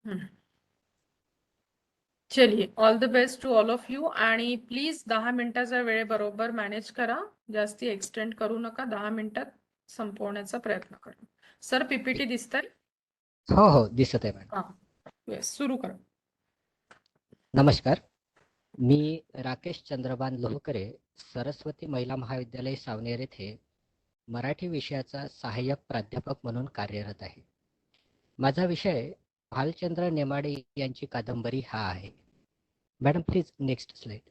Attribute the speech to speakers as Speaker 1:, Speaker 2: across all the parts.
Speaker 1: हम्म. चलिए, all the best to all of you. आणि please 10 मिनिटाचा वेळ बरोबर मॅनेज करा. जास्ती एक्सटेंड करू नका. 10 मिनिटात संपवण्याचा प्रयत्न करा. सर, पीपीटी दिसतंय?
Speaker 2: हो हो, दिसत आहे मॅडम.
Speaker 1: हा, येस, सुरू करा.
Speaker 2: नमस्कार. मी राकेश चंद्रबान लोहकरे, सरस्वती महिला महाविद्यालय सावनेर येथे मराठी विषयाचा सहाय्यक प्राध्यापक म्हणून कार्यरत आहे. माझा विषय भालचंद्र नेमाडे यांची कादंबरी हा आहे. Madam please next slide.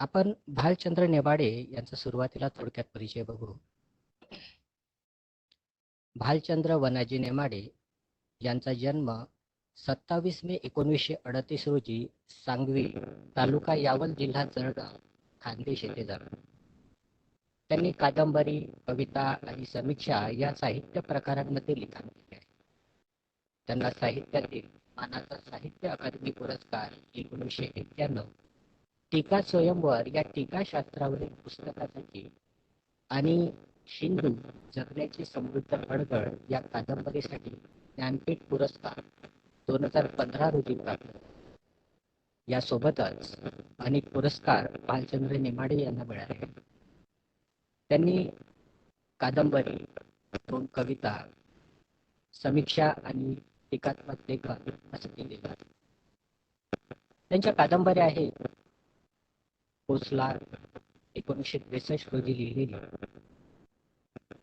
Speaker 2: आपण भालचंद्र नेमाडे यांचा सुरुवातीला थोडक्यात परिचय बघू. भालचंद्र वनाजी नेमाडे यांचा जन्म 27 मे 1938 रोजी सांगवी, तालुका यावल, जिल्हा जळगाव, खानदेश येथे झाला. त्यांनी कादंबरी, कविता आणि समीक्षा या साहित्य प्रकारांमध्ये लिखाण केले आहे. त्यांना साहित्यातील मानाचा साहित्य अकादमी पुरस्कार 1991, टीका स्वयंवर या टीकाशास्त्रावरील पुस्तकासाठी आणि हिंदू जगण्याची समृद्ध अडगळ या कादंबरीसाठी ज्ञानपीठ पुरस्कार 2015 रोजी प्राप्त. यासोबतच अनेक पुरस्कार भालचंद्र नेमाडे यांना मिळाले. त्यांनी कादंबरी, 2 कविता, समीक्षा आणि टीकात्मक लेखन असं केलेलं आहे. त्यांच्या कादंबऱ्या आहेत कोसला 1963 रोजी लिहिलेली,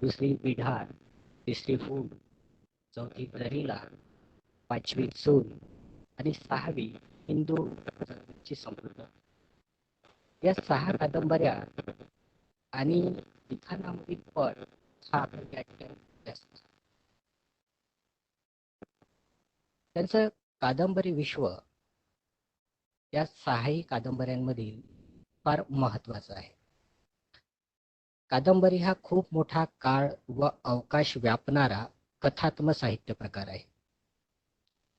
Speaker 2: दुसरी बिढार, तिसरी फूल, चौथी दरिला, 5वी चूल आणि 6वी हिंदू जगण्याची समृद्ध. या 6 कादंबऱ्या आणि लिखाणामधील पट हा त्यांचं कादंबरी विश्व या 6ही कादंबऱ्यांमधील फार महत्वाचं आहे. कादंबरी हा खूप मोठा काळ व अवकाश व्यापणारा कथात्म साहित्य प्रकार आहे.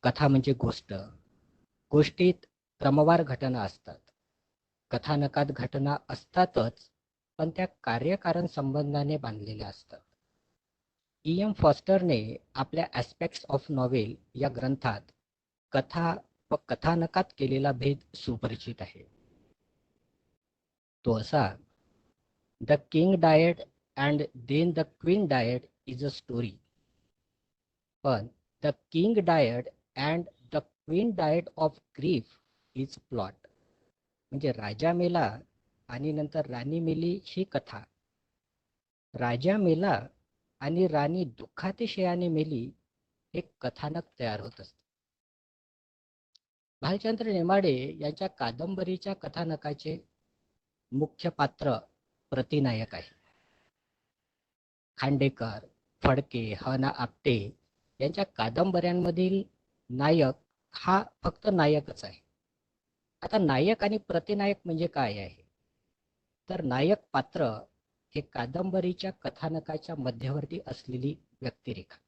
Speaker 2: कथा म्हणजे गोष्ट. गोष्टीत क्रमवार घटना असतात. कथानकात घटना असतातच, पण त्या कार्यकारण संबंधाने बांधलेल्या असतात. E.M. फॉस्टरने आपल्या ॲस्पेक्ट्स ऑफ नॉवेल या ग्रंथात कथा व कथानकात केलेला भेद सुपरिचित आहे. तो असा: the king died and then the queen died is a story, पण the king died and the queen died of grief is plot. म्हणजे राजा मेला आणि नंतर राणी मेली ही कथा. राजा मेला आणि राणी दुःखातिशयाने मेली हे कथानक तयार होत असते. भालचंद्र नेमाडे यांच्या कादंबरीच्या कथानकाचे मुख्य पात्र प्रतिनायक आहे. खांडेकर, फडके, ह.ना. आपटे यांच्या कादंबऱ्यांमधील नायक हा फक्त नायकच आहे. आता नायक आणि प्रतिनायक म्हणजे काय आहे? तर नायक पात्र हे कादंबरीच्या कथानकाच्या मध्यवर्ती असलेली व्यक्तिरेखा.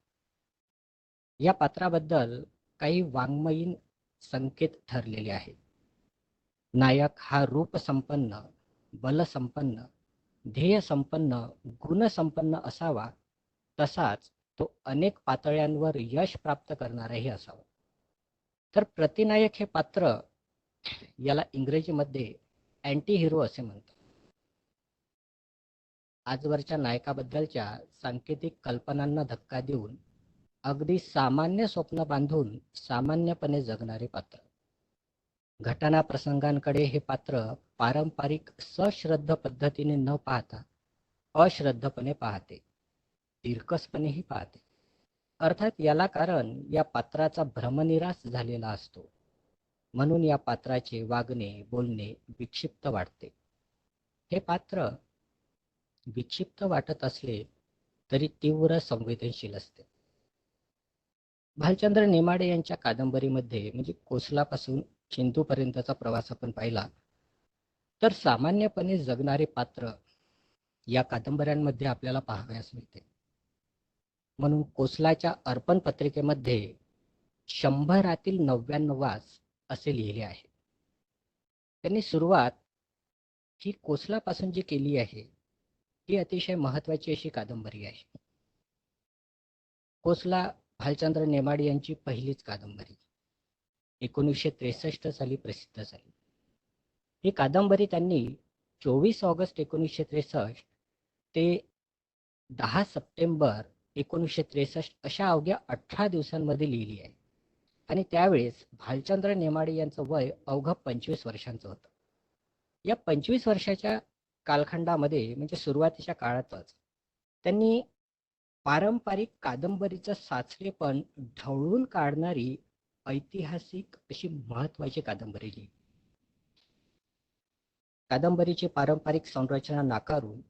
Speaker 2: या पात्राबद्दल काही वाङ्मयीन संकेत ठरलेले आहेत. नायक हा रूपसंपन्न, बलसंपन्न, ध्येयसंपन्न, गुणसंपन्न असावा, तसाच तो अनेक पातळ्यांवर यश प्राप्त करणाराही असावा. तर प्रतिनायक हे पात्र, याला इंग्रजीमध्ये अँटी हिरो असे म्हणतात. आजवरच्या नायकाबद्दलच्या सांकेतिक कल्पनांना धक्का देऊन अगदी सामान्य स्वप्न बांधून सामान्यपणे जगणारे पात्र. घटना प्रसंगांकडे हे पात्र पारंपरिक सश्रद्ध पद्धतीने न पाहता अश्रद्धपणे पाहते, तिरकसपणेही पाहते. अर्थात याला कारण या पात्राचा भ्रमनिरास झालेला असतो, म्हणून या पात्राचे वागणे, बोलणे विक्षिप्त वाटते. हे पात्र विक्षिप्त वाटत असले तरी तीव्र संवेदनशील असते. भालचंद्र नेमाडे यांच्या कादंबरीमध्ये म्हणजे कोसलापासून चिंतूपर्यंतचा प्रवास आपण पाहिला तर सामान्यपणे जगणारे पात्र या कादंबऱ्यांमध्ये आपल्याला पाहावयास मिळते. म्हणून कोसलाच्या अर्पण पत्रिकेमध्ये 100रातील 99 असे लिहिले आहे. त्यांनी सुरुवात ही कोसलापासून जी केली आहे ती अतिशय महत्वाची अशी कादंबरी आहे. पोचला भालचंद्र नेमाडे यांची पहिलीच कादंबरी 1963 साली प्रसिद्ध झाली. ही कादंबरी त्यांनी 24 ऑगस्ट 1963 ते 10 सप्टेंबर 1963 अशा अवघ्या 18 दिवसांमध्ये लिहिली आहे. आणि त्यावेळेस भालचंद्र नेमाडे यांचं वय अवघं 25 वर्षांचं होतं. या 25 वर्षाच्या कालखंडामध्ये म्हणजे सुरुवातीच्या काळातच त्यांनी पारंपरिक कादंबरीचं साचलेपण ढवळून काढणारी ऐतिहासिक अशी महत्वाची कादंबरी लिहिली. कादंबरीची पारंपरिक संरचना नाकारून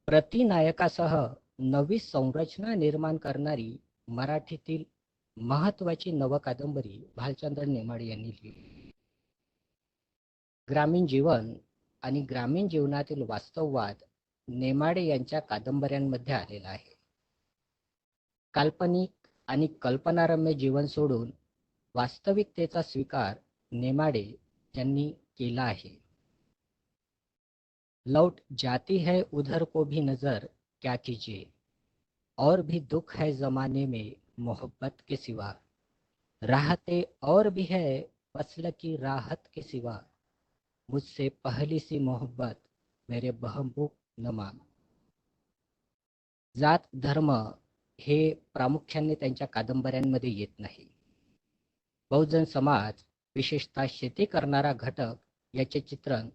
Speaker 2: प्रतिनायकासह नवी संरचना निर्माण करणारी मराठीतील महत्वाची नवकादंबरी भालचंद्र नेमाडे यांनी लिहिली. ग्रामीण जीवन आणि ग्रामीण जीवनातील वास्तववाद नेमाडे यांच्या कादंबऱ्यांमध्ये आलेला आहे. काल्पनिक आणि कल्पनारम्य जीवन सोडून वास्तविकतेचा स्वीकार नेमाडे यांनी केला आहे. लौट जाती है उधर को भी नजर क्या कीजिए, और भी दुख है जमाने में मोहब्बत के सिवा, राहते और भी है वसल की राहत के सिवा, मुझसे पहली सी मोहब्बत मेरे बहबूब न मान. जात धर्म हे प्रामुख्याने त्यांच्या कादंबऱ्यांमध्ये येत नाही. बहुजन समाज, विशेषतः शेती करणारा घटक याचे चित्रण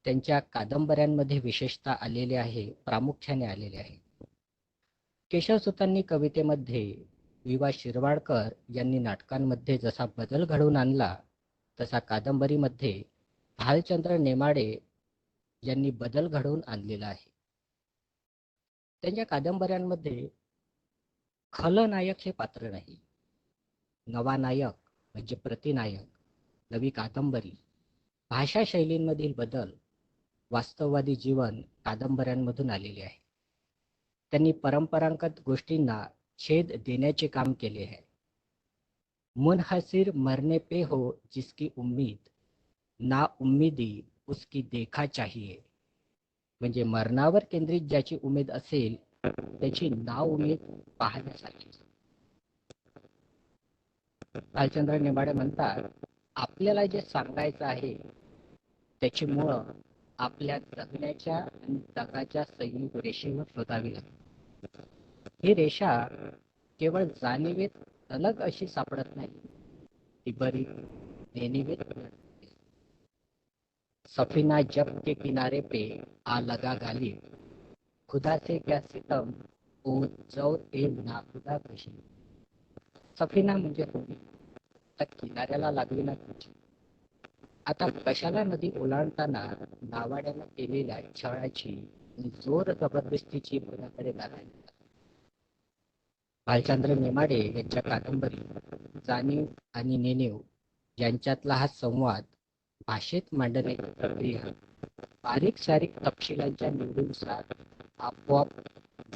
Speaker 2: त्यांच्या कादंबऱ्यांमध्ये विशेषतः आलेले आहे, प्रामुख्याने आलेले आहे. केशवसुतांनी कवितेमध्ये, वि.वा. शिरवाडकर यांनी नाटकांमध्ये जसा बदल घडवून आणला तसा कादंबरीमध्ये भालचंद्र नेमाडे यांनी बदल घडवून आणलेला आहे. त्यांच्या कादंबऱ्यांमध्ये खलनायक हे पात्र नाही. नवा नायक म्हणजे प्रतिनायक, नवी कादंबरी, भाषा शैलींमधील बदल, वास्तववादी जीवन कादंबऱ्यांमधून आलेले आहे. त्यांनी परंपरागत गोष्टींना छेद देण्याचे काम केले आहे. मुनहसिर मरने पे हो जिसकी उम्मीद, ना उम्मीदी उसकी देखा चाहिए. म्हणजे मरणावर केंद्रित ज्याची उमेद असेल त्याची ना उमेद पाहण्यासारखी. भालचंद्र नेमाडे म्हणतात, आपल्याला जे सांगायचं आहे त्याची मुळं आपल्या जगण्याच्या आणि जगाच्या संयुक्त रेषेवर शोधावी लागते. ही रेषा केवळ जाणीवेत अलग अशी सापडत नाही, ती बरी नेणीवेत उलटते. सफीना जब के किनारे पे आ लगा गालिब, खुदा से क्या सितम ओ जौ ए नाखुदा कशी. सफीना म्हणजे होडी, तर किनाऱ्याला लागली ना तुझी. आता कशाला नदी ओलांडताना नावाड्यानं केलेल्या छळाची जोर जबरदस्तीची मुलाकडे बघायला. भालचंद्र नेमाडे यांच्या कादंबरी जाणीव आणि नेणीव यांच्यातला हा संवाद भाषेत मांडण्याची प्रक्रिया बारीक सारीक तपशिलांच्या निवडीनुसार आपोआप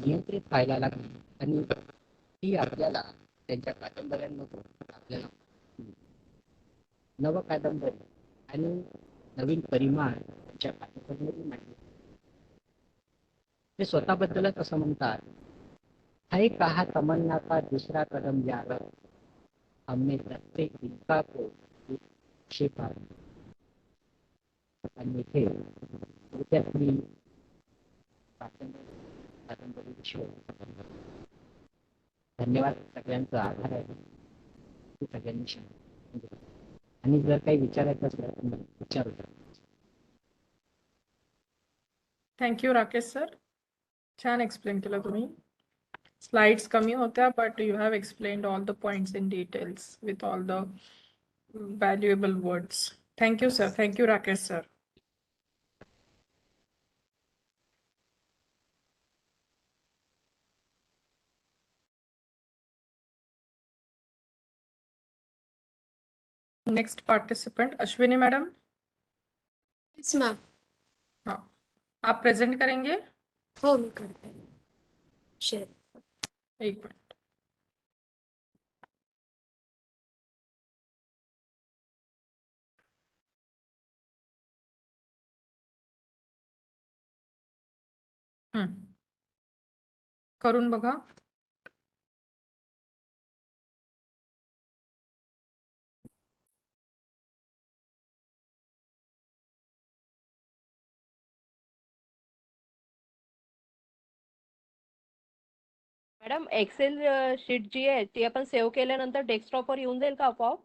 Speaker 2: नियंत्रित व्हायला लागली आणि ती आपल्याला त्यांच्या कादंबऱ्यांमधून आपल्याला नव कादंबरी आणि नवीन परिमाण त्यांच्या कादंबरीमध्ये मांडले. ते स्वतःबद्दलच असं म्हणतात, है कहा तमन्ना का दूसरा कदम यार, हमने रखते इनका को शिपा. आणि इथे उद्यातली कादंबरी विषय. धन्यवाद, सगळ्यांचा आभार आहे की सगळ्यांनी सांगितलं. आणि जर काही विचारायचं असलं तर विचारू शकता.
Speaker 1: थँक्यू राकेश सर, छान एक्सप्लेन केलं तुम्ही. स्लाइड्स कमी होत्या, but you have explained all the points in details with all the valuable words. Thank you, sir. Thank you, Rakesh sir. Next participant, Ashwini madam.
Speaker 3: Yes, ma'am.
Speaker 1: हाँ, आप present करेंगे?
Speaker 3: हो, मी करते. शेअर.
Speaker 1: एक मिनिट. करून बघा.
Speaker 4: मॅडम एक्सेल शीट जी आहे ती आपण सेव्ह केल्यानंतर डेस्कटॉपवर येऊन जाईल का आपोआप?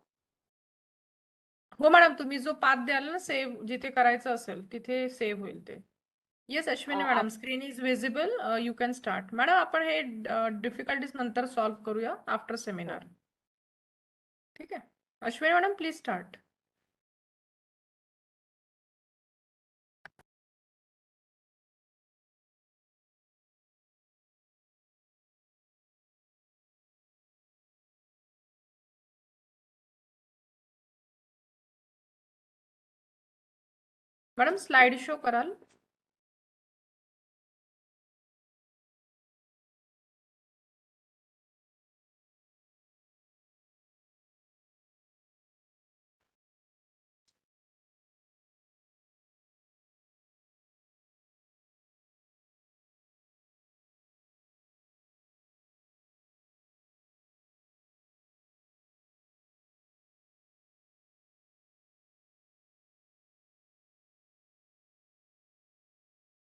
Speaker 1: हो मॅडम, तुम्ही जो पाथ द्याल ना सेव्ह, जिथे करायचं असेल तिथे सेव्ह होईल ते. Yes Ashwini madam, screen is visible, you can start. Madam आपण हे डिफिकल्टीज नंतर सॉल्व्ह करूया आफ्टर सेमिनार. ठीक आहे Ashwini madam, please start. Madam slide show कराल?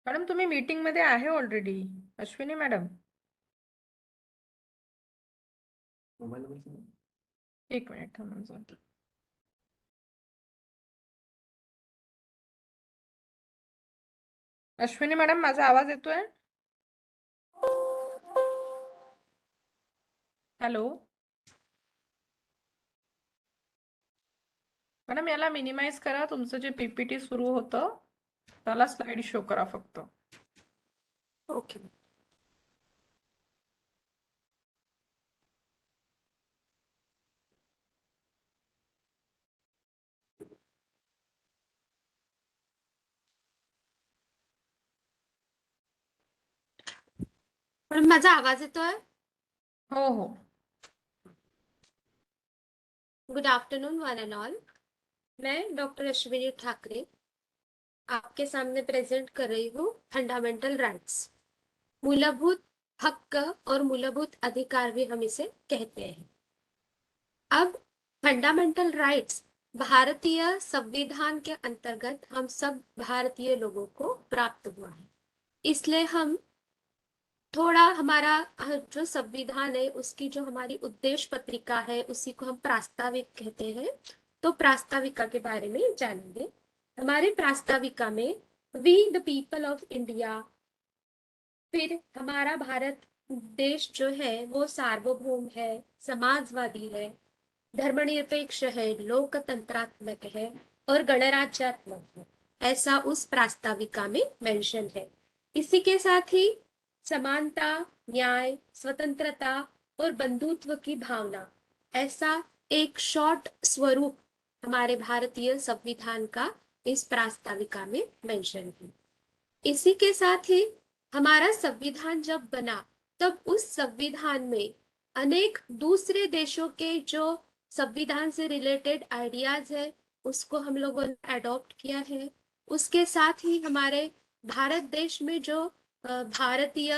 Speaker 1: मॅडम तुम्ही मीटिंग मध्ये आहे ऑलरेडी. अश्विनी मॅडम एक मिनिट थांबून जातो. अश्विनी मॅडम माझा आवाज येतोय? हॅलो मॅडम, याला मिनिमाइज करा. तुमचं जे पीपीटी सुरू होतं त्याला स्लाइड शो करा फक्त.
Speaker 3: ओके. पण माझा आवाज येतोय?
Speaker 1: हो हो.
Speaker 3: Good afternoon one and all. मैं डॉक्टर अश्विनी ठाकरे आपके सामने प्रेजेंट कर रही हूँ फंडामेंटल राइट्स. मूलभूत हक और मूलभूत अधिकार भी हम इसे कहते हैं. अब फंडामेंटल राइट्स भारतीय संविधान के अंतर्गत हम सब भारतीय लोगों को प्राप्त हुआ है. इसलिए हम थोड़ा हमारा जो संविधान है उसकी जो हमारी उद्देश्य पत्रिका है उसी को हम प्रास्ताविक कहते हैं. तो प्रास्ताविका के बारे में जानेंगे. हमारे प्रास्ताविका में we the people of India, फिर हमारा भारत देश जो है वो सार्वभौम है, समाजवादी है, धर्मनिरपेक्ष है, लोकतंत्रात्मक है और गणराज्यात्मक है. ऐसा उस प्रास्ताविका में मेंशन है. इसी के साथ ही समानता, न्याय, स्वतंत्रता और बंधुत्व की भावना, ऐसा एक शॉर्ट स्वरूप हमारे भारतीय संविधान का इस प्रास्ताविका में मेंशन है. इसी के साथ ही हमारा संविधान जब बना तब उस संविधान में अनेक दूसरे देशों के जो संविधान से रिलेटेड आइडियाज है उसको हम लोगों ने अडॉप्ट किया है. उसके साथ ही हमारे भारत देश में जो भारतीय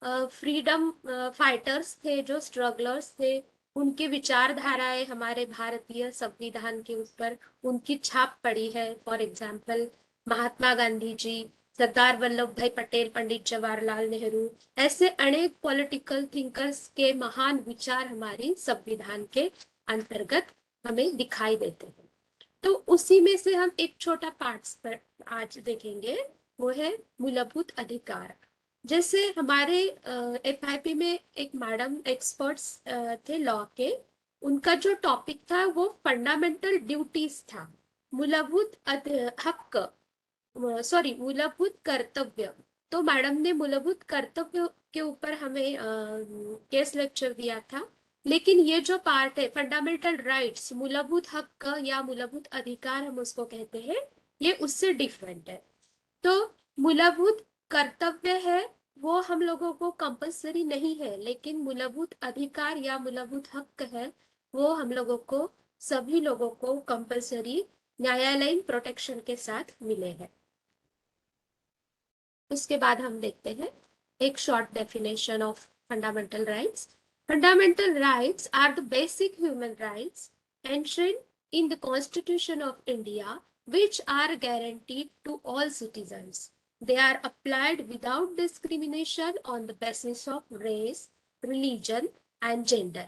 Speaker 3: फ्रीडम फाइटर्स थे, जो स्ट्रगलर्स थे, उनकी विचारधाराएं हमारे भारतीय संविधान के ऊपर उनकी छाप पड़ी है. फॉर एग्जाम्पल महात्मा गांधी जी, सरदार वल्लभ भाई पटेल, पंडित जवाहरलाल नेहरू, ऐसे अनेक पॉलिटिकल थिंकर्स के महान विचार हमारी संविधान के अंतर्गत हमें दिखाई देते हैं. तो उसी में से हम एक छोटा पार्ट पर आज देखेंगे, वो है मूलभूत अधिकार. जैसे हमारे FIP में एक मैडम एक्सपर्ट्स थे लॉ के, उनका जो टॉपिक था वो फंडामेंटल ड्यूटीज था. मूलभूत हक, सॉरी मूलभूत कर्तव्य. तो मैडम ने मूलभूत कर्तव्य के ऊपर हमें केस लेक्चर दिया था. लेकिन ये जो पार्ट है फंडामेंटल राइट्स, मूलभूत हक या मूलभूत अधिकार हम उसको कहते हैं, ये उससे डिफरेंट है. तो मूलभूत कर्तव्य है वो हम लोगों को कंपल्सरी नहीं है, लेकिन मूलभूत अधिकार या मूलभूत हक है वो हम लोगों को, सभी लोगों को कंपल्सरी न्यायालयीन प्रोटेक्शन के साथ मिले हैं. उसके बाद हम देखते हैं एक short definition of fundamental rights. Fundamental rights are the basic human rights ensured in the Constitution of India, which are guaranteed to all citizens. They are applied without discrimination on the basis of race, religion and gender.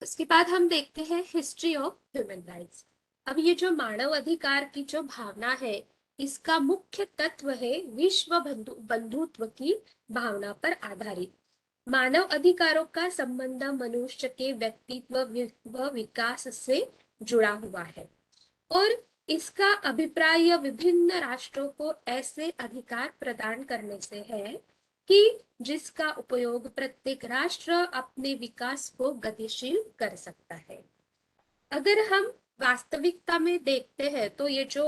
Speaker 3: उसके बाद हम देखते हैं history of human rights. अब ये जो मानव अधिकार की जो भावना है, इसका मुख्य तत्व है विश्व बंधुत्व की भावना पर आधारित। मानव अधिकारों का संबंध मनुष्य के व्यक्तित्व व विकास से जुड़ा हुआ है और इसका अभिप्राय विभिन्न राष्ट्रों को ऐसे अधिकार प्रदान करने से है कि जिसका उपयोग प्रत्येक राष्ट्र अपने विकास को गतिशील कर सकता है। अगर हम वास्तविकता में देखते हैं तो ये जो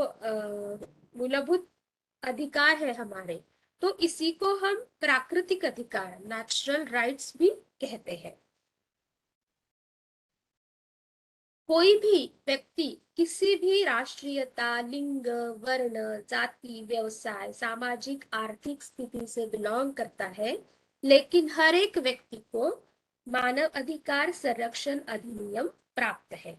Speaker 3: मूलभूत अधिकार है हमारे, तो इसी को हम प्राकृतिक अधिकार, नेचुरल राइट्स भी कहते हैं। कोई भी व्यक्ति किसी भी राष्ट्रीयता, लिंग, वर्ण, जाति, व्यवसाय, सामाजिक, आर्थिक स्थिति से बिलोंग करता है, लेकिन हर एक व्यक्ति को मानव अधिकार संरक्षण अधिनियम प्राप्त है।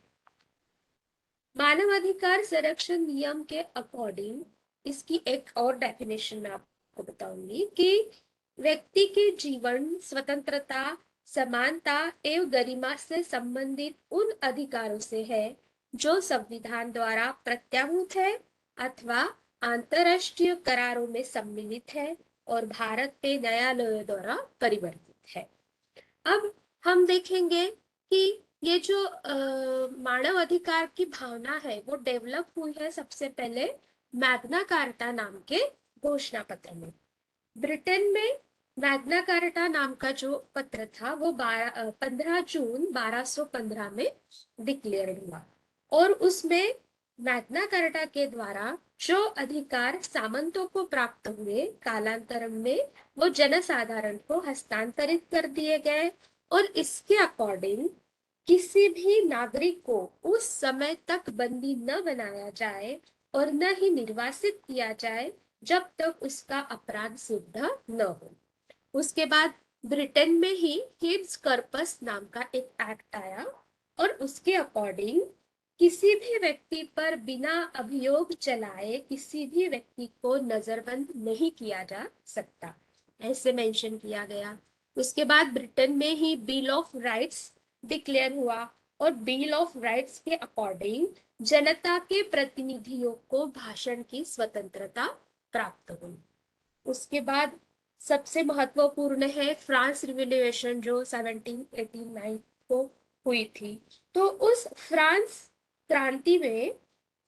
Speaker 3: मानव अधिकार संरक्षण नियम के अकॉर्डिंग इसकी एक और डेफिनेशन मैं आपको बताऊंगी कि व्यक्ति के जीवन, स्वतंत्रता, समानता एवं गरिमा से संबंधित उन अधिकारों से है जो संविधान द्वारा प्रत्याभूत है अथवा अंतरराष्ट्रीय करारों में सम्मिलित है और भारत के न्यायालयों द्वारा परिवर्तित है। अब हम देखेंगे कि ये जो मानव अधिकार की भावना है वो डेवलप हुई है सबसे पहले मैग्ना कार्टा नाम के घोषणा पत्र में। ब्रिटेन में मैग्ना कार्टा नाम का जो पत्र था वो 15 जून 1215 में डिक्लेयर हुआ और उसमें मैग्ना कार्टा के द्वारा जो अधिकार सामंतों को प्राप्त हुए, कालांतर में वो जनसाधारण को हस्तांतरित कर दिए गए और इसके अकॉर्डिंग किसी भी नागरिक को उस समय तक बंदी न बनाया जाए और न ही निर्वासित किया जाए जब तक उसका अपराध सिद्ध न हो। उसके बाद ब्रिटेन में ही हेब्स कॉर्पस नाम का एक एक्ट आया और उसके अकॉर्डिंग किसी भी व्यक्ति पर बिना अभियोग चलाए किसी भी व्यक्ति को नजरबंद नहीं किया जा सकता, ऐसे मेंशन किया गया। उसके बाद ब्रिटेन में ही बिल ऑफ राइट्स डिक्लेयर हुआ और बिल ऑफ राइट्स के अकॉर्डिंग जनता के प्रतिनिधियों को भाषण की स्वतंत्रता प्राप्त हुई। उसके बाद सबसे महत्वपूर्ण है फ्रांस रिवॉल्यूशन जो 1789 को हुई थी। तो उस फ्रांस क्रांति में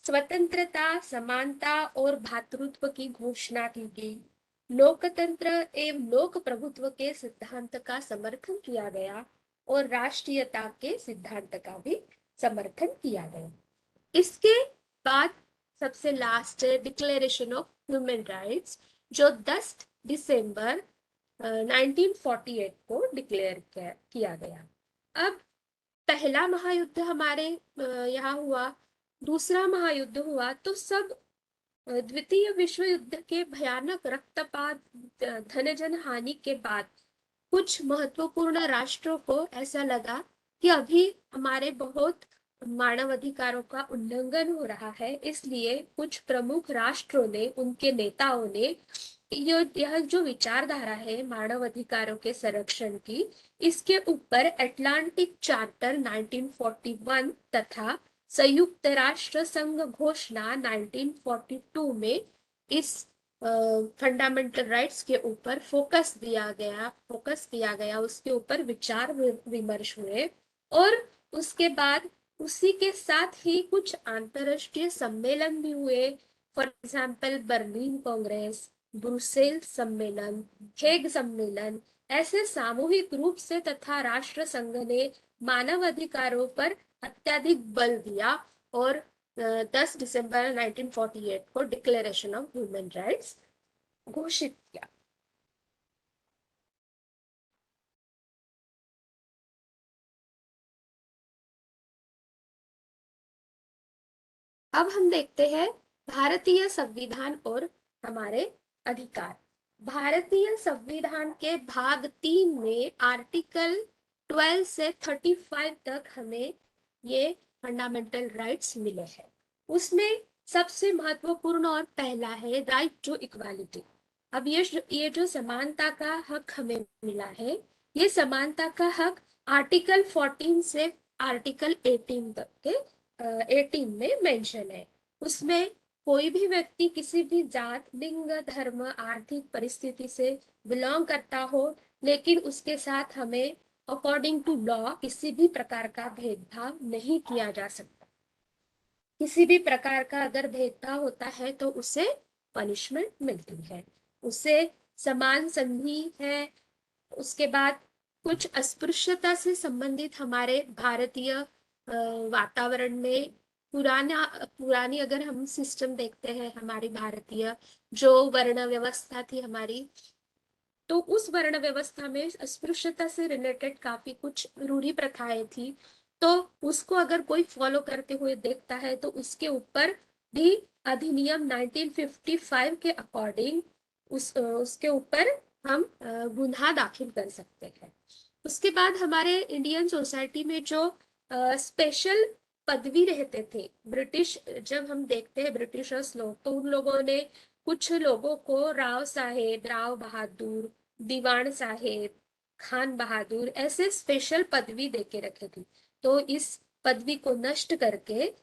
Speaker 3: स्वतंत्रता, समानता और भातृत्व की घोषणा की गई। लोकतंत्र एवं लोक प्रभुत्व के सिद्धांत का समर्थन किया गया और राष्ट्रीयता के सिद्धांत का भी समर्थन किया गया। इसके बाद सबसे लास्ट है डिक्लेरेशन ऑफ ह्यूमन राइट्स जो 10 दिसंबर 1948 को डिक्लेयर किया गया। अब पहला महायुद्ध हमारे यहाँ हुआ, दूसरा महायुद्ध हुआ, तो सब द्वितीय विश्व युद्ध के भयानक रक्तपात, धन जन हानि के बाद कुछ महत्वपूर्ण राष्ट्रों को ऐसा लगा कि अभी हमारे बहुत मानव अधिकारों का उल्लंघन हो रहा है, इसलिए कुछ प्रमुख राष्ट्रों ने, उनके नेताओं ने यह जो विचारधारा है मानव अधिकारों के संरक्षण की, इसके ऊपर अटलांटिक चार्टर 1941 तथा संयुक्त राष्ट्र संघ घोषणा 1942 में इस फंडामेंटल राइट्स के ऊपर फोकस किया गया, उसके ऊपर विचार विमर्श हुए और उसके बाद उसी के साथ ही कुछ अंतरराष्ट्रीय सम्मेलन भी हुए। For example Berlin Congress, Brussels सम्मेलन, हेग सम्मेलन, ऐसे सामूहिक रूप से तथा राष्ट्र संघ ने मानव अधिकारों पर अत्यधिक बल दिया और 10 दिसंबर 1948 को डिक्लेरेशन ऑफ ह्यूमन राइट्स घोषित किया। अब हम देखते हैं भारतीय संविधान और हमारे अधिकार। भारतीय संविधान के भाग 3 में आर्टिकल 12 से 35 तक हमें ये फंडामेंटल राइट्स मिले हैं। उसमें सबसे महत्वपूर्ण और पहला है राइट टू इक्वालिटी। अब ये जो समानता का हक हमें मिला है, ये समानता का हक आर्टिकल 14 से आर्टिकल 18 तक के 18 में मेंशन है। उसमें कोई भी व्यक्ति किसी भी जात, लिंग, धर्म, आर्थिक परिस्थिति से बिलोंग करता हो, लेकिन उसके साथ हमें अकॉर्डिंग टू लॉ किसी भी प्रकार का भेदभाव नहीं किया जा सकता। किसी भी प्रकार का अगर भेदभाव होता है तो उसे पनिशमेंट मिलती है, उसे समान संधि है। उसके बाद कुछ अस्पृश्यता से संबंधित हमारे भारतीय वातावरण में पुरानी अगर हम सिस्टम देखते हैं, हमारी भारतीय जो वर्ण व्यवस्था थी हमारी, तो उस वर्ण व्यवस्था में अस्पृश्यता से रिलेटेड काफी कुछ रूढ़ी प्रथाएं थी। तो उसको अगर कोई फॉलो करते हुए देखता है तो उसके ऊपर भी अधिनियम 1955 के अकॉर्डिंग उसके ऊपर हम गुनाह दाखिल कर सकते हैं। उसके बाद हमारे इंडियन सोसाइटी में जो स्पेशल पदवी रहते थे ब्रिटिश, जब हम देखते हैं ब्रिटिशर्स लोग, तो उन लोगों ने कुछ लोगों को राव साहेब, राव बहादुर, दीवान साहेब, खान बहादुर ऐसे स्पेशल पदवी देके रखे थी। तो इस पदवी को नष्ट करके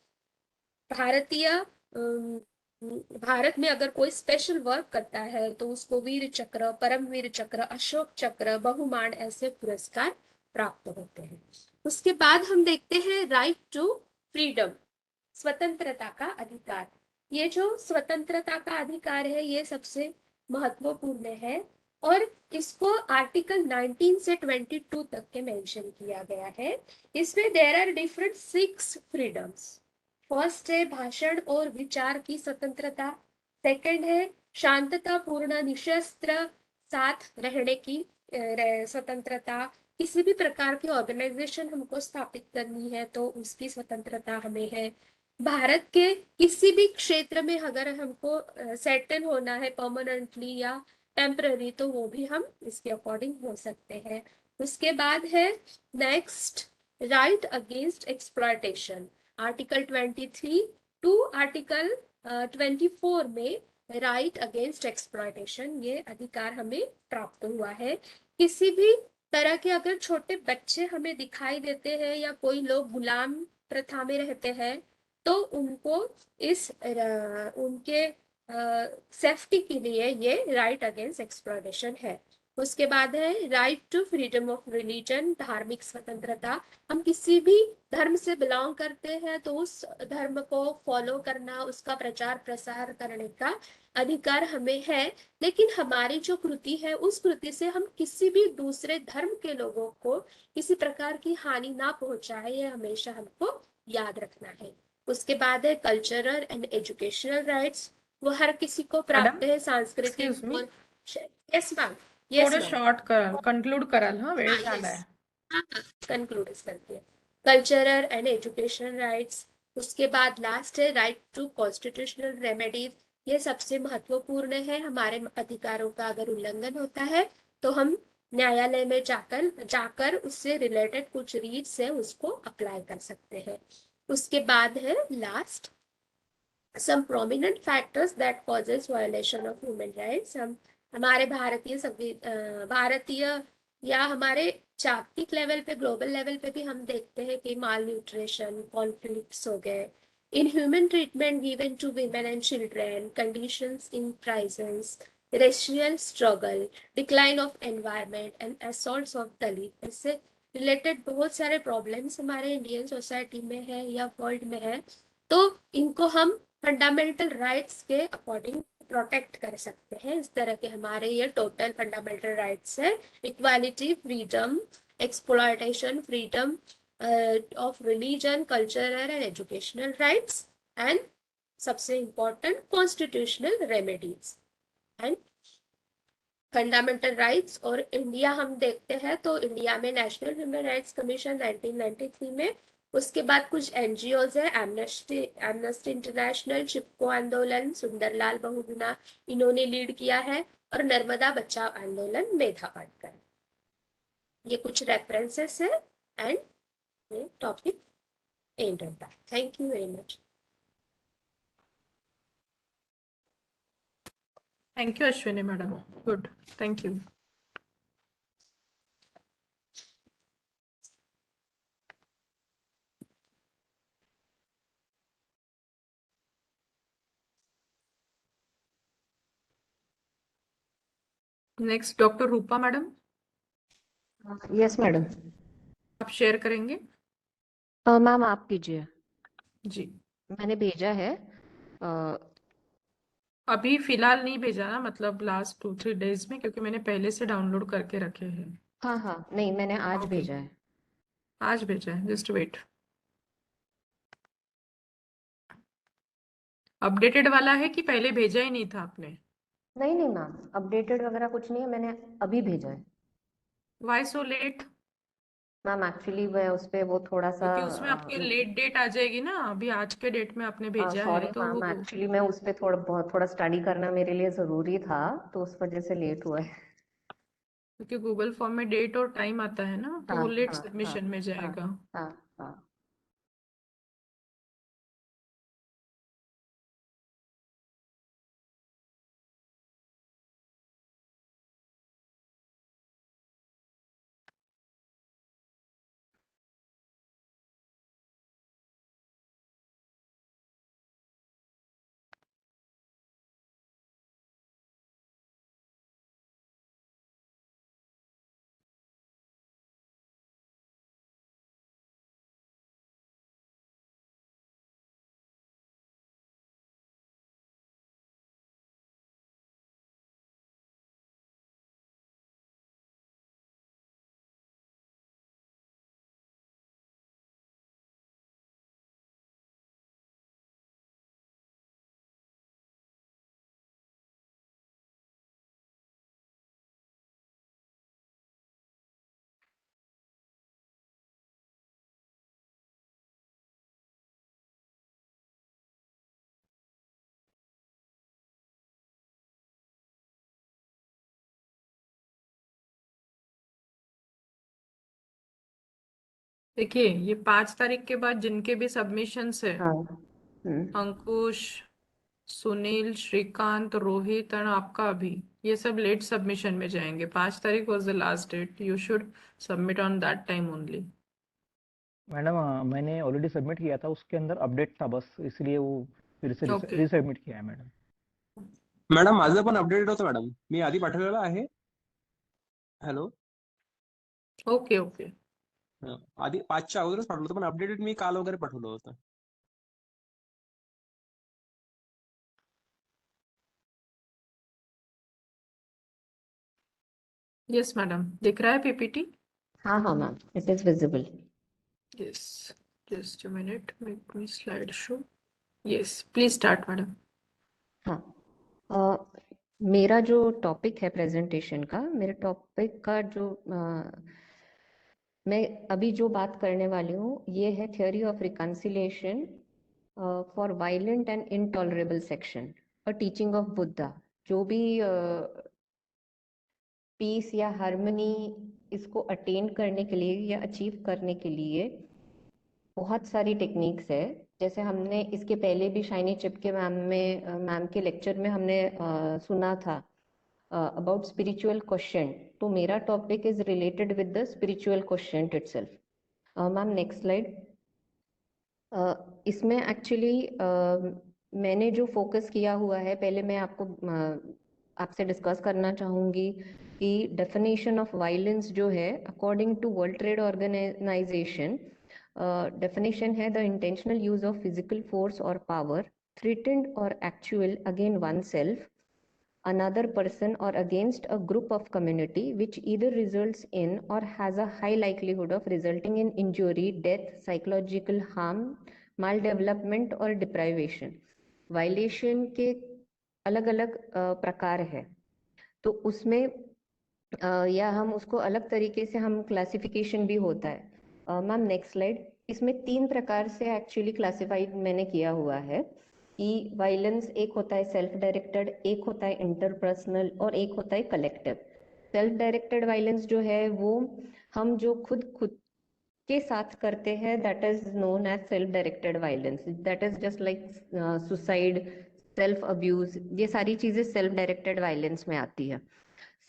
Speaker 3: भारत में अगर कोई स्पेशल वर्क करता है तो उसको वीर चक्र, परमवीर चक्र, अशोक चक्र, बहुमान ऐसे पुरस्कार प्राप्त होते हैं। उसके बाद हम देखते हैं राइट टू फ्रीडम, स्वतंत्रता का अधिकार। ये जो स्वतंत्रता का अधिकार है ये सबसे महत्वपूर्ण है और इसको आर्टिकल 19 से 22 तक के मेंशन किया गया है। इसमें there are different 6 freedoms. First है भाषण और विचार की स्वतंत्रता। सेकंड है शांततापूर्ण निशस्त्र साथ रहने की स्वतंत्रता। किसी भी प्रकार की ऑर्गेनाइजेशन हमको स्थापित करनी है तो उसकी स्वतंत्रता हमें है। भारत के किसी भी क्षेत्र में अगर हमको सेटल होना है परमानेंटली या टेम्पररी, तो वो भी हम इसके अकॉर्डिंग हो सकते हैं। उसके बाद है next right against exploitation. Article 23 to article 24 में राइट अगेंस्ट एक्सप्लॉयटेशन ये अधिकार हमें प्राप्त हुआ है। किसी भी तरह के अगर छोटे बच्चे हमें दिखाई देते हैं या कोई लोग गुलाम प्रथा में रहते हैं तो उनको उनके सेफ्टी के लिए ये राइट अगेंस्ट एक्सप्लॉयटेशन है। उसके बाद है right to freedom of religion, धार्मिक स्वतंत्रता। हम किसी भी धर्म से बिलोंग करते हैं तो उस धर्म को फॉलो करना, उसका प्रचार प्रसार करने का अधिकार हमें है। लेकिन हमारी जो कृति है उस कृति से हम किसी भी दूसरे धर्म के लोगों को किसी प्रकार की हानि ना पहुंचाए, ये हमेशा हमको याद रखना है। उसके बाद है कल्चरल एंड एजुकेशनल राइट्स। वो हर किसी को प्राप्त है सांस्कृतिक
Speaker 1: एक्सक्यूज मी,
Speaker 3: और यस मैम, यस
Speaker 1: थोडं
Speaker 3: मैम,
Speaker 1: शॉर्ट कर कंक्लूड कराल हा, वेळ
Speaker 3: हाँ
Speaker 1: झालाय.
Speaker 3: यस, हाँ कंक्लूड करते हैं। Cultural and education rights. उसके बाद लास्ट है राइट टू कॉन्स्टिट्यूशनल रेमेडीज। ये सबसे महत्वपूर्ण है। हमारे अधिकारों का अगर उल्लंघन होता है तो हम न्यायालय में जाकर उससे रिलेटेड कुछ रीट्स है उसको अप्लाई कर सकते हैं। उसके बाद है last some prominent factors that causes violation of human rights। हम हमारे भारतीय या हमारे जागतिक लेवल पे, ग्लोबल लेवल पे भी हम देखते हैं कि माल न्यूट्रिशन, कॉन्फ्लिक्ट्स हो गए, inhuman treatment given to women and children, conditions in prisons, racial struggle, decline of environment and assaults of Dalit, इससे रिलेटेड बहुत सारे प्रॉब्लम्स हमारे इंडियन सोसाइटी में है या वर्ल्ड में है। तो इनको हम फंडामेंटल राइट्स के अकॉर्डिंग प्रोटेक्ट कर सकते हैं। इस तरह के हमारे ये टोटल फंडामेंटल राइट्स है। Equality, freedom, exploitation, freedom of religion, cultural and educational rights and सबसे important constitutional remedies and fundamental rights. और इंडिया हम देखते हैं तो इंडिया में नेशनल ह्यूमन राइट्स कमीशन 1993 में, उसके बाद कुछ एनजीओज है, एमनेस्टी इंटरनेशनल, चिपको आंदोलन, सुंदरलाल बहुगुणा इन्होंने लीड किया है, और नर्मदा बचाओ आंदोलन मेधा पाटकर। ये कुछ रेफरेंसेस है एंड ये टॉपिक एंड होता है। Thank you very much.
Speaker 1: Thank you, Ashwini madam. Good. Thank you. Next, Dr. Rupa madam.
Speaker 5: Yes madam.
Speaker 1: आप शेयर करेंगे?
Speaker 5: मैम आप कीजिए,
Speaker 1: जी।
Speaker 5: मैंने भेजा है।
Speaker 1: अभी फिलहाल नहीं भेजा ना, मतलब लास्ट 2-3 डेज में, क्योंकि मैंने पहले से डाउनलोड करके रखे हैं।
Speaker 5: हाँ हाँ, नहीं मैंने आज
Speaker 1: Okay.
Speaker 5: भेजा है।
Speaker 1: आज भेजा है, जस्ट वेट। अपडेटेड वाला है कि पहले भेजा ही नहीं था आपने?
Speaker 5: नहीं नहीं मैम, अपडेटेड वगैरह कुछ नहीं है, मैंने अभी भेजा है।
Speaker 1: Why so late?
Speaker 5: Ma'am actually मैं उस पे वो थोड़ा सा
Speaker 1: क्योंकि उसमें आपकी लेट डेट आ जाएगी ना, अभी आज के डेट में आपने भेजा
Speaker 5: सॉरी
Speaker 1: है तो
Speaker 5: मैम, एक्चुअली मैं उस पे थोड़ा स्टडी करना मेरे लिए जरूरी था, तो उस वजह से लेट हुआ है।
Speaker 1: क्योंकि गूगल फॉर्म में डेट और टाइम आता है ना, तो
Speaker 5: हाँ
Speaker 1: वो लेट
Speaker 5: हाँ
Speaker 1: सबमिशन में
Speaker 5: हाँ
Speaker 1: जाएगा।
Speaker 5: हाँ हाँ।
Speaker 1: देखिए, ये 5 तारीख के बाद जिनके भी सबमिशंस है,
Speaker 5: हाँ
Speaker 1: अंकुश, सुनील, श्रीकांत, रोहित और आपका भी, ये सब लेट सबमिशन में जाएंगे। 5 तारीख was the last date, you should submit on that time only.
Speaker 6: Madam मैंने ऑलरेडी सबमिट किया था, उसके अंदर अपडेट था बस, इसलिए वो फिर से
Speaker 1: Okay.
Speaker 6: रिसबमिट किया है मॅडम।
Speaker 7: मॅडम माझं पण अपडेटेड होतं मॅडम, मी आधी पाठवलेलं आहे। Hello,
Speaker 1: okay okay.
Speaker 7: आधी 5च्या अगोदरच पाठवलं होतं, पण अपडेटेड मी काल वगैरे पाठवलं होतं।
Speaker 1: यस मैडम, दिख रहा है पीपीटी?
Speaker 5: हाँ हाँ ma'am, it is visible.
Speaker 1: Yes, just a minute, make me slide show. Yes, please start madam.
Speaker 5: हाँ, मेरा जो टॉपिक है प्रेजेंटेशन का, मेरे टॉपिक का जो मैं अभी जो बात करने वाली हूँ, ये है theory of reconciliation for violent and intolerable section, a teaching of Buddha. जो भी पीस या हार्मनी इसको अटेन करने के लिए या अचीव करने के लिए बहुत सारी टेक्निक्स है। जैसे हमने इसके पहले भी शाइनी चिपके मैम के लेक्चर में हमने सुना था अबाउट स्पिरिचुअल क्वेश्चन, तो मेरा topic is related with the spiritual question itself. Ma'am next slide. इसमें एक्चुअली मैंने जो फोकस किया हुआ है, पहले मैं आपको आपसे डिस्कस करना चाहूँगी कि डेफिनेशन ऑफ वायलेंस जो है according to world trade organisation, definition है the intentional use of physical force और power threatened or actual against oneself, another person or against a group of community, which either results in or has a high likelihood of resulting in injury, death, psychological harm, maldevelopment or deprivation। Violation के अलग अलग प्रकार है, तो उसमें या हम उसको अलग तरीके से हम क्लासिफिकेशन भी होता है। Ma'am next slide. इसमें 3 प्रकार से एक्चुअली क्लासिफाइड मैंने किया हुआ है कि वायलेंस एक होता है सेल्फ डायरेक्टेड, एक होता है इंटरपर्सनल और एक होता है कलेक्टिव। सेल्फ डायरेक्टेड वायलेंस जो है वो हम जो खुद के साथ करते हैं, that is known as self directed violence. That is just like suicide, self abuse, ये सारी चीजें सेल्फ डायरेक्टेड वायलेंस में आती है।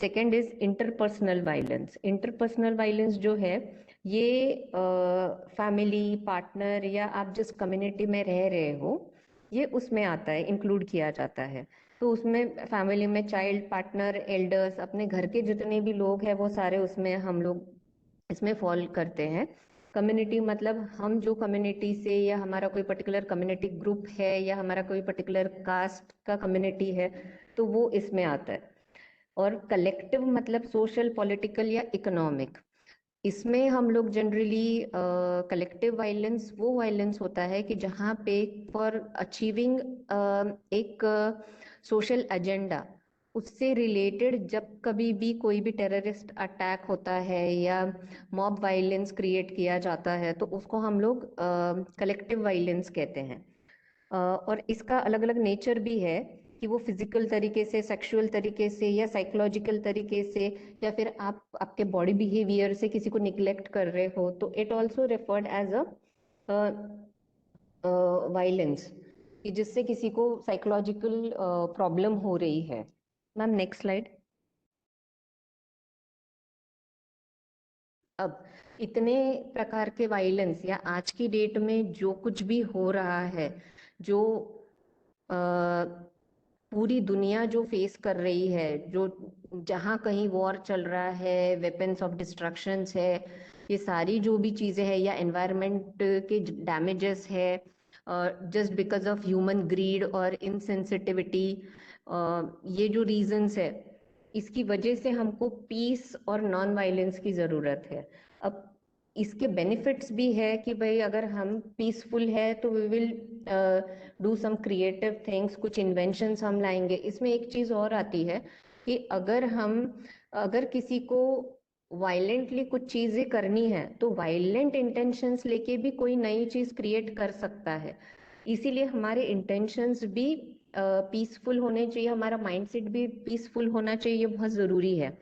Speaker 5: Second is interpersonal violence. Interpersonal violence जो है ये फैमिली, पार्टनर या आप जिस कम्युनिटी में रह रहे हो ये उसमें आता है, इंक्लूड किया जाता है। तो उसमें फैमिली में चाइल्ड, पार्टनर, एल्डर्स, अपने घर के जितने भी लोग हैं वो सारे उसमें हम लोग इसमें फॉल करते हैं। कम्युनिटी मतलब हम जो कम्युनिटी से, या हमारा कोई पर्टिकुलर कम्युनिटी ग्रुप है, या हमारा कोई पर्टिकुलर कास्ट का कम्युनिटी है, तो वो इसमें आता है। और कलेक्टिव मतलब सोशल, पॉलिटिकल या इकोनॉमिक। इसमें हम लोग जनरली कलेक्टिव वायलेंस वो वायलेंस होता है कि जहाँ पे फॉर अचीविंग एक सोशल एजेंडा, उससे रिलेटेड जब कभी भी कोई भी टेररिस्ट अटैक होता है या मॉब वायलेंस क्रिएट किया जाता है तो उसको हम लोग कलेक्टिव वायलेंस कहते हैं। और इसका अलग अलग नेचर भी है कि वो फिजिकल तरीके से, सेक्सुअल तरीके से या साइकोलॉजिकल तरीके से, या फिर आप आपके बॉडी बिहेवियर से किसी को निग्लेक्ट कर रहे हो, तो it also referred as a violence, कि जिससे किसी को साइकोलॉजिकल प्रॉब्लम हो रही है। Ma'am next slide. अब इतने प्रकार के वायलेंस या आज की डेट में जो कुछ भी हो रहा है, जो पूरी दुनिया जो फेस कर रही है, जो जहाँ कहीं वॉर चल रहा है, वेपन्स ऑफ डिस्ट्रक्शंस है, ये सारी जो भी चीजें हैं, या एनवायरनमेंट के डैमेजेस है just because of human greed और इनसेंसिटिविटी, ये जो रीजंस है, इसकी वजह से हमको पीस और नॉन वायलेंस की जरूरत है। अब इसके बेनिफिट्स भी है कि भाई अगर हम पीसफुल है तो we will do some creative things, कुछ इन्वेंशंस हम लाएंगे। इसमें एक चीज और आती है कि अगर किसी को वायलेंटली कुछ चीजें करनी है तो वायलेंट इंटेंशंस लेके भी कोई नई चीज क्रिएट कर सकता है। इसीलिए हमारे इंटेंशंस भी पीसफुल होने चाहिए, हमारा माइंडसेट भी पीसफुल होना चाहिए, ये बहुत जरूरी है।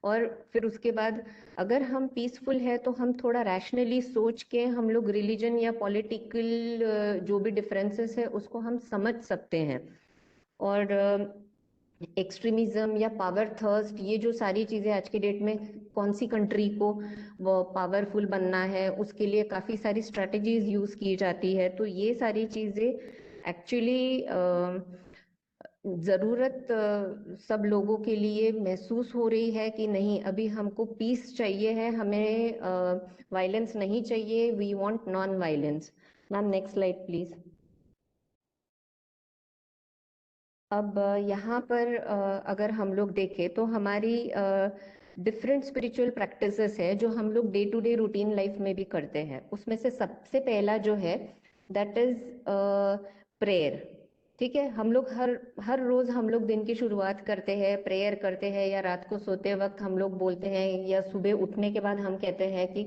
Speaker 5: और फिर उसके बाद अगर हम पीसफुल है तो हम थोड़ा रैशनली सोच के हम लोग रिलीजन या पॉलिटिकल जो भी डिफरेंसेस है उसको हम समझ सकते हैं। और एक्सट्रीमिज्म या पावर थर्स्ट, ये जो सारी चीजें आज की डेट में कौन सी कंट्री को वो पावरफुल बनना है उसके लिए काफी सारी स्ट्रेटजीज यूज की जाती है। तो ये सारी चीजें एक्चुअली जरूरत सब लोगों के लिए महसूस हो रही है कि नहीं, अभी हमको पीस चाहिए है, हमें वायलेंस नहीं चाहिए, we want non violence. Ma'am next slide please. अब यहाँ पर अगर हम लोग देखें तो हमारी डिफरेंट स्पिरिचुअल प्रैक्टिसेस है जो हम लोग day to day routine life में भी करते हैं। उसमें से सबसे पहला जो है दैट इज प्रेयर। ठीक है, हम लोग हर रोज हम लोग दिन की शुरुआत करते हैं, प्रेयर करते हैं, या रात को सोते वक्त हम लोग बोलते हैं, या सुबह उठने के बाद हम कहते हैं कि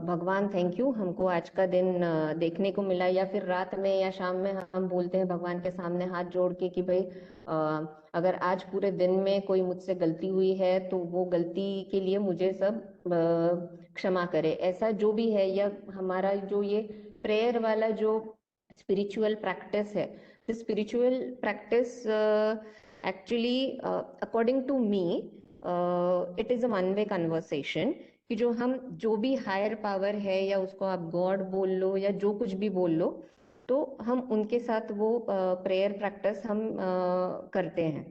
Speaker 5: भगवान थैंक यू, हमको आज का दिन देखने को मिला। या फिर रात में या शाम में हम बोलते हैं भगवान के सामने हाथ जोड़ के कि भाई अगर आज पूरे दिन में कोई मुझसे गलती हुई है तो वो गलती के लिए मुझे सब क्षमा करे, ऐसा जो भी है। या हमारा जो ये प्रेयर वाला जो स्पिरिचुअल प्रैक्टिस है, this spiritual practice actually according to me it is a one way conversation, कि जो भी हायर पावर है, या उसको आप गॉड बोल लो या जो कुछ भी बोल लो, तो हम उनके साथ वो प्रेयर प्रैक्टिस हम करते हैं।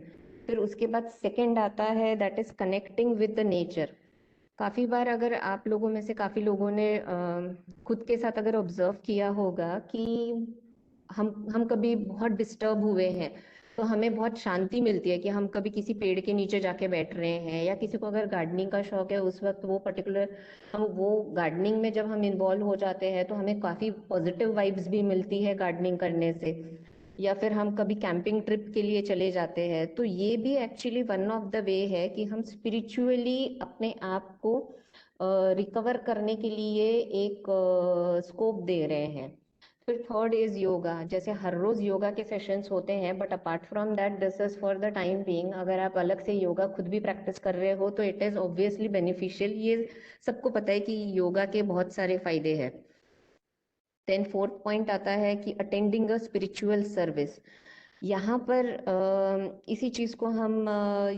Speaker 5: फिर उसके बाद सेकंड आता है that is connecting with the nature. काफी बार अगर आप लोगों में से काफी लोगों ने खुद के साथ अगर ऑब्जर्व किया होगा कि हम कभी बहुत डिस्टर्ब हुए हैं तो हमें बहुत शांति मिलती है कि हम कभी किसी पेड़ के नीचे जाके बैठ रहे हैं, या किसी को अगर गार्डनिंग का शौक है उस वक्त वो पर्टिकुलर हम वो गार्डनिंग में जब हम इन्वॉल्व हो जाते हैं तो हमें काफी पॉजिटिव वाइब्स भी मिलती है गार्डनिंग करने से। या फिर हम कभी कैंपिंग ट्रिप के लिए चले जाते हैं, तो ये भी actually one of the way है कि हम स्पिरिचुअली अपने आप को रिकवर करने के लिए एक स्कोप दे रहे हैं। फिर थर्ड इज योगा। जैसे हर रोज योगा के सेशंस होते हैं, but apart from that this is for the time being. अगर आप अलग से योगा खुद भी प्रैक्टिस कर रहे हो तो इट इज ऑब्वियसली बेनिफिशियल, ये सबको पता है कि योगा के बहुत सारे फायदे हैं। देन फोर्थ पॉइंट आता है कि अटेंडिंग अ स्पिरिचुअल सर्विस। यहाँ पर इसी चीज को हम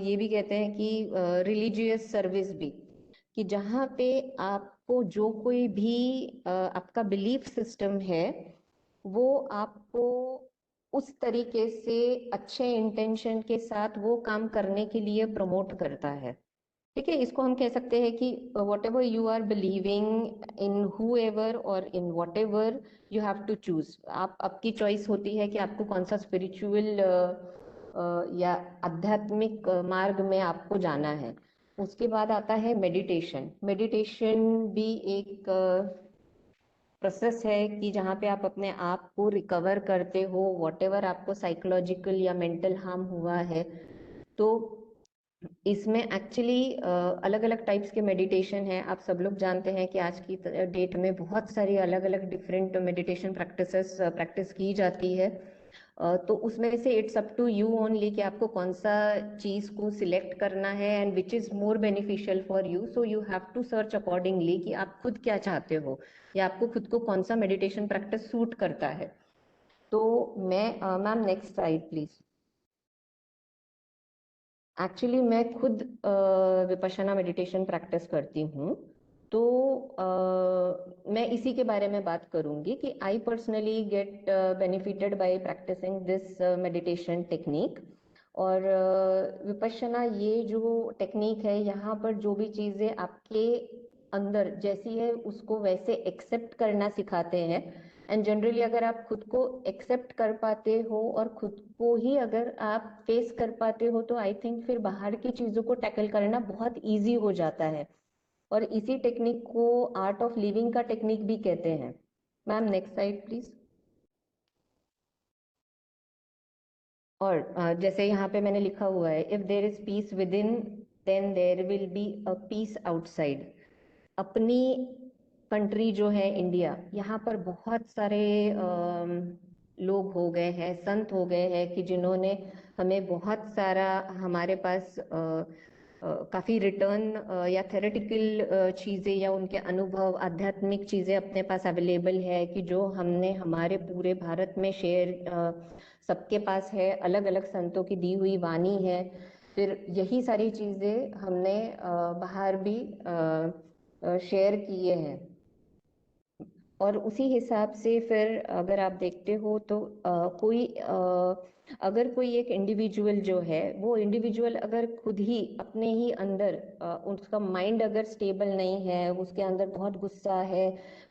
Speaker 5: ये भी कहते हैं कि रिलीजियस सर्विस भी, कि जहाँ पे आपको जो कोई भी आपका बिलीफ सिस्टम है वो आपको उस तरीके से अच्छे इंटेंशन के साथ वो काम करने के लिए प्रमोट करता है। ठीक है, इसको हम कह सकते हैं कि whatever you are believing in, whoever और in whatever you have to choose. आप, आपकी चॉइस होती है कि आपको कौन सा स्पिरिचुअल या आध्यात्मिक मार्ग में आपको जाना है। उसके बाद आता है मेडिटेशन। मेडिटेशन भी एक प्रोसेस है कि जहाँ पे आप अपने आप को रिकवर करते हो वॉट एवर आपको साइकोलॉजिकल या मेंटल हार्म हुआ है। तो इसमें एक्चुअली अलग अलग टाइप्स के मेडिटेशन है। आप सब लोग जानते हैं कि आज की डेट में बहुत सारी अलग अलग डिफरेंट मेडिटेशन प्रैक्टिस की जाती है। तो उसमें से it's up to you only कि आपको कौन सा चीज को सिलेक्ट करना है and which is more beneficial for you. So you have to search accordingly कि आप खुद क्या चाहते हो या आपको खुद को कौन सा मेडिटेशन प्रैक्टिस सूट करता है। तो मैं ma'am next slide please. Actually मैं खुद विपश्यना मेडिटेशन प्रैक्टिस करती हूँ, तो मैं इसी के बारे में बात करूंगी कि I personally get benefited by practising this meditation technique. और विपश्यना ये जो टेक्निक है, यहाँ पर जो भी चीजें आपके अंदर जैसी है उसको वैसे एक्सेप्ट करना सिखाते हैं। एंड जनरली अगर आप खुद को एक्सेप्ट कर पाते हो और खुद को ही अगर आप फेस कर पाते हो तो आई थिंक फिर बाहर की चीजों को टैकल करना बहुत इजी हो जाता है। और इसी टेक्निक को आर्ट ऑफ लिविंग का टेक्निक भी कहते हैं। Ma'am next slide please. और जैसे यहाँ पे मैंने लिखा हुआ है, if there is peace within then there will be a peace outside. अपनी कंट्री जो है इंडिया, यहाँ पर बहुत सारे लोग हो गए हैं, संत हो गए हैं कि जिन्होंने हमें बहुत सारा, हमारे पास काफी रिटर्न या थेरेटिकल चीजें या उनके अनुभव, आध्यात्मिक चीजें अपने पास अवेलेबल है कि जो हमने हमारे पूरे भारत में शेयर सबके पास है। अलग अलग संतों की दी हुई वाणी है। फिर यही सारी चीजें हमने बाहर भी शेयर किए हैं। और उसी हिसाब से फिर अगर आप देखते हो तो अगर कोई एक इंडिविजुअल जो है, वो इंडिविजुअल अगर खुद ही अपने ही अंदर उसका माइंड अगर स्टेबल नहीं है, उसके अंदर बहुत गुस्सा है,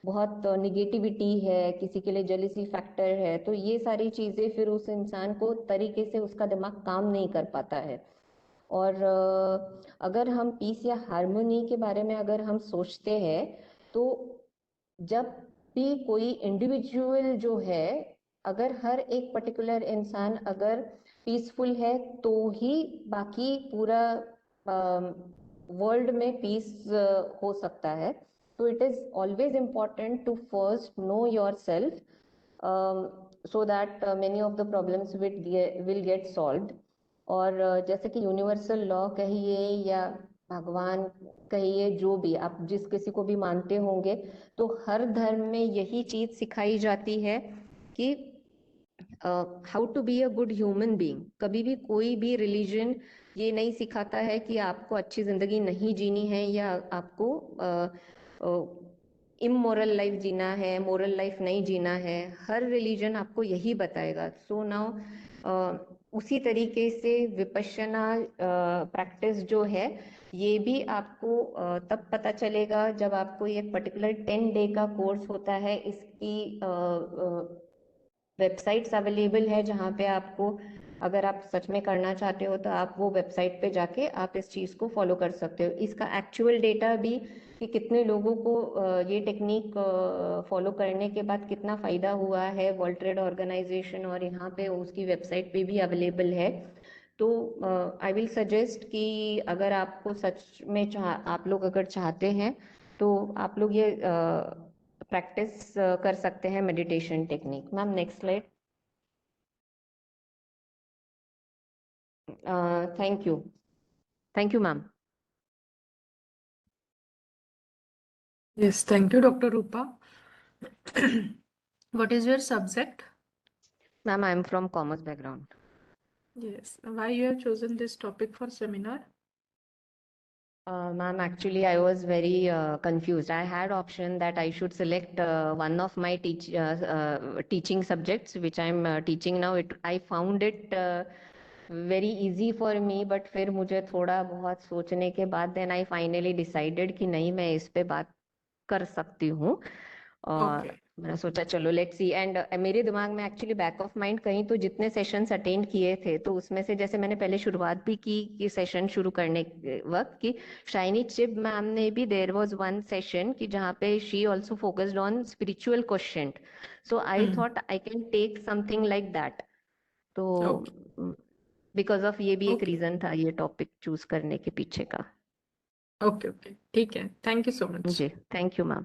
Speaker 5: बहुत निगेटिविटी है, किसी के लिए जेलिसी फैक्टर है, तो ये सारी चीजें फिर उस इंसान को तरीके से उसका दिमाग काम नहीं कर पाता है। और अगर हम पीस या हार्मोनी के बारे में अगर हम सोचते हैं तो जब भी कोई इंडिविजुअल जो है, अगर हर एक पर्टिकुलर इंसान अगर पीसफुल है तो ही बाकी पूरा वर्ल्ड में पीस हो सकता है। तो it is always important to first know yourself so that many of the problems will get solved। और जैसे कि यूनिवर्सल लॉ कहिए या भगवान कहिए, जो भी आप जिस किसी को भी मानते होंगे, तो हर धर्म में यही चीज सिखाई जाती है कि how to be a good human being. कभी भी कोई भी रिलीजन ये नहीं सिखाता है कि आपको अच्छी जिंदगी नहीं जीनी है या आपको इमोरल लाइफ जीना है, मोरल लाइफ नहीं जीना है। हर रिलीजन आपको यही बताएगा। सो नाउ उसी तरीके से विपश्यना प्रैक्टिस जो है, ये भी आपको तब पता चलेगा जब आपको ये पर्टिकुलर 10 डे का कोर्स होता है। इसकी वेबसाइट्स अवेलेबल है जहाँ पे आपको, अगर आप सच में करना चाहते हो तो आप वो वेबसाइट पे जाके आप इस चीज़ को फॉलो कर सकते हो। इसका एक्चुअल डेटा भी कि कितने लोगों को ये टेक्निक फॉलो करने के बाद कितना फ़ायदा हुआ है, वर्ल्ड ट्रेड ऑर्गेनाइजेशन और यहाँ पे उसकी वेबसाइट पे भी अवेलेबल है। तो आई विल सजेस्ट कि अगर आपको सच में आप लोग अगर चाहते हैं तो आप लोग ये प्रैक्टिस कर सकते हैं meditation technique. Ma'am next slide. Thank you ma'am.
Speaker 1: Yes, thank you, Dr. Rupa. What is your subject?
Speaker 5: Ma'am, I'm from commerce background.
Speaker 1: Yes. Why you have chosen this topic for seminar?
Speaker 5: Ma'am, actually, I was very confused. I had option that I should select one of my teaching subjects, which I'm teaching now. I found it very easy for me, but फिर मुझे थोड़ा बहुत सोचने के बाद then I finally decided कि नहीं, मैं इस पे बात कर सकती हूँ। और
Speaker 1: Okay.
Speaker 5: मैंने सोचा चलो लेट्स सी। एंड मेरे दिमाग में एक्चुअली बैक ऑफ माइंड कहीं तो जितने सेशंस अटेंड किए थे, तो उसमें से जैसे मैंने पहले शुरुआत भी की कि सेशन शुरू करने के वक्त कि शाइनी चिब मैम ने भी देयर वाज वन सेशन कि जहाँ पे she also focused on spiritual question, so I thought I can take something like that. तो
Speaker 1: Okay.
Speaker 5: बिकॉज ऑफ ये भी एक
Speaker 1: Okay.
Speaker 5: रीजन था ये टॉपिक चूज करने के पीछे का।
Speaker 1: ओके ओके ठीक है, थैंक यू सो मच।
Speaker 5: जी, थैंक यू मैम।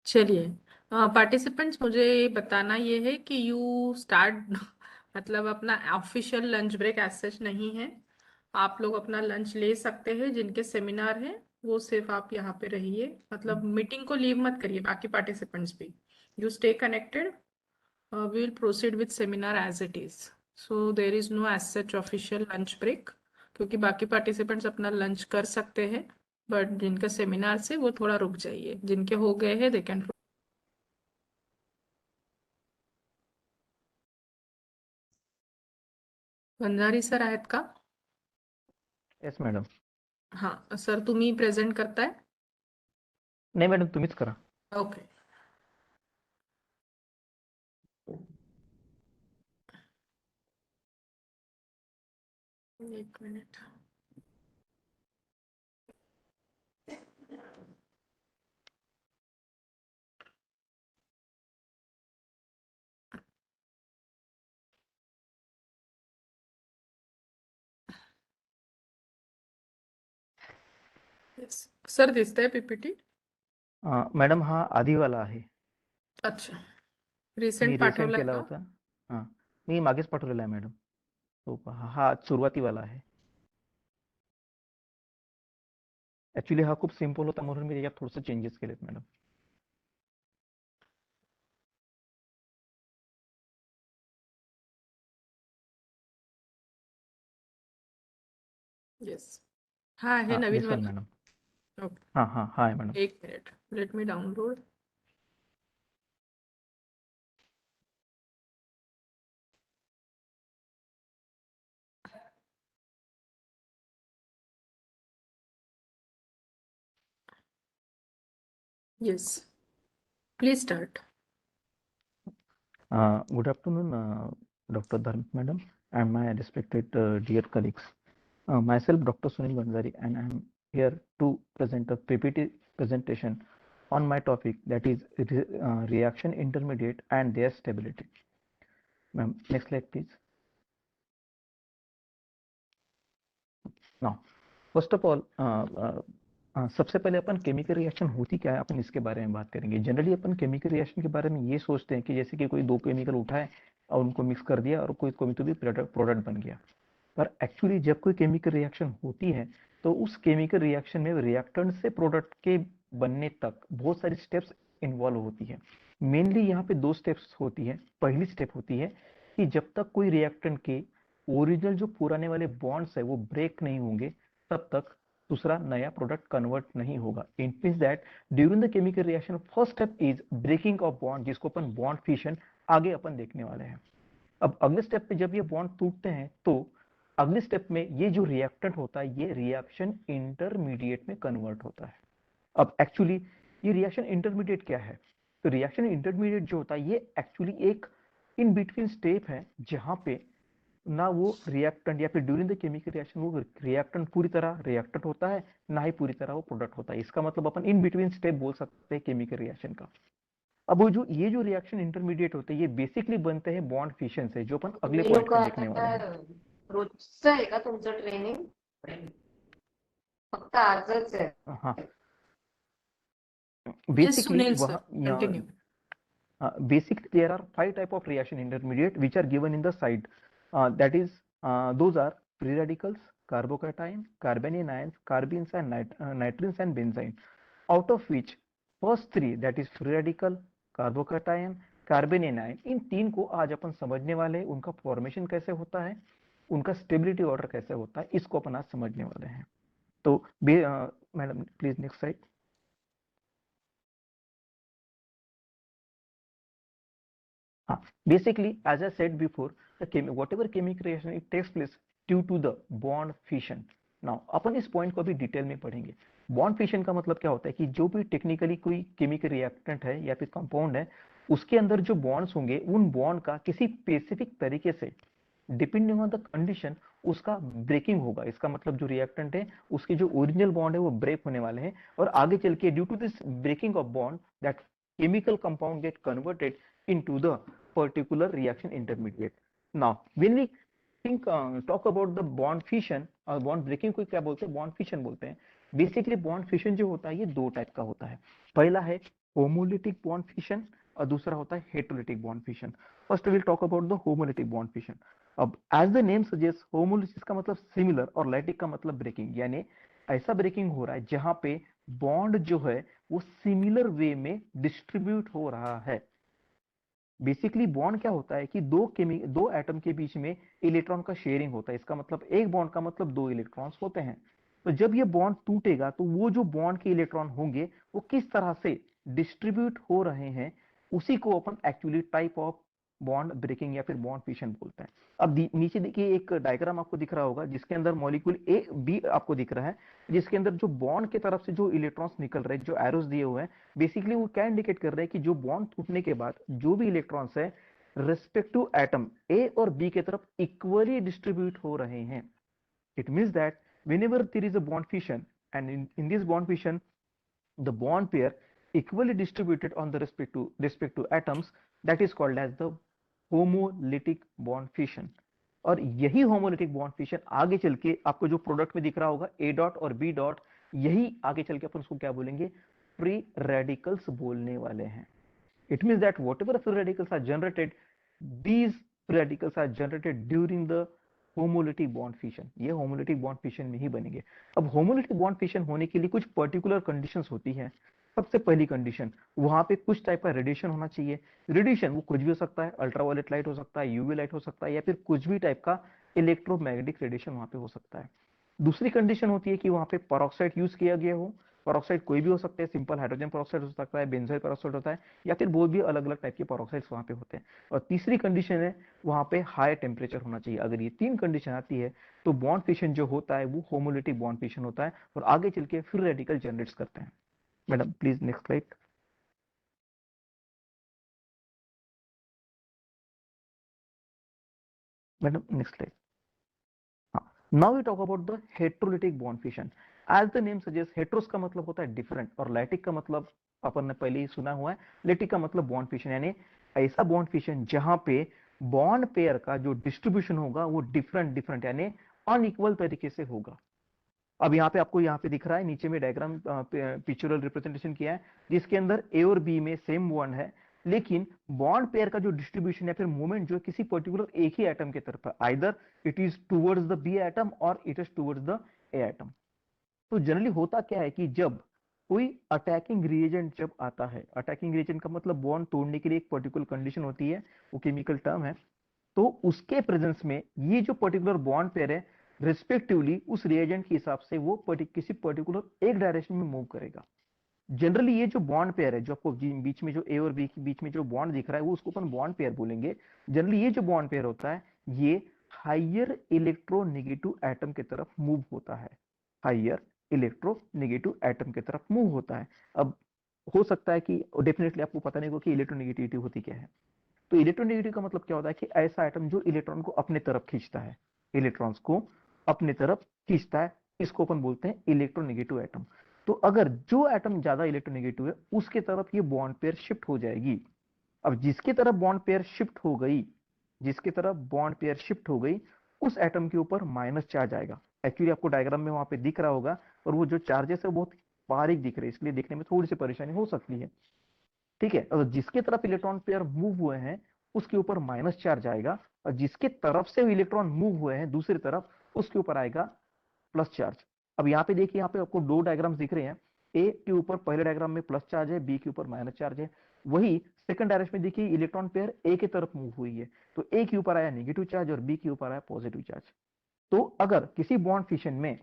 Speaker 1: चलिए पार्टिसिपेंट्स, मुझे बताना ये है कि यू स्टार्ट मतलब अपना official lunch break as such नहीं है। आप लोग अपना लंच ले सकते हैं, जिनके सेमिनार है वो सिर्फ आप यहाँ पे रहिए, मतलब मीटिंग को लीव मत करिए। बाकी पार्टिसिपेंट्स भी you stay connected, we will proceed with seminar as it is. So there is no as such official lunch break, क्योंकि बाकी पार्टिसिपेंट्स अपना लंच कर सकते हैं, बट जिनका सेमिनार से वो थोड़ा रुक जाइए। जिनके हो गए हैं दे कैन। वंजारी सर आहेत का?
Speaker 6: Yes madam.
Speaker 1: हाँ सर, तुम्ही प्रेझेंट करताय?
Speaker 6: नाही मॅडम, तुम्हीच करा.
Speaker 1: ओके. एक मिनिट. सर दिसतंय पीपीटी?
Speaker 6: मॅडम हा आधीवाला आहे.
Speaker 1: अच्छा,
Speaker 6: मी
Speaker 1: रिसेंट
Speaker 6: रिसेंड
Speaker 1: पाठवलाय
Speaker 6: केला
Speaker 1: का?
Speaker 6: होता. हां, मी मागेच पाठवलेला आहे मॅडम. तो पहा, हा सुरुवातीवाला आहे. ऍक्च्युली हा खूप सिम्पल होता म्हणून मी त्याच्यात थोडंसं चेंजेस केलेत मॅडम.
Speaker 1: येस, हा आहे
Speaker 6: हां,
Speaker 1: नवीन
Speaker 6: दिस वन
Speaker 1: वाला.
Speaker 6: मॅडम.
Speaker 1: ओके,
Speaker 6: हां हां हा आहे मॅडम.
Speaker 1: एक minute, let me download. Yes, please start.
Speaker 6: Good afternoon, Dr. Dharmesh Madam and my respected dear colleagues. Myself, Dr. Sunil Banjari, and I am here to present a PPT presentation on my topic, that is reaction intermediate and their stability. Ma'am, next slide, please. Now, first of all, सबसे पहले अपन chemical reaction होती क्या है अपन इसके बारे में बात करेंगे. जनरली अपन केमिकल रिएक्शन के बारे में ये सोचते हैं कि जैसे कि कोई दो केमिकल उठाए और उनको मिक्स कर दिया और कोई तो भी प्रोडक्ट बन गया. पर एक्चुअली जब कोई केमिकल रिएक्शन होती है तो उस केमिकल रिएक्शन में रिएक्टेंट से प्रोडक्ट के बनने तक बहुत सारी स्टेप्स इन्वॉल्व होती है. मेनली यहाँ पे दो स्टेप्स होती है. पहली स्टेप होती है कि जब तक कोई रिएक्टेंट के ओरिजिनल जो पुराने वाले बॉन्ड्स है वो ब्रेक नहीं होंगे तब तक दूसरा नया प्रोडक्ट कन्वर्ट नहीं होगा. It means that during the chemical reaction first step is breaking of bond, जिसको अपन बॉन्ड फिशन आगे अपन देखने वाले हैं. अब अगले स्टेप पे जब ये बॉन्ड टूटते हैं तो अगले स्टेप में ये जो रिएक्टेंट होता है ये रिएक्शन इंटरमीडिएट में कन्वर्ट होता है. अब एक्चुअली ये रिएक्शन इंटरमीडिएट क्या है? तो रिएक्शन इंटरमीडिएट जो होता है ये एक्चुअली एक इन बिटवीन स्टेप है जहां पे ना वो रिएक्टेंट या फिर ड्यूरिंग द केमिकल रिएक्शन वो रिएक्टेंट पूरी तरह रिएक्टेंट होता है, ना ही पूरी तरह वो प्रोडक्ट होता है. इसका मतलब अपन इन बिटवीन स्टेप बोल सकते हैं केमिकल रिएक्शन का. अब वो जो ये जो रिएक्शन इंटरमीडिएट होते हैं ये बेसिकली बनते हैं बॉन्ड फिशन से, जो अपन अगले पॉइंट पे देखने वाले हैं.
Speaker 5: रोजचं आहे का तुमचं ट्रेनिंग? फक्त आजच आहे?
Speaker 6: हाँ,
Speaker 1: Yes,
Speaker 6: basically
Speaker 1: Sunil sir, continue.
Speaker 6: basically there are 5 type of reaction intermediate which are given in the side. That is, those are free radicals, carbocation, carbanion ions, carbenes and nitrines and benzene. Out of which first three that is free radical, carbocation, carbon anion, इन तीन को आज अपन समझने वाले हैं। उनका formation कैसे होता है, उनका स्टेबिलिटी ऑर्डर कैसे होता है, इसको अपन आज समझने वाले हैं। तो मैडम प्लीज नेक्स्ट स्लाइड। हाँ, basically as I said before, whatever chemical reaction it takes place due to the bond fission. Now अपन इस पॉइंट को अभी डिटेल में पढ़ेंगे। बॉन्ड फिशन का मतलब क्या होता है कि जो भी टेक्निकली कोई केमिकल रिएक्टेंट है या फिर कंपाउंड है, उसके अंदर जो बॉन्ड्स होंगे, उन बॉन्ड का किसी स्पेसिफिक तरीके से डिपेंडिंग ऑन द कंडीशन उसका ब्रेकिंग होगा। इसका मतलब जो रिएक्टेंट है उसके जो ओरिजिनल बॉन्ड है वो ब्रेक होने वाले हैं, और आगे चल के due to this breaking of bond that chemical compound get converted into the particular reaction intermediate. Now when we talk about the bond fission और bond breaking को क्या बोलते हैं, bond fission बोलते हैं। बेसिकली bond fission जो होता है ये दो टाइप का होता है। पहला है homolytic bond fission और दूसरा होता है heterolytic bond fission। First will talk about the homolytic bond fission। अब as the name suggest, homolysis का मतलब सिमिलर और लाइटिक का मतलब ब्रेकिंग, यानी ऐसा ब्रेकिंग हो रहा है जहां पे बॉन्ड जो है वो सिमिलर वे में डिस्ट्रीब्यूट हो रहा है। बेसिकली बॉन्ड क्या होता है कि दो एटम के बीच में इलेक्ट्रॉन का शेयरिंग होता है। इसका मतलब एक बॉन्ड का मतलब दो इलेक्ट्रॉन्स होते हैं। तो जब ये बॉन्ड टूटेगा तो वो जो बॉन्ड के इलेक्ट्रॉन होंगे वो किस तरह से डिस्ट्रीब्यूट हो रहे हैं, उसी को अपन actually type of bond breaking या फिर बॉन्ड फिशन बोलते हैं। अब नीचे देखिए एक डायग्राम आपको दिख रहा होगा जिसके अंदर मॉलिक्यूल ए बी आपको दिख रहा है, जिसके अंदर जो बॉन्ड की तरफ से जो इलेक्ट्रॉन्स निकल रहे हैं, जो एरोस दिए हुए हैं, बेसिकली वो क्या इंडिकेट कर रहे हैं कि जो बॉन्ड टूटने के बाद जो भी इलेक्ट्रॉन्स है रिस्पेक्टिव एटम ए और बी की तरफ इक्वली डिस्ट्रीब्यूट हो रहे हैं। It means that whenever there is a bond fission and in this bond fission the bond pair equally distributed on the respective atoms, that is called as the homolytic bond fission। और यही homolytic bond fission आगे चल के आपको जो product में दिख रहा होगा ए डॉट और बी डॉट, यही आगे चल के अपन उसको क्या बोलेंगे, फ्री रेडिकल्स बोलने वाले हैं। It means that whatever free radicals are generated, these free radicals are generated during the homolytic bond fission. ये होमोलिटिक बॉन्ड फिशन में ही बनेंगे। अब होमोलिटिक बॉन्ड फिशन होने के लिए कुछ पर्टिकुलर कंडीशंस होती हैं। सबसे पहली कंडीशन, वहां पे कुछ टाइप का रेडिएशन होना चाहिए। रेडिएशन वो कुछ भी हो सकता है, अल्ट्रावायलेट लाइट हो सकता है, यूवी लाइट हो सकता है, या फिर कुछ भी टाइप का इलेक्ट्रोमैग्नेटिक रेडिएशन वहां पे हो सकता है। दूसरी कंडीशन होती है कि वहां पे पेरोक्साइड यूज किया गया हो। पेरोक्साइड कोई भी हो सकते हैं, सिंपल हाइड्रोजन पेरोक्साइड हो सकता है, बेंजोइल पेरोक्साइड होता है, या फिर बहुत भी अलग अलग टाइप के पेरोक्साइड्स वहां पे होते हैं। और तीसरी कंडीशन है वहां पे हाई टेम्परेचर होना चाहिए। अगर ये तीन कंडीशन आती है तो बॉन्ड फिशन जो होता है वो होमोलिटिक बॉन्ड फिशन होता है, और आगे चल के फ्री रेडिकल जनरेट करते हैं। Madam please next slide. Madam next slide. Now we talk about the heterolytic bond fission. As the name suggests, heteros का मतलब होता है डिफरेंट, और लैटिक का मतलब अपन ने पहले ही सुना हुआ है। लेटिक का मतलब बॉन्ड फिशन, यानी ऐसा बॉन्ड फिशन जहां पे बॉन्ड पेयर का जो डिस्ट्रीब्यूशन होगा वो डिफरेंट यानी अनइक्वल तरीके से होगा। अब यहाँ पे आपको यहाँ पे दिख रहा है नीचे में डायग्राम पिक्चरल रिप्रेजेंटेशन किया है, जिसके अंदर ए और बी में सेम बॉन्ड है, लेकिन बॉन्ड पेयर का जो डिस्ट्रीब्यूशन या फिर मूवमेंट जो है किसी पर्टिकुलर एक ही एटम की तरफ है, either it is towards the B atom और it is towards the A atom. तो जनरली होता क्या है कि जब कोई अटैकिंग रिएजेंट जब आता है, अटैकिंग रिएजेंट का मतलब बॉन्ड तोड़ने के लिए एक पर्टिकुलर कंडीशन होती है, वो केमिकल टर्म है, तो उसके प्रेजेंस में ये जो पर्टिकुलर बॉन्ड पेयर है रिस्पेक्टिवली उस रिएजेंट के हिसाब से वो किसी पर्टिकुलर एक डायरेक्शन में मूव करेगा। जनरली ये जो बॉन्ड पेयर है, जो आपको बीच में जो ए और बी के बीच में जो बॉन्ड दिख रहा है वो उसको अपन बॉन्ड पेयर बोलेंगे। जनरली ये जो बॉन्ड पेयर होता है ये हायर इलेक्ट्रोनेगेटिव एटम की तरफ मूव होता है, हायर इलेक्ट्रोनेगेटिव एटम की तरफ मूव होता है। अब हो सकता है कि डेफिनेटली आपको पता नहीं होगा कि इलेक्ट्रोनेगेटिविटी होती क्या है। तो इलेक्ट्रोनेगेटिव का मतलब क्या होता है कि ऐसा एटम जो इलेक्ट्रॉन को अपने तरफ खींचता है, इलेक्ट्रॉन्स को अपने तरफ खींचता है, इसको अपन बोलते हैं इलेक्ट्रोनेगेटिव एटम। तो अगर जो एटम ज्यादा इलेक्ट्रोनेगेटिव है उसके तरफ ये बॉन्ड पेयर शिफ्ट हो जाएगी। अब जिसकी तरफ बॉन्ड पेयर शिफ्ट हो गई, जिसकी तरफ बॉन्ड पेयर शिफ्ट हो गई, उस एटम के ऊपर माइनस चार्ज आएगा। एक्चुअली आपको डायग्राम में वहां पे दिख रहा होगा, और वो जो चार्जेस है बहुत बारीक दिख रहे हैं, इसलिए देखने में थोड़ी सी परेशानी हो सकती है। ठीक है, अगर जिसके तरफ इलेक्ट्रॉन पेयर मूव हुए हैं उसके ऊपर माइनस चार्ज आएगा, और जिसके तरफ से इलेक्ट्रॉन मूव हुए हैं दूसरी तरफ उसके ऊपर आएगा प्लस चार्ज। अब यहाँ पे देखिए, यहाँ पे आपको दो डायग्राम्स दिख रहे हैं। ए के ऊपर पहले डायग्राम में प्लस चार्ज है, बी के ऊपर माइनस चार्ज है। वही सेकंड डायरेक्शन में देखिए इलेक्ट्रॉन पेयर ए की तरफ मूव हुई है, तो ए के ऊपर आया नेगेटिव चार्ज और बी के ऊपर आया पॉजिटिव चार्ज। तो अगर किसी बॉन्ड फिशन में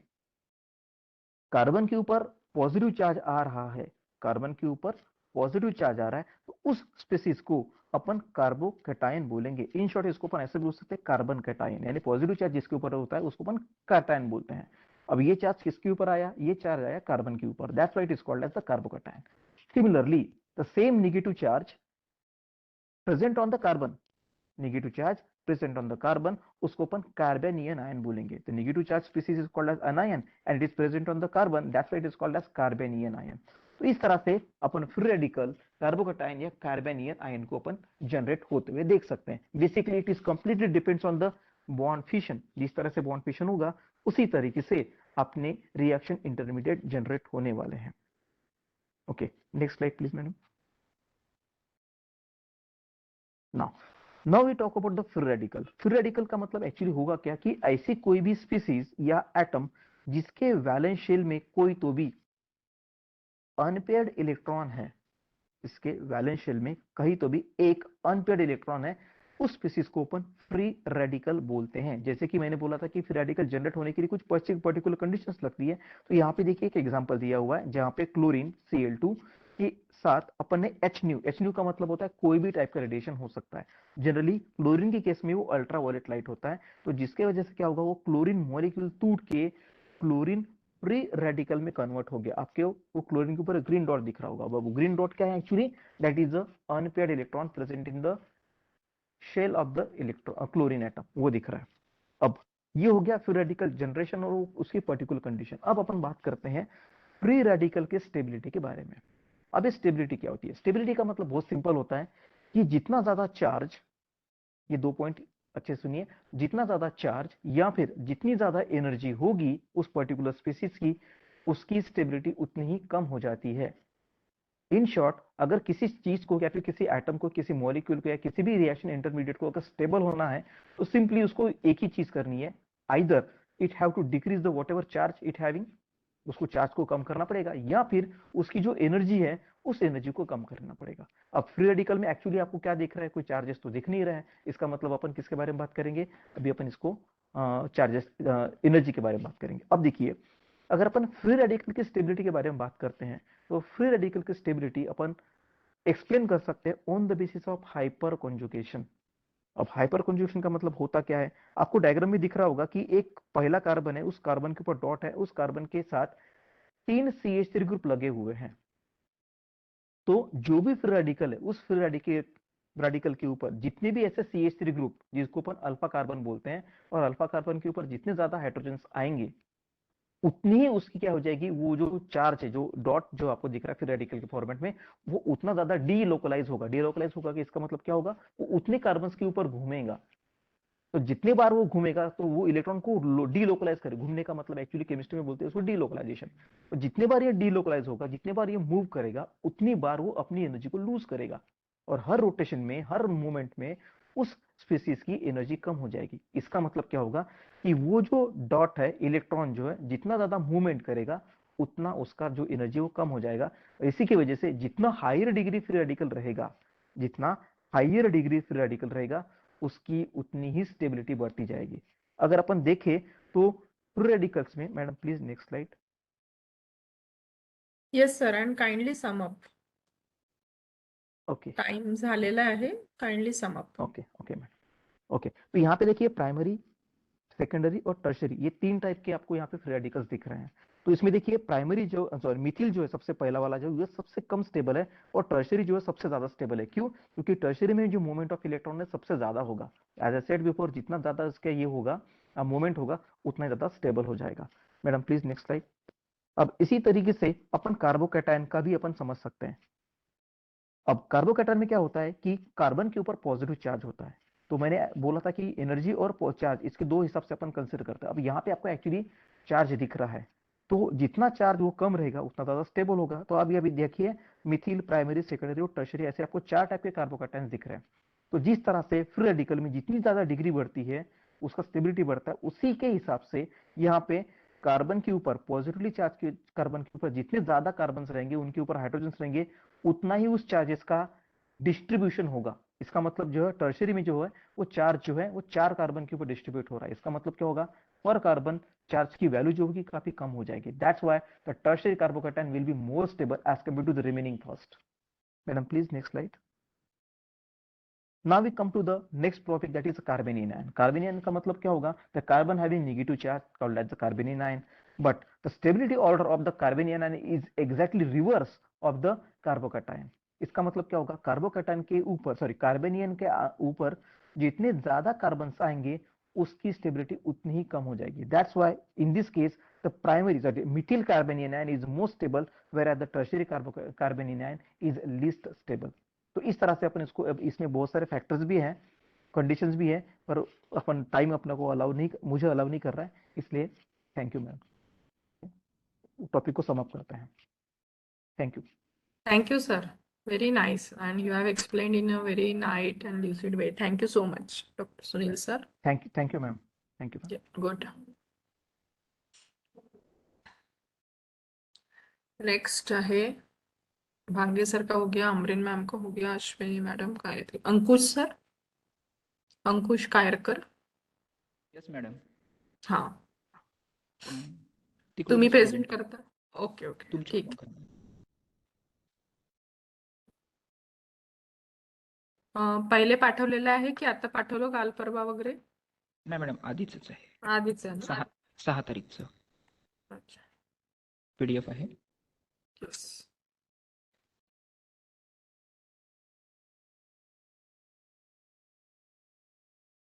Speaker 6: कार्बन के ऊपर पॉजिटिव चार्ज आ रहा है, कार्बन के ऊपर पॉजिटिव चार्ज आ रहा है, तो उस स्पीसीज को अपन कार्बोकैटायन बोलेंगे। इन शॉर्ट इसको अपन ऐसे बोल सकते हैं कार्बन कैटायन, यानी पॉजिटिव चार्ज जिसके ऊपर होता है उसको अपन कैटायन बोलते हैं। अब ये चार्ज किसके ऊपर आया, ये चार्ज आया कार्बन के ऊपर, that's why it is called as the carbocation. Similarly the same negative charge present on the carbon, negative charge present on the carbon, उसको अपन कार्बेनियन आयन बोलेंगे। तो negative charge species is called as anion and it is present on the carbon, that's why it is called as carbanion. तो इस तरह से अपन free radical carbocation या कार्बेनियन ion को अपन generate होते हुए देख सकते हैं। Basically it is completely depends on the bond fission, जिस तरह से बॉन्ड फिशन होगा उसी तरीके से अपने रिएक्शन इंटरमीडिएट जनरेट होने वाले हैं। Okay, next slide please madam. Now we talk about the free radical. Free radical का मतलब एक्चुअली होगा क्या कि ऐसी कोई भी स्पीसीज या एटम जिसके वैलेंस शेल में कोई तो भी अनपेयर्ड इलेक्ट्रॉन है, इसके वैलेंस शेल में कहीं तो भी एक अनपेयर्ड इलेक्ट्रॉन है, उस स्पीसीज को अपन फ्री रेडिकल बोलते हैं। जैसे कि मैंने बोला था कि फ्री रेडिकल जनरेट होने के लिए कुछ पर्टिकुलर कंडीशंस लगती है। तो यहाँ पे देखिए एक एग्जांपल दिया हुआ है जहाँ पे क्लोरीन Cl2 के साथ अपन ने HNu का मतलब होता है कोई भी टाइप का रेडिएशन हो सकता है। जनरली क्लोरीन के केस में वो अल्ट्रावायलेट लाइट होता है, तो जिसके वजह से क्या होगा, वो क्लोरीन मॉलिक्यूल टूट के क्लोरीन फ्री रेडिकल में कन्वर्ट हो गया। आपके वो क्लोरीन के ऊपर ग्रीन डॉट दिख रहा होगा, वो ग्रीन डॉट क्या है actually, that is the unpaired electron present in the shell of the electron chlorine atom, वो दिख रहा है। अब ये हो गया फ्री रेडिकल जनरेशन और उसकी पर्टिकुलर कंडीशन। अब अपन बात करते हैं फ्री रेडिकल के स्टेबिलिटी के बारे में। अब स्टेबिलिटी क्या होती है? स्टेबिलिटी का मतलब बहुत सिंपल होता है कि जितना ज्यादा चार्ज, ये 2 पॉइंट अच्छे सुनिए, जितना ज्यादा चार्ज या फिर जितनी ज्यादा एनर्जी होगी उस पर्टिकुलर स्पीसीज की, उसकी स्टेबिलिटी उतनी ही कम हो जाती है। इन शॉर्ट, अगर किसी चीज को या फिर किसी एटम को, किसी मॉलिक्यूल को या किसी भी रिएक्शन इंटरमीडिएट को अगर स्टेबल होना है तो सिंपली उसको एक ही चीज करनी है, either it have to decrease the whatever charge it having, उसको चार्ज को कम करना पड़ेगा, या फिर उसकी जो एनर्जी है उस एनर्जी को कम करना पड़ेगा। अब फ्री रेडिकल में एक्चुअली आपको क्या दिख रहा है, कोई चार्जेस तो दिख नहीं रहा है। इसका मतलब अपन किसके बारे में बात करेंगे, अभी अपन इसको चार्जेस एनर्जी के बारे में बात करेंगे। अब देखिए, अगर अपन फ्री रेडिकल की स्टेबिलिटी के बारे में बात करते हैं तो फ्री रेडिकल की स्टेबिलिटी अपन एक्सप्लेन कर सकते हैं on the basis of hyper conjugation. अब हाइपर कॉन्जुगेशन का मतलब होता क्या है, आपको डायग्राम में दिख रहा होगा कि एक पहला कार्बन है, उस कार्बन के ऊपर डॉट है, उस कार्बन के साथ 3 CH3 ग्रुप लगे हुए हैं। तो जो भी फ्री रेडिकल है, उस फ्री रेडिकल के ऊपर जितने भी ऐसे CH3 ग्रुप, जिसको अपन अल्फा कार्बन बोलते हैं, और अल्फा कार्बन के ऊपर जितने ज्यादा हाइड्रोजन आएंगे उतनी ही उसकी क्या हो जाएगी, वो जो चार्ज है, जो डॉट जो आपको दिख रहा है फ्री रेडिकल के फॉर्मेट में, वो उतना ज्यादा डीलोकलाइज होगा। डीलोकलाइज होगा कि इसका मतलब क्या होगा, वो उतने कार्बन के ऊपर घूमेगा। तो जितने बार वो घूमेगा तो वो इलेक्ट्रॉन को डीलोकलाइज करे। घूमने का मतलब एक्चुअली केमिस्ट्री में बोलते हैं उसको डीलोकलाइजेशन। तो जितने बार ये डीलोकलाइज होगा, जितने बार ये मूव करेगा, उतनी बार वो अपनी एनर्जी को लूज करेगा, और हर रोटेशन में, हर मूवमेंट में उस स्पीसीज की एनर्जी कम हो जाएगी। इसका मतलब क्या होगा कि वो जो डॉट है, इलेक्ट्रॉन जो है, जितना ज्यादा मूवमेंट करेगा उतना उसका जो एनर्जी वो कम हो जाएगा। इसी की वजह से जितना हायर डिग्री फ्री रेडिकल रहेगा, जितना हायर डिग्री फ्री रेडिकल रहेगा, उसकी उतनी ही स्टेबिलिटी बढ़ती जाएगी। अगर अपन देखें तो फ्री रेडिकल्स में, madam please next slide.
Speaker 1: Yes sir, and kindly sum up.
Speaker 6: Okay
Speaker 1: time झालेला आहे, kindly sum up.
Speaker 6: Okay okay madam. Okay, तो यहाँ पे देखिए प्राइमरी, सेकेंडरी और टर्शरी, ये 3 टाइप के आपको यहाँ पे फ्री रेडिकल्स दिख रहे हैं। तो इसमें देखिए प्राइमरी जो, सॉरी, मिथिल जो है सबसे पहला वाला जो, ये सबसे कम स्टेबल है, और टर्शरी जो है सबसे ज्यादा स्टेबल है। क्यों? क्योंकि टर्शरी में जो मूवमेंट ऑफ इलेक्ट्रॉन है सबसे ज्यादा होगा। एज आई सेड बिफोर, जितना ज्यादा इसका ये होगा मूवमेंट होगा, उतना ज्यादा स्टेबल हो जाएगा। Madam please next slide. अब इसी तरीके से अपन कार्बोकैटायन का भी अपन समझ सकते हैं। अब कार्बोकैटायन में क्या होता है कि कार्बन के ऊपर पॉजिटिव चार्ज होता है। तो मैंने बोला था कि एनर्जी और चार्ज, इसके 2 हिसाब से अपन कंसिडर करते हैं। अब यहाँ पे आपको एक्चुअली चार्ज दिख रहा है, तो जितना चार्ज वो कम रहेगा उतना ज्यादा स्टेबल होगा। तो अभी देखिए, मिथिल, प्राइमरी, सेकेंडरी और टर्शरी, ऐसे आपको 4 टाइप के कार्बोकैटायन दिख रहे हैं। तो जिस तरह से फ्री रेडिकल में जितनी ज्यादा डिग्री बढ़ती है उसका स्टेबिलिटी बढ़ता है, उसी के हिसाब से यहाँ पे कार्बन के ऊपर, पॉजिटिवली चार्ज के कार्बन के ऊपर जितने ज्यादा कार्बन रहेंगे, उनके ऊपर हाइड्रोजन रहेंगे, उतना ही उस चार्जेस का डिस्ट्रीब्यूशन होगा। इसका मतलब जो है टर्शरी में जो है वो चार्ज जो है वो 4 कार्बन के ऊपर डिस्ट्रीब्यूट हो रहा है। इसका मतलब क्या होगा, पर कार्बन चार्ज की वैल्यू जो होगी काफी कम हो जाएगी। That's why the tertiary carbocation will be more stable as compare to the remaining first. Madam please next slide. Now we come to the next topic, that is carbanion ion. Carbanion का मतलब क्या होगा, the carbon having negative charge called as the carbanion ion, but the stability order of the carbanion ion is exactly reverse of the carbocation. इसका मतलब क्या होगा, carbocation के ऊपर कार्बेनियन के ऊपर जितने ज्यादा कार्बन आएंगे उसकी स्टेबिलिटी उतनी ही कम हो जाएगी। That's why in this case the primary methyl carbanion ion is more stable whereas the tertiary carbanion ion is least stable. तो इस तरह से अपन इसको, अब इसमें बहुत सारे फैक्टर्स भी हैं, कंडीशंस भी हैं, पर अपन टाइम अपने को मुझे अलाउ नहीं कर रहा है, इसलिए थैंक यू मैम, टॉपिक को समाप्त करते हैं। Thank you.
Speaker 1: Thank you, sir. Very nice. And you have explained in a very nice and lucid way. Thank you so much, Dr. Sunil, sir.
Speaker 6: Thank you ma'am, thank you.
Speaker 1: Yeah, good. Next है भांगे sir का हो गया, Amreen ma'am का हो गया, Ashwini madam का है, अंकुश sir, अंकुश कायरकर।
Speaker 8: Yes madam,
Speaker 1: हाँ,
Speaker 8: तिकडून
Speaker 1: तुम्ही
Speaker 8: present
Speaker 1: प्रेझेंट करता? ओके ओके,
Speaker 8: तुमच्या
Speaker 1: ठीक.
Speaker 8: मुखाने.
Speaker 1: पहिले पाठवलेलं आहे की आता पाठवलं, काल परवा वगैरे?
Speaker 8: नाही मॅडम, आधीच आहे.
Speaker 1: आधीच आहे ना?
Speaker 8: 6 तारीखचं
Speaker 1: अच्छा,
Speaker 8: PDF आहे.
Speaker 1: येस.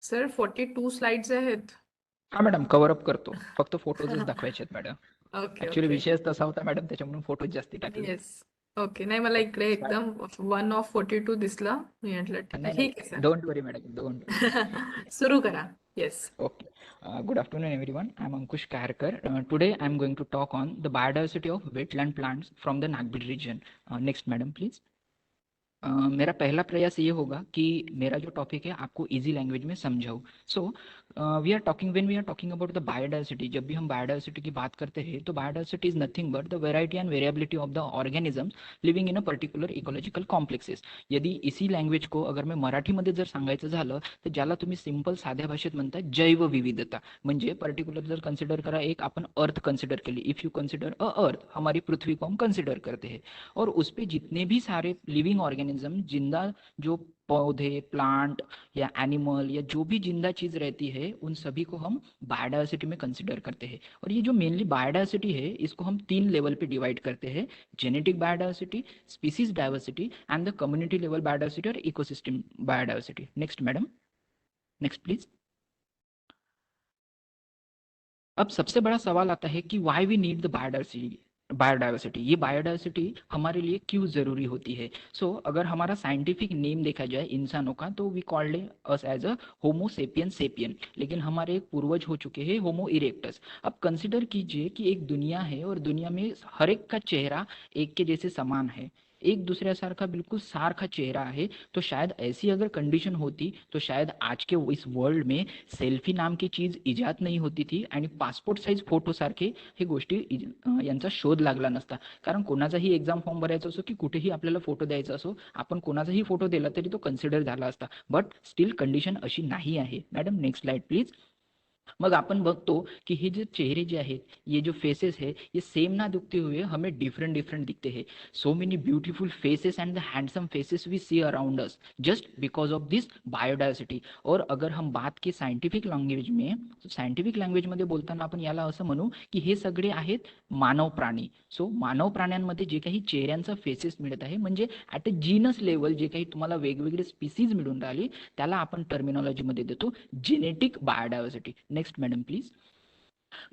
Speaker 1: सर 42 स्लाइड्स आहेत.
Speaker 8: हा मॅडम, कव्हर अप करतो, फक्त फोटोजच दाखवायचे आहेत मॅडम.
Speaker 1: ओके
Speaker 8: ऍक्च्युली
Speaker 1: ओके,
Speaker 8: विषयच तसा होता मॅडम, त्याच्यामुळे फोटोज जास्ती टाकले.
Speaker 1: येस. ओके, नाही मला इकडे एकदम 1 of 42 दिसलं, मी म्हटलं ठीक आहे sir.
Speaker 8: Don't worry madam, don't.
Speaker 1: सुरू करा. Yes.
Speaker 8: Okay. Good afternoon, everyone. I'm Ankush Kairkar. Today, I'm going to talk on the biodiversity of wetland plants from the Nagpur region. Next, madam, please. मेरा पहला प्रयास ये होगा कि मेरा जो टॉपिक है आपको इजी लैंग्वेज में समझाऊं. So we are talking about the biodiversity. जब भी हम बायोडाइवर्सिटी की बात करते हैं तो biodiversity is nothing but the variety and variability of the organisms living in a particular ecological complexes. यदि इसी लँग्वेज को अगर मैं मराठीमध्ये जर सांगायचं झालं तर ज्याला तुम्ही सिंपल साध्या भाषेत म्हणता जैवविविधता, म्हणजे पर्टिक्युलर जर कन्सिडर करा, एक अपन अर्थ कंसिडर केली, इफ यू कंसिडर अ अर्थ, हमारी पृथ्वी को हम कंसिडर करते हैं और उस पर जितने भी सारे लिविंग ऑर्गेनिज्म, जिंदा जो पौधे, प्लांट या एनिमल या जो भी जिंदा चीज रहती है, उन सभी को हम बायोडाइवर्सिटी में कंसिडर करते हैं. और ये जो मेनली बायोडाइवर्सिटी है इसको हम 3 लेवल पे डिवाइड करते हैं: genetic biodiversity, species diversity and the community level biodiversity और ecosystem biodiversity. Next madam, next please. अब सबसे बड़ा सवाल आता है कि why we need the biodiversity. ये बायोडाइवर्सिटी हमारे लिए क्यों जरूरी होती है? सो अगर हमारा साइंटिफिक नेम देखा जाए इंसानों का तो we called us as a homo sapien sapien, लेकिन हमारे एक पूर्वज हो चुके हैं होमो इरेक्टस. अब कंसिडर कीजिए कि एक दुनिया है और दुनिया में हर एक का चेहरा एक के जैसे समान है, एक दुसऱ्यासारखा बिल्कुल सारखा चेहरा आहे. तो शायद ऐसी अगर कंडिशन होती तो शायद आज के इस वर्ल्ड में सेल्फी नाम की चीज इजाद नहीं होती थी आणि पासपोर्ट साईज फोटो सारखे हे गोष्टी यांचा शोध लागला नसता. कारण कोणाचाही एक्झाम फॉर्म भरायचा असो की कुठेही आपल्याला फोटो द्यायचा असो, आपण कोणाचाही फोटो दिला तरी तो कन्सिडर झाला असता. बट स्टील कंडिशन अशी नाही आहे. Madam next slide please. मग आपण बघतो की हे जे चेहरे जे आहेत, ये जो फेसेस है, ये सेम ना दिखते हुए हमें डिफरेंट डिफरेंट दिखते हैं. So many beautiful faces and the handsome faces we see around us just because of this biodiversity. और अगर हम बात की सायंटिफिक लँग्वेज में, सायंटिफिक लँग्वेज मध्ये बोलताना आपण याला असं म्हणू की हे सगळे आहेत मानव प्राणी. सो मानव प्राण्यांमध्ये जे काही चेहऱ्यांचा फेसेस मिळत आहे, म्हणजे ॲट अ जीनस लेवल जे काही तुम्हाला वेगवेगळे स्पीसीज मिळून राहिले, त्याला आपण टर्मिनॉलॉजी मध्ये देतो genetic biodiversity. Next madam please.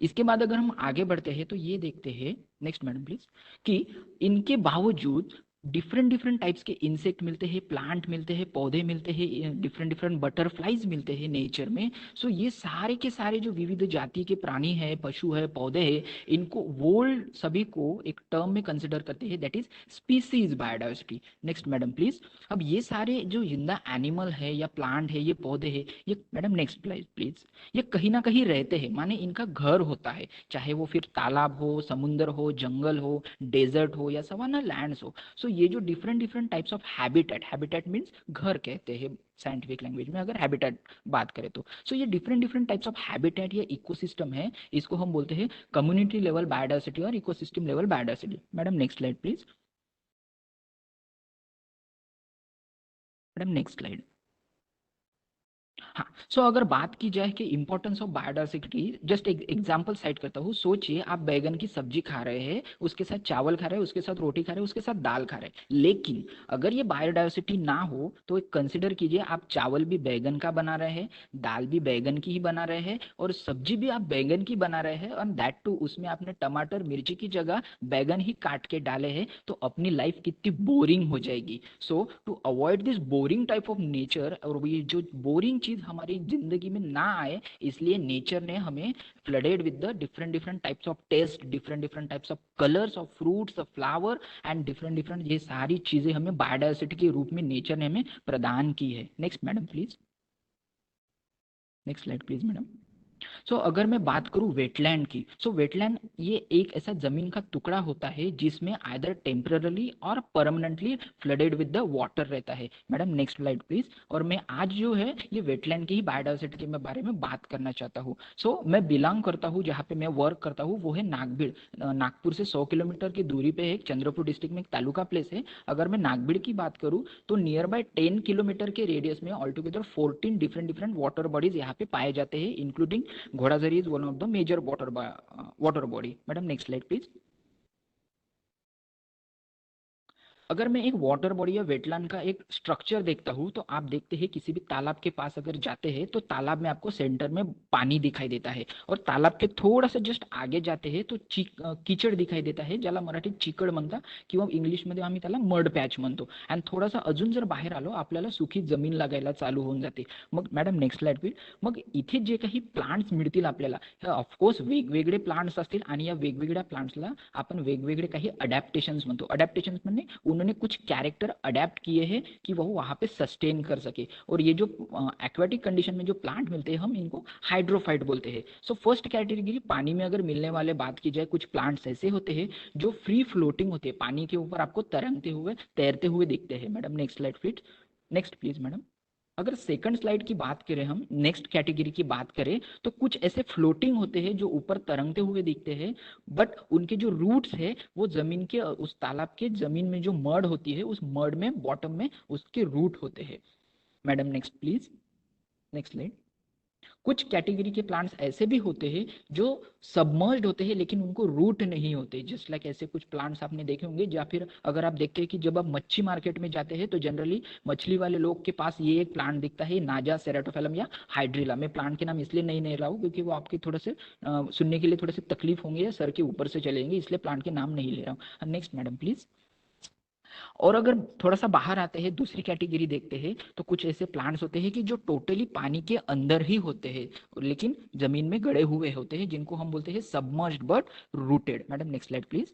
Speaker 8: इसके बाद अगर हम आगे बढ़ते हैं तो ये देखते हैं, नेक्स्ट मैडम प्लीज, कि इनके बावजूद डिफरेंट डिफरेंट टाइप्स के इंसेक्ट मिलते हैं, प्लांट मिलते हैं, पौधे मिलते हैं, डिफरेंट डिफरेंट बटरफ्लाइज मिलते हैं नेचर में। सो ये सारे के सारे जो विविध जाति के प्राणी है, पशु है, पौधे है, इनको वर्ल्ड सभी को एक टर्म में कंसिडर करते हैं, that is species biodiversity. Next madam please. अब ये सारे जो जिंदा एनिमल है या प्लांट है, ये पौधे है, ये मैडम नेक्स्ट प्लीज, ये कहीं ना कहीं रहते हैं, माने इनका घर होता है, चाहे वो फिर तालाब हो, समुंदर हो, जंगल हो, डेजर्ट हो या सवाना लैंड्स हो। सो ये जो different different types of habitat, habitat means घर कहते हैं साइंटिफिक लैंग्वेज में अगर हैबिटेट बात करें तो। सो ये different different types of habitat या इकोसिस्टम है, इसको हम बोलते हैं कम्युनिटी लेवल बायोडाइवर्सिटी और ecosystem level biodiversity. Madam next slide please. Madam next slide. हाँ, सो अगर बात की जाए कि इंपॉर्टेंस ऑफ बायोडाइवर्सिटी, जस्ट एक एग्जांपल साइड करता हूँ। सोचिए आप बैगन की सब्जी खा रहे हैं, उसके साथ चावल खा रहे हैं, उसके साथ रोटी खा रहे हैं, उसके साथ दाल खा रहे हैं, लेकिन अगर ये बायोडाइवर्सिटी ना हो तो एक कंसिडर कीजिए, आप चावल भी बैगन का बना रहे हैं, दाल भी बैगन की ही बना रहे हैं, और सब्जी भी आप बैगन की बना रहे हैं, और दैट टू उसमें आपने टमाटर मिर्ची की जगह बैगन ही काट के डाले हैं, तो अपनी लाइफ कितनी बोरिंग हो जाएगी। So to avoid this boring type of nature, और ये जो बोरिंग चीज हमारी जिंदगी में ना आए, इसलिए नेचर ने हमें flooded with the different different types of taste, different different types of colours of fruits of flower and different different, ये सारी चीजें हमें बायोडाइवर्सिटी के रूप में नेचर ने हमें प्रदान की है। Next madam please. Next slide please madam. So अगर मैं बात करूं वेटलैंड की, सो वेटलैंड ये एक ऐसा जमीन का टुकड़ा होता है जिसमें आइदर टेम्पररी और permanently flooded with the water रहता है। Madam next slide please. और मैं आज जो है ये वेटलैंड की ही बायोडाइवर्सिटी के बारे में बात करना चाहता हूँ। सो मैं बिलोंग करता हूँ, जहाँ पे मैं वर्क करता हूँ वो है नागभीड़। नागपुर से 100 किलोमीटर की दूरी पे एक चंद्रपुर डिस्ट्रिक्ट में एक तालुका प्लेस है। अगर मैं नागभीड़ की बात करूँ तो नियर बाय 10 किलोमीटर के रेडियस में all together 14 different different water bodies यहाँ पे पाए जाते हैं, including घोड़ाझरी is one of the major water body. Madam next slide please. अगर मैं एक वाटर बॉडी या वेटलैंड का एक स्ट्रक्चर देखता हूँ, तो आप देखते हैं किसी भी तालाब के पास अगर जाते हैं तो तालाब में आपको सेंटर में पानी दिखाई देता है, और तालाब के थोड़ा सा जस्ट आगे जाते हैं तो कीचड़ दिखाई देता है, ज्याला मराठीत चिकड म्हणता किंवा इंग्लिशमध्ये आम्ही त्याला मड पॅच म्हणतो. आणि थोडासा अजून जर बाहेर आलो आपल्याला सुखी जमीन लागायला चालू होऊन जाते. मग मॅडम नेक्स्ट स्लाइड प्लीज. मग इथे जे काही प्लांट्स मिळतील आपल्याला, हे ऑफकोर्स वेगवेगळे प्लांट्स असतील, आणि या वेगवेगळ्या प्लांट्सला आपण वेगवेगळे काही अडॅप्टेशन्स म्हणतो. अडॅप्टेशन्स म्हणजे उन्होंने कुछ कैरेक्टर अडेप्ट किए हैं कि वो वहां पे सस्टेन कर सके, और ये जो एक्वेटिक कंडीशन में जो प्लांट मिलते हैं हम इनको हाइड्रोफाइट बोलते हैं. सो फर्स्ट कैटेगरी पानी में अगर मिलने वाले बात की जाए, कुछ प्लांट्स ऐसे होते हैं जो फ्री फ्लोटिंग होते हैं, पानी के ऊपर आपको तरंगते हुए तैरते हुए दिखते हैं. Madam next slide please. Next please madam. अगर सेकंड स्लाइड की बात करें, हम नेक्स्ट कैटेगरी की बात करें, तो कुछ ऐसे फ्लोटिंग होते हैं जो ऊपर तरंगते हुए दिखते हैं, बट उनके जो रूट्स है वो जमीन के, उस तालाब के जमीन में जो मड होती है उस मड में बॉटम में उसके रूट होते हैं. Madam next please. Next slide. कुछ कैटेगरी के प्लांट्स ऐसे भी होते हैं जो सबमर्ज्ड होते हैं लेकिन उनको रूट नहीं होते, जस्ट लाइक ऐसे कुछ प्लांट्स आपने देखे होंगे. या फिर अगर आप देखते हैं कि जब आप मच्छी मार्केट में जाते हैं तो जनरली मछली वाले लोग के पास ये एक प्लांट दिखता है, नाजा सेराटोफिलम या हाइड्रिला. मैं प्लांट के नाम इसलिए नहीं ले रहा हूँ क्योंकि वो आपके थोड़े से सुनने के लिए थोड़े से तकलीफ होंगे या सर के ऊपर से चलेंगे, इसलिए प्लांट के नाम नहीं ले रहा हूँ. Next madam please. और अगर थोड़ा सा बाहर आते हैं, दूसरी कैटेगरी देखते हैं, तो कुछ ऐसे प्लांट्स होते हैं कि जो टोटली पानी के अंदर ही होते हैं लेकिन जमीन में गड़े हुए होते हैं, जिनको हम बोलते हैं submerged but rooted. Madam next slide please.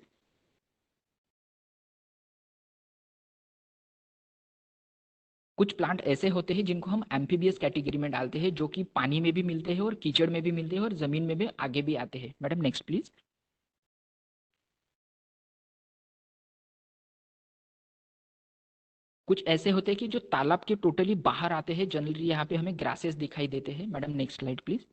Speaker 8: कुछ प्लांट ऐसे होते हैं जिनको हम एम्फीबियस कैटेगरी में डालते हैं, जो कि पानी में भी मिलते हैं और कीचड़ में भी मिलते हैं और जमीन में भी आगे भी आते हैं. Madam next please. कुछ ऐसे होते हैं कि जो तालाब के टोटली बाहर आते हैं, जनरली यहाँ पे हमें ग्रासेस दिखाई देते हैं. Madam next slide please.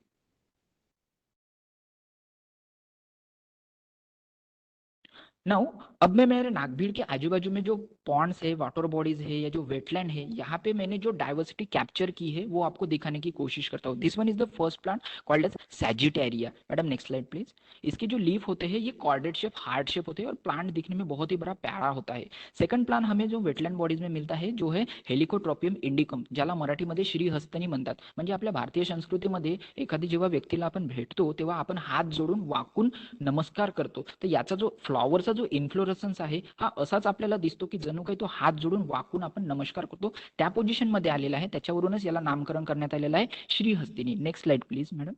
Speaker 8: Now अब मैं मेरे नागभीड़ के आजू बाजू में जो पॉन्ड्स है, वाटर बॉडीज है या जो वेटलैंड है, यहाँ पे मैंने जो डाइवर्सिटी कैप्चर की है वो आपको दिखाने की कोशिश करता हूँ. This one is the first plant called as Sagittaria. Madam next slide please. इसके जो लीफ होते हैं ये कॉर्डेड शेप, हार्ट शेप होते हैं और प्लांट दिखने में बहुत ही बड़ा प्यारा होता है. सेकंड प्लांट हमें जो वेटलैंड बॉडीज में मिलता है जो है हेलिकोट्रोपियम इंडिकम, ज्याला मराठीमध्ये श्रीहस्तनी म्हणतात. म्हणजे आपल्या भारतीय संस्कृतीमध्ये एखादी जेव्हा व्यक्तीला आपण भेटतो तेव्हा आपण हात जोडून वाकून नमस्कार करतो, तर याचा जो फ्लॉवरचा जो इन्फ्लोरसन्स आहे हा असाच आपल्याला दिसतो की जणू काही तो हात जोडून वाकून आपण नमस्कार करतो त्या पोझिशन मध्ये आलेला आहे, त्याच्यावरूनच याला नामकरण करण्यात आलेलं आहे श्रीहस्तिनी. Next slide please madam.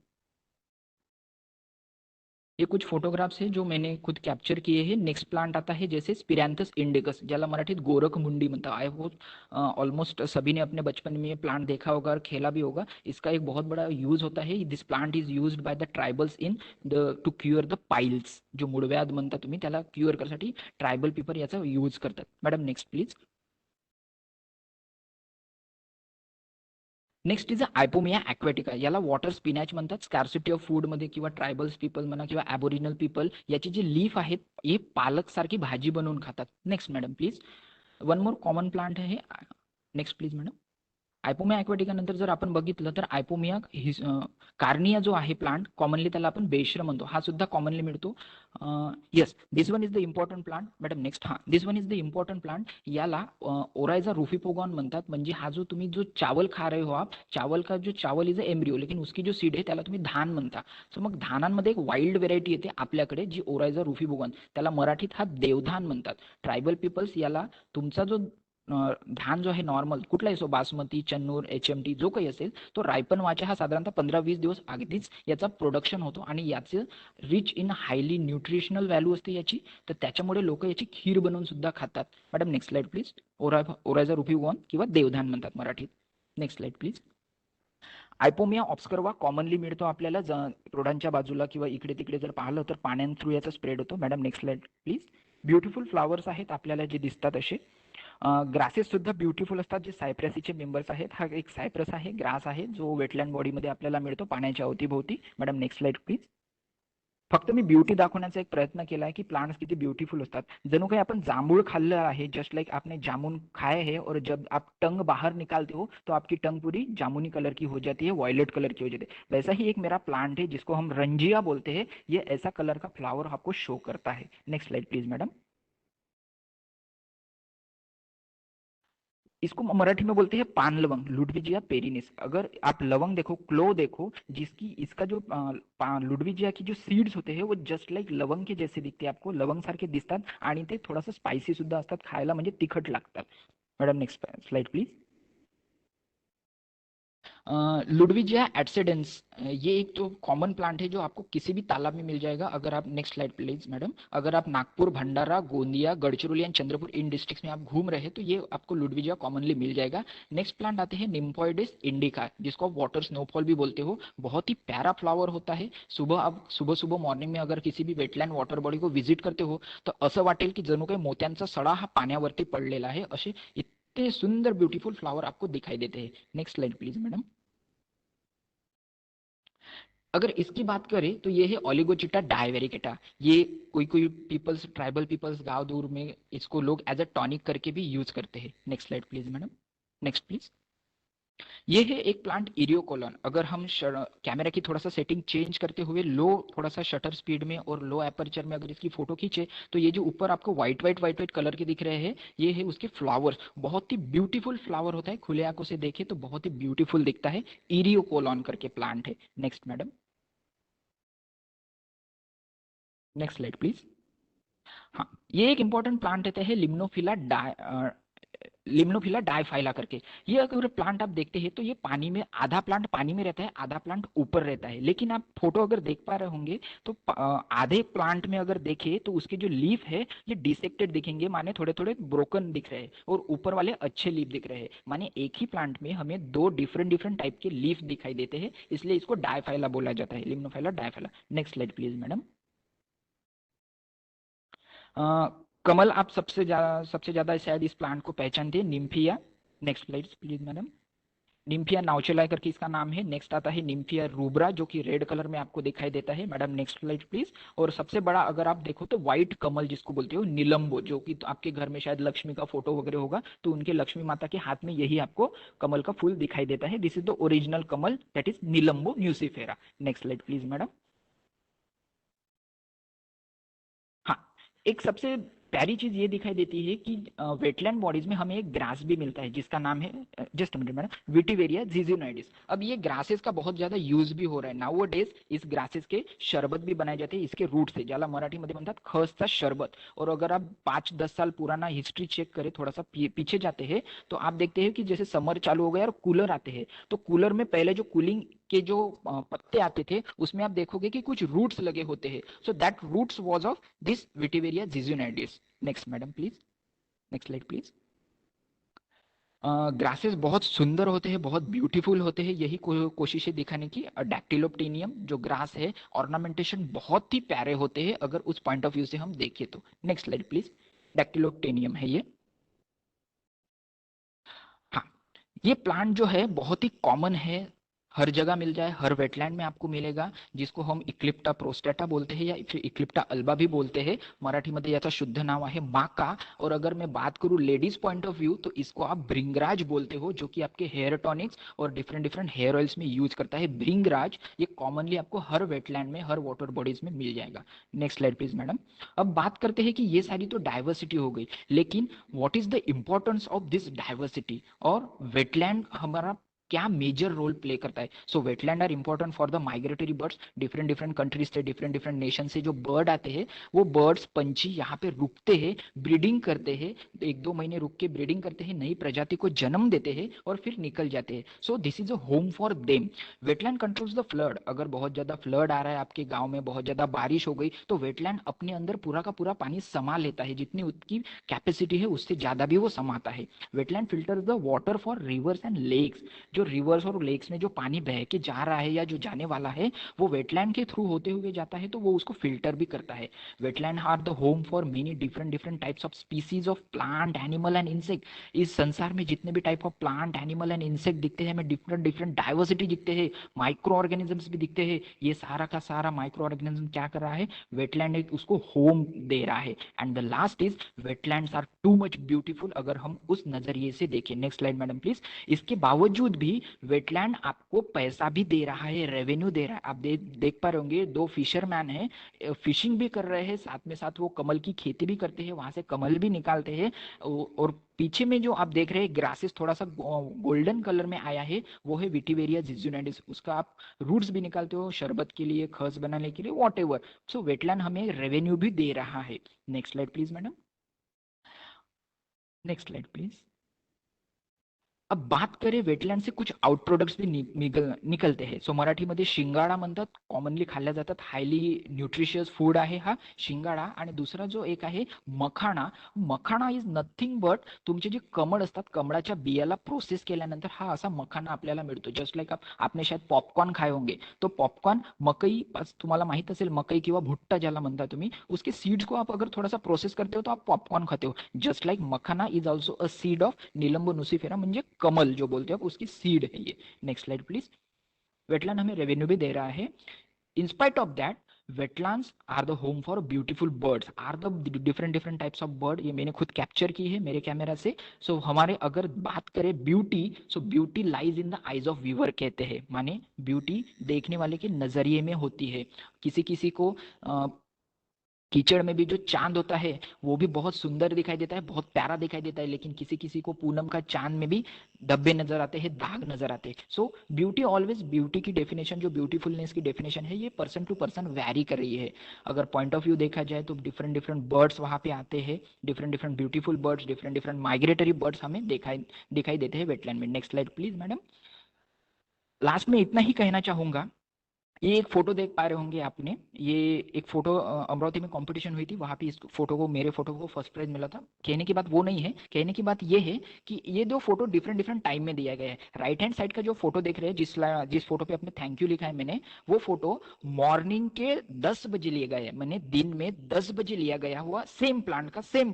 Speaker 8: ये कुछ फोटोग्राफ्स है जो मैंने खुद कैप्चर किए हैं. नेक्स्ट प्लांट आता है जैसे स्पिरैंथस इंडिकस, ज्याला मराठीत गोरख मुंडी म्हणतात. आई होप ऑलमोस्ट सभी ने अपने बचपन में ये प्लांट देखा होगा और खेला भी होगा. इसका एक बहुत बड़ा यूज होता है. This plant is used by the tribals in the to cure the piles, जो मुळव्याध म्हणता तुम्ही त्याला क्युअर करण्यासाठी ट्रायबल पीपल याचा यूज करतात. Madam next please. Next is Ipomoea aquatica, याला वॉटर स्पिनॅच म्हणतात. स्कॅर्सिटी ऑफ फूड मध्ये किंवा ट्रायबल्स पीपल म्हणा किंवा ॲबोरिजिनल पीपल याची जे लीफ आहेत हे पालक सारखी भाजी बनवून खातात. Next madam please. One more common plant आहे. Next please madam. Ipomoea aquatica नंतर जर आपण बघितलं तर आयपोमिया कार्निया जो आहे प्लांट, कॉमनली त्याला आपण बेश्र म्हणतो, हा सुद्धा कॉमनली मिळतो. Yes, this one is the important plant. Madam next. हा, this one is the important plant. याला ओरायझा रूफिपोगॉन म्हणतात. म्हणजे हा जो तुम्ही जो चावल खा रहे हो आप, चावल का जो चावल इज अ एम्ब्रियो, लेकिन उसकी जो सीड आहे त्याला तुम्ही धान म्हणता. सो मग धानांमध्ये एक वाईल्ड व्हेरायटी येते आपल्याकडे जी ओरायझा रूफिपोगॉन, त्याला मराठीत हा देवधान म्हणतात. ट्रायबल पीपल्स याला तुमचा जो धान जो आहे नॉर्मल कुठलाही असो, बासमती, चन्नूर, HMT जो काही असेल, तो रायपन व्हायचा हा साधारणतः 15-20 दिवस अगदीच याचा प्रोडक्शन होतो आणि याचे rich in highly nutritional value असते याची, तर त्याच्यामुळे लोक याची खीर बनवून सुद्धा खातात. Madam next slide please. Oryza rufipogon किंवा देवधान म्हणतात मराठीत. Next slide please. Ipomoea obscura commonly मिळतो आपल्याला रोडांच्या बाजूला किंवा इकडे तिकडे जर पाहिलं तर पाण्यां थ्रू याचा स्प्रेड होतो. Madam next slide please. Beautiful flowers आहेत आपल्याला जे दिसतात असे. ग्रासेस सुद्धा ब्युटिफुल असतात जे सायप्रसीचे मेंबर्स आहेत. हा एक सायप्रस आहे, ग्रास आहे जो वेटलँड बॉडीमध्ये आपल्याला मिळतो पाण्याच्या अवतीभोवती. Madam next slide please. फक्त मी ब्युटी दाखवण्याचा एक प्रयत्न केला है कि प्लांट्स किती ब्यूटीफुल असतात. जणू काही आपण जांभूळ खाल्लं आहे, जस्ट लाइक आपने जामुन खाए है और जब आप टंग बाहर निकालते हो तो आपकी टंग पूरी जामुनी कलर की हो जाती है, वॉयलेट कलर की हो जाती है. वैसा ही एक मेरा प्लांट है जिसको हम रंजिया बोलते हैं. ये ऐसा कलर का फ्लावर आपको शो करता है. Next slide please madam. इसको मराठी में बोलते हैं पान लवंग, लुडविजिया पेरिनिस. अगर आप लवंग देखो, क्लो देखो, जिसकी इसका जो लुडविजिया की जो सीड्स होते हैं वो जस्ट लाइक लवंग के जैसे दिखते हैं आपको, लवंग सारखे दिसतात आणि ते थोडासा स्पाइसी सुद्धा असतात, खायला म्हणजे तिखट लागतात. Madam next slide please. Ludwigia adscendens, ये एक तो कॉमन प्लांट है जो आपको किसी भी तालाब में मिल जाएगा. अगर आप नेक्स्ट स्लाइड प्लीज मैडम. अगर आप नागपुर, भंडारा, गोंदिया, गढ़चिरौली एंड चंद्रपुर इन डिस्ट्रिक्ट्स में आप घूम रहे हैं तो ये आपको लुडविजिया कॉमनली मिल जाएगा. नेक्स्ट प्लांट आते हैं निम्फोइडिस इंडिका, जिसको आप वाटर स्नोफॉल भी बोलते हो. बहुत ही प्यारा फ्लावर होता है. आप सुबह मॉर्निंग में अगर किसी भी वेटलँड वॉटर बॉडी को विजिट करते हो तर असं वाटेल की जणू काही मोत्यांचा सडा हा पाण्यावरती पडलेला आहे. असे इतने सुंदर ब्यूटीफुल फ्लावर आपको दिखाई देते हैं. Next slide please madam. अगर इसकी बात करें तो ये है ओलिगोचिटा डायवेरिकेटा. ये कोई पीपल्स, ट्राइबल पीपल्स गांव दूर में इसको लोग एज अ टॉनिक करके भी यूज करते हैं. Next slide please madam. Next please. ये है एक प्लांट इरियोकोलन. अगर हम कैमरा की थोड़ा सा सेटिंग चेंज करते हुए लो थोड़ा सा शटर स्पीड में और लो एपर्चर में अगर इसकी फोटो खींचे तो ये जो ऊपर आपको व्हाइट कलर के दिख रहे हैं ये है उसके फ्लावर्स. बहुत ही ब्यूटीफुल फ्लावर होता है, खुले आंखों से देखे तो बहुत ही ब्यूटीफुल दिखता है. इरियोकोलन करके प्लांट है. Next madam. Next slide please. हाँ, ये एक इंपॉर्टेंट प्लांट रहता है लिम्नोफिला डायफाइला करके. ये अगर प्लांट आप देखते हैं तो ये पानी में, आधा प्लांट पानी में रहता है, आधा प्लांट ऊपर रहता है. लेकिन आप फोटो अगर देख पा रहे होंगे तो आधे प्लांट में अगर देखें तो उसके जो लीफ है ये डिसेक्टेड दिखेंगे, माने थोड़े थोड़े ब्रोकन दिख रहे हैं, और ऊपर वाले अच्छे लीफ दिख रहे हैं. माने एक ही प्लांट में हमें दो डिफरेंट टाइप के लीफ दिखाई देते हैं, इसलिए इसको डायफाइला बोला जाता है, Limnophila diphylla. Next slide please madam. कमल आप सबसे ज्यादा शायद इस प्लांट को पहचानते हैं, Nymphaea. Next slide please madam. Nymphaea nouchali करके इसका नाम है. नेक्स्ट आता है निम्फिया रूब्रा जो कि रेड कलर में आपको दिखाई देता है. Madam next slide please. और सबसे बड़ा अगर आप देखो तो व्हाइट कमल जिसको बोलते हो निलंबो, जो कि तो आपके घर में शायद लक्ष्मी का फोटो वगैरह होगा तो उनके लक्ष्मी माता के हाथ में यही आपको कमल का फूल दिखाई देता है. This is the original kamal, that is Nelumbo nucifera. Next slide please madam. हाँ, एक सबसे प्यारी चीज ये दिखाई देती है कि वेटलैंड बॉडीज में हमें एक ग्रास भी मिलता है जिसका नाम है, जस्ट मिनट मैडम, विटिवेरिया जिजियोनाइडिस। अब ये ग्रासेस का बहुत ज्यादा यूज भी हो रहा है नाउ डेज। इस ग्रासेस के शरबत भी बनाए जाते हैं इसके रूट से, ज्याला मराठीमध्ये म्हणतात खसचा शरबत। और अगर आप 5-10 साल पुराना हिस्ट्री चेक करें, थोड़ा सा पीछे जाते हैं, तो आप देखते हैं कि जैसे समर चालू हो गया और कूलर आते हैं, तो कूलर में पहले जो कूलिंग के जो पत्ते आते थे उसमें आप देखोगे कि कुछ रूट्स लगे होते हैं। So that roots was of this Vetiveria zizanioides. Next madam please, next slide please. Grasses बहुत सुंदर होते हैं, बहुत ब्यूटीफुल होते हैं, यही कोशिश है दिखाने की। डैक्टिलोप्टेनियम जो ग्रास है, ऑर्नामेंटेशन बहुत ही प्यारे होते हैं अगर उस पॉइंट ऑफ व्यू से हम देखें तो। Next slide please. डैक्टिलोप्टेनियम है ये। हाँ, ये प्लांट जो है बहुत ही कॉमन है, हर जगह मिल जाए, हर वेटलैंड में आपको मिलेगा, जिसको हम इक्लिप्टा प्रोस्टेटा बोलते हैं या फिर इक्लिप्टा अल्बा भी बोलते हैं। मराठीमध्ये याचा शुद्ध नाव आहे माका। और अगर मैं बात करूं लेडीज पॉइंट ऑफ व्यू तो इसको आप भृंगराज बोलते हो, जो कि आपके हेयर टॉनिक्स और डिफरेंट डिफरेंट हेयर ऑयल्स में यूज करता है भृंगराज। ये कॉमनली आपको हर वेटलैंड में, हर वाटर बॉडीज में मिल जाएगा। Next slide please madam. अब बात करते हैं कि ये सारी तो डाइवर्सिटी हो गई, लेकिन what is the importance of this diversity, और वेटलैंड हमारा क्या मेजर रोल प्ले करता है। So wetland are important for the migratory birds. Different different countries से, डिफरेंट डिफरेंट नेशन से जो बर्ड आते हैं, वो बर्ड्स, पंछी यहाँ पे रुकते हैं, ब्रीडिंग करते हैं, 1-2 महीने रुक के ब्रीडिंग करते हैं, नई प्रजाति को जन्म देते हैं और फिर निकल जाते हैं। So this is a home for them. Wetland controls the flood. अगर बहुत ज्यादा फ्लड आ रहा है आपके गाँव में, बहुत ज्यादा बारिश हो गई, तो वेटलैंड अपने अंदर पूरा का पूरा पानी समा लेता है, जितनी उसकी कैपेसिटी है उससे ज्यादा भी वो समाता है। Wetland filters the water for rivers and lakes. जो रिवर्स और लेक्स में जो पानी बह के जा रहा है या जो जाने वाला है, वो वेटलैंड के थ्रू होते हुए जाता है, तो वो उसको फिल्टर भी करता है। Wetland are the home for many different different types of species of plant, animal and insect. इस संसार में जितने भी type of plant, animal and insect दिखते हैं, हमें डिफरेंट डिफरेंट डाइवर्सिटी दिखते हैं, माइक्रो ऑर्गेनिजम्स भी दिखते हैं। ये सारा का सारा माइक्रो ऑर्गेनिज्म क्या कर रहा है, वेटलैंड एक उसको होम दे रहा है। And the last is wetlands are too much beautiful, अगर हम उस नजरिए से देखें। Next slide madam please. इसके बावजूद भी वेटलैंड आपको पैसा भी दे रहा है, रेवेन्यू दे रहा है। आप देख पा रहे होंगे, 2 फिशरमैन है, फिशिंग भी कर रहे हैं, साथ में साथ वो कमल की खेती भी करते हैं, वहां से कमल भी निकालते हैं। और पीछे में जो आप देख रहे हैं ग्रासेस थोड़ा सा गोल्डन कलर में आया है, वो है विटिवेरिया जिजियोनाइडिस। उसका आप रूट्स भी निकालते हो शरबत के लिए, खस बनाने के लिए, वॉट एवर। सो वेटलैंड हमें रेवेन्यू भी दे रहा है। Next slide please madam. Next slide please. अब बात करें वेटलैंड से कुछ आउट प्रोडक्ट्स भी निकलते हैं। सो मराठीमध्ये शिंगाडा म्हणतात, कॉमनली खाल्ल्या जातात, हायली न्यूट्रिशियस फूड आहे हा शिंगाडा। आणि दुसरा जो एक आहे मखाणा। मखाणा इज नथिंग बट तुमचे जे कमळ असतात, कमळाच्या बियाला प्रोसेस केल्यानंतर हा असा मखाना आपल्याला मिळतो। जस्ट लाइक आपने शायद पॉपकॉर्न खाए होंगे, तो पॉपकॉर्न मकई, तुम्हाला माहित असेल मकई किंवा भुट्टा ज्याला म्हणता तुम्ही, उसके सीड्स को आप अगर थोड़ा सा प्रोसेस करते हो तो आप पॉपकॉर्न खाते हो। Just like makhana is also a seed of Nelumbo nucifera, म्हणजे कमल जो बोलते हो आप, उसकी सीड है ये। Next slide please. वेटलैंड हमें रेवेन्यू भी दे रहा है। In spite of that, wetlands are the home for beautiful birds, are the different different types of bird. ये मैंने खुद कैप्चर की है मेरे कैमरा से। सो हमारे अगर बात करें beauty, so beauty lies in the eyes of viewer कहते हैं, माने ब्यूटी देखने वाले के नजरिए में होती है। किसी किसी को कीचड़ में भी जो चांद होता है वो भी बहुत सुंदर दिखाई देता है, बहुत प्यारा दिखाई देता है, लेकिन किसी किसी को पूनम का चांद में भी धब्बे नजर आते हैं, दाग नजर आते हैं। सो ब्यूटी ऑलवेज, ब्यूटी की डेफिनेशन, जो ब्यूटीफुलनेस की डेफिनेशन है, ये पर्सन टू पर्सन वैरी कर रही है। अगर पॉइंट ऑफ व्यू देखा जाए तो डिफरेंट डिफरेंट बर्ड्स वहां पे आते हैं, different different beautiful birds, different different migratory birds हमें दिखाई देते हैं वेटलैंड में। Next slide please madam. Last में इतना ही कहना चाहूंगा, ये एक फोटो देख पा रहे होंगे आपने, ये एक फोटो अमरावती में कंपटीशन हुई थी, वहां पे इस फोटो को, मेरे फोटो को फर्स्ट प्राइज मिला था। कहने की बात वो नहीं है, कहने की बात ये है कि ये 2 फोटो डिफरेंट डिफरेंट टाइम में दिया गया है। राइट हैंड साइड का जो फोटो देख रहे हैं, जिस फोटो पे अपने थैंक यू लिखा है मैंने, वो फोटो मॉर्निंग के 10 बजे लिया गया है, मैंने दिन में 10 बजे लिया गया हुआ सेम प्लांट का सेम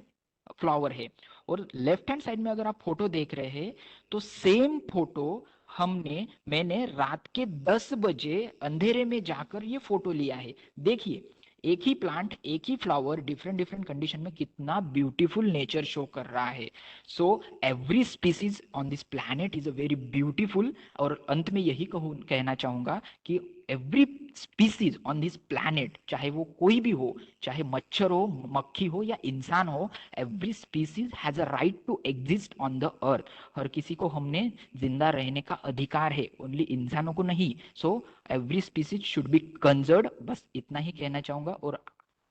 Speaker 8: फ्लावर है। और लेफ्ट हैंड साइड में अगर आप फोटो देख रहे हैं तो सेम फोटो मैंने रात के 10 बजे अंधेरे में जाकर ये फोटो लिया है। देखिए, एक ही प्लांट, एक ही फ्लावर, डिफरेंट डिफरेंट कंडीशन में कितना ब्यूटीफुल नेचर शो कर रहा है। So every species on this planet is a very beautiful. और अंत में यही कहना चाहूंगा कि every species on this planet, चाहे वो कोई भी हो, चाहे मच्छर हो, मक्खी हो या इंसान हो, every species has a right to exist on the earth. हर किसी को हमने जिंदा रहने का अधिकार है, ओनली इंसानों को नहीं। So every species should be conserved, बस इतना ही कहना चाहूंगा। और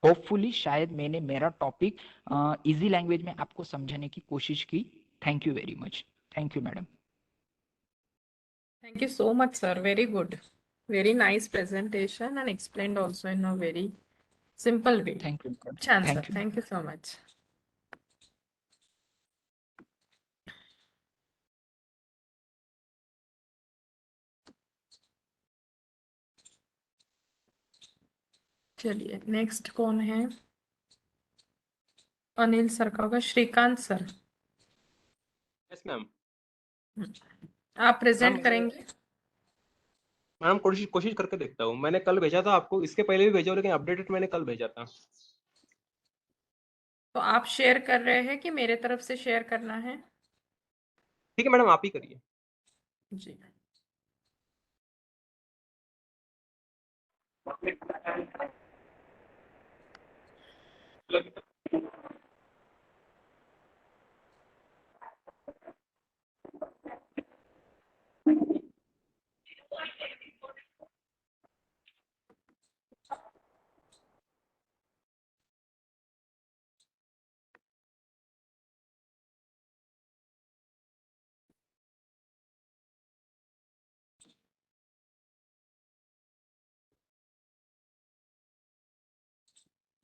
Speaker 8: होपफुली शायद मैंने मेरा टॉपिक इजी लैंग्वेज में आपको समझाने की कोशिश की। Thank you very much. Thank you madam.
Speaker 1: Thank you so much, sir. Very good. Very nice presentation and explained also in a very simple way.
Speaker 8: Thank you
Speaker 1: Chan, sir.
Speaker 8: Thank you.
Speaker 1: Thank you so much. चलिए नेक्स्ट कौन है? Anil sir का होगा। Shrikant sir,
Speaker 7: yes ma'am.
Speaker 1: आप present
Speaker 7: ma'am
Speaker 1: करेंगे?
Speaker 7: Ma'am कोशिश कोशिश करके देखता हूँ। मैंने कल भेजा था आपको, इसके पहले भी भेजा, लेकिन अपडेटेड मैंने कल भेजा था।
Speaker 1: तो आप शेयर कर रहे हैं कि मेरे तरफ से शेयर करना है?
Speaker 7: ठीक है मैडम, आप ही करिए।
Speaker 1: जी।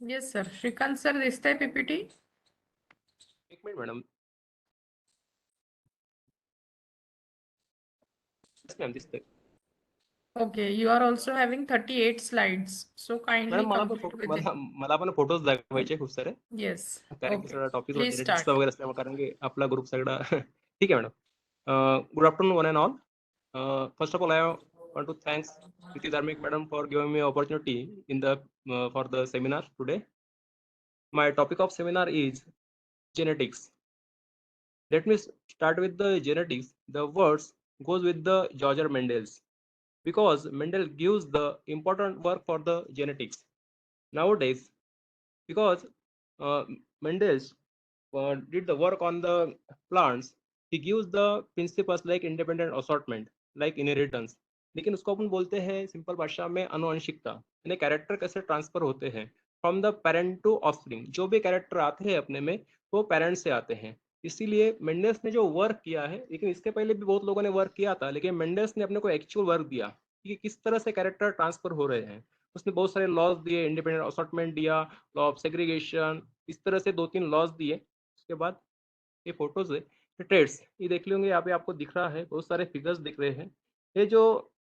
Speaker 1: Yes sir. श्रीकांत सर दिसतंय पीपीटी?
Speaker 7: एक मिनिट मॅडम। यस मॅम, दिसतंय।
Speaker 1: Okay, you are also having 38 slides. So kindly
Speaker 7: madam मला पण
Speaker 1: complete with it.
Speaker 7: मला पण फोटोज दाखवायचे खूप सारे,
Speaker 1: Yes.
Speaker 7: कारण की
Speaker 1: Okay.
Speaker 7: सगळा टॉपिक
Speaker 1: Please
Speaker 7: जेनेटिक्सचा
Speaker 1: start.
Speaker 7: वगैरे असल्यामुळे, कारण की आपला ग्रुप सगळा ठीक आहे madam. Good afternoon one and all. First of all I want to thanks Priti Dharmik madam for giving me opportunity in the for the seminar today. My topic of seminar is genetics. Let me start with the genetics. The words goes with the George Mendel's, because Mendel gives the important work for the genetics nowadays, because uh, Mendel did the work on the plants. He gives the principles like independent assortment, like inheritance, लेकिन उसको अपन बोलते हैं simple भाषा में अनुवंशिकता, यानी character कैसे transfer होते हैं from the parent to offspring. जो भी कैरेक्टर आते हैं अपने में, वो पेरेंट से आते हैं। इसीलिए मेंडेल्स ने जो वर्क किया है, लेकिन इसके पहले भी बहुत लोगों ने वर्क किया था, लेकिन मेंडेल्स ने अपने को एक्चुअल वर्क दिया कि किस तरह से कैरेक्टर ट्रांसफर हो रहे हैं। उसने बहुत सारे लॉज दिए, इंडिपेंडेंट असॉर्टमेंट दिया, लॉ ऑफ सेग्रीगेशन, इस तरह से 2-3 लॉज दिए। उसके बाद ये फोटोज है, ये ट्रेड्स, ये देख लेंगे, यहाँ पे आपको दिख रहा है, बहुत सारे फिगर्स दिख रहे हैं। ये जो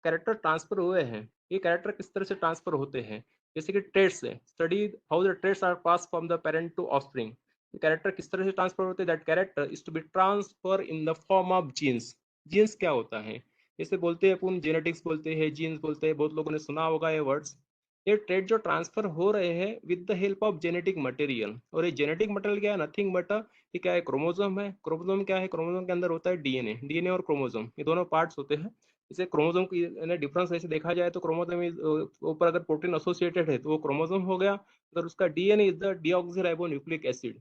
Speaker 7: कैरेक्टर ट्रांसफर हुए हैं, ये कैरेक्टर किस तरह से ट्रांसफर होते हैं, जैसे कि ट्रेड्स है, study how the traits are pass from the parent to offspring. Character किस तरह से ट्रांसफर होते हैं, that character is to be transfer in the form of genes. Genes क्या होता है, जैसे बोलते हैं अपन जेनेटिक्स बोलते हैं, जीन्स बोलते हैं, बहुत लोगों ने सुना होगा ये वर्ड्स। ये ट्रेड जो ट्रांसफर हो रहे हैं with the help of genetic material. और ये जेनेटिक मटेरियल क्या है, नथिंग बट ये क्या है, क्रोमोसोम है। क्रोमोसोम क्या है, क्रोमोसोम के अंदर होता है डीएनए। डीएनए और क्रोमोसोम ये दोनों पार्ट्स होते हैं। इसे क्रोमोसोम की डिफरेंस ऐसे देखा जाए तो क्रोमोसोम ऊपर अगर प्रोटीन एसोसिएटेड है तो वो क्रोमोसोम हो गया, अगर उसका DNA is the deoxyribonucleic acid.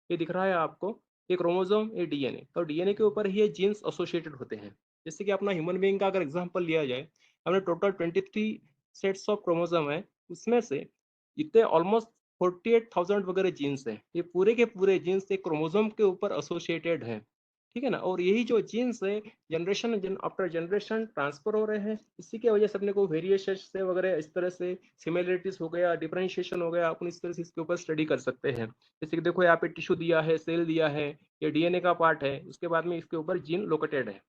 Speaker 7: ये दिख रहा है आपको, ये क्रोमोसोम, ये डीएनए। तो डीएनए के ऊपर ही ये जीन्स एसोसिएटेड होते हैं। जैसे कि अपना ह्यूमन बीइंग का अगर एग्जांपल लिया जाए, हमने टोटल 23 सेट्स ऑफ क्रोमोसोम है, उसमें से इतने ऑलमोस्ट 48,000 वगैरह जीन्स है। ये पूरे के पूरे जीन्स एक क्रोमोसोम के ऊपर एसोसिएटेड है, ठीक है ना। और यही जो जीन्स है जनरेशन आफ्टर जनरेशन ट्रांसफर हो रहे हैं। इसी की वजह से अपने को वेरिएशन से वगैरह इस तरह से सिमिलरिटीज हो गया, डिफरेंशिएशन हो गया, अपन इस तरह से इसके ऊपर स्टडी कर सकते हैं। जैसे कि देखो यहाँ पे टिश्यू दिया है, सेल दिया है, ये डीएनए का पार्ट है, उसके बाद में इसके ऊपर जीन लोकेटेड है।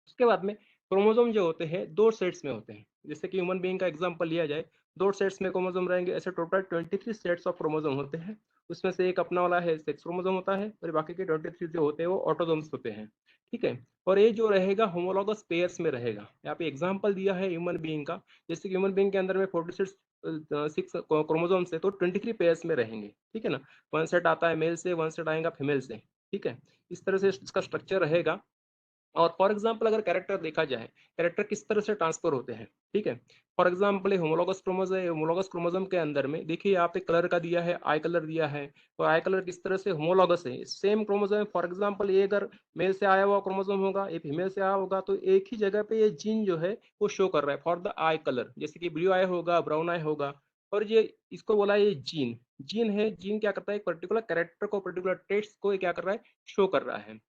Speaker 7: उसके बाद में क्रोमोसोम जो होते हैं 2 सेट्स में होते हैं। जैसे कि ह्यूमन बीइंग का एग्जांपल लिया जाए, 2 सेट्स में क्रोमोसोम रहेंगे। ऐसे टोटल 23 सेट्स ऑफ क्रोमोसोम होते हैं। उसमें से एक अपना वाला है सेक्स क्रोमोसोम होता है, और बाकी के 23 जो होते हैं वो ऑटोसोम्स होते हैं, ठीक है। और ये जो रहेगा होमोलॉगस पेयर्स में रहेगा। यहाँ पे एग्जाम्पल दिया है ह्यूमन बीइंग का, जैसे कि ह्यूमन बीइंग के अंदर में 46 क्रोमोसोम्स है, तो 23 पेयर्स में रहेंगे, ठीक है ना। 1 सेट आता है मेल से, 1 सेट आएगा फीमेल से, ठीक है। इस तरह से इसका स्ट्रक्चर रहेगा। और फॉर एग्जाम्पल अगर कैरेक्टर देखा जाए, कैरेक्टर किस तरह से ट्रांसफर होते हैं, ठीक है। फॉर एग्जाम्पल होमोलॉगस क्रोमोसोम है, होमोलॉगस क्रोमोसोम के अंदर में देखिए यहाँ पे कलर का दिया है, आई कलर दिया है, तो आई कलर किस तरह से होमोलॉगस है, सेम क्रोमोसोम है। फॉर एग्जाम्पल ये अगर मेल से आया हुआ क्रोमोसोम होगा, ये फीमेल से आया होगा, तो एक ही जगह पे ये जीन जो है वो शो कर रहा है फॉर द आई कलर, जैसे कि ब्लू आई होगा, ब्राउन आई होगा। और ये इसको बोला ये जीन, जीन है, जीन क्या करता है, एक पर्टिकुलर कैरेक्टर को, पर्टिकुलर टेस्ट को ये क्या कर रहा है, शो कर रहा है।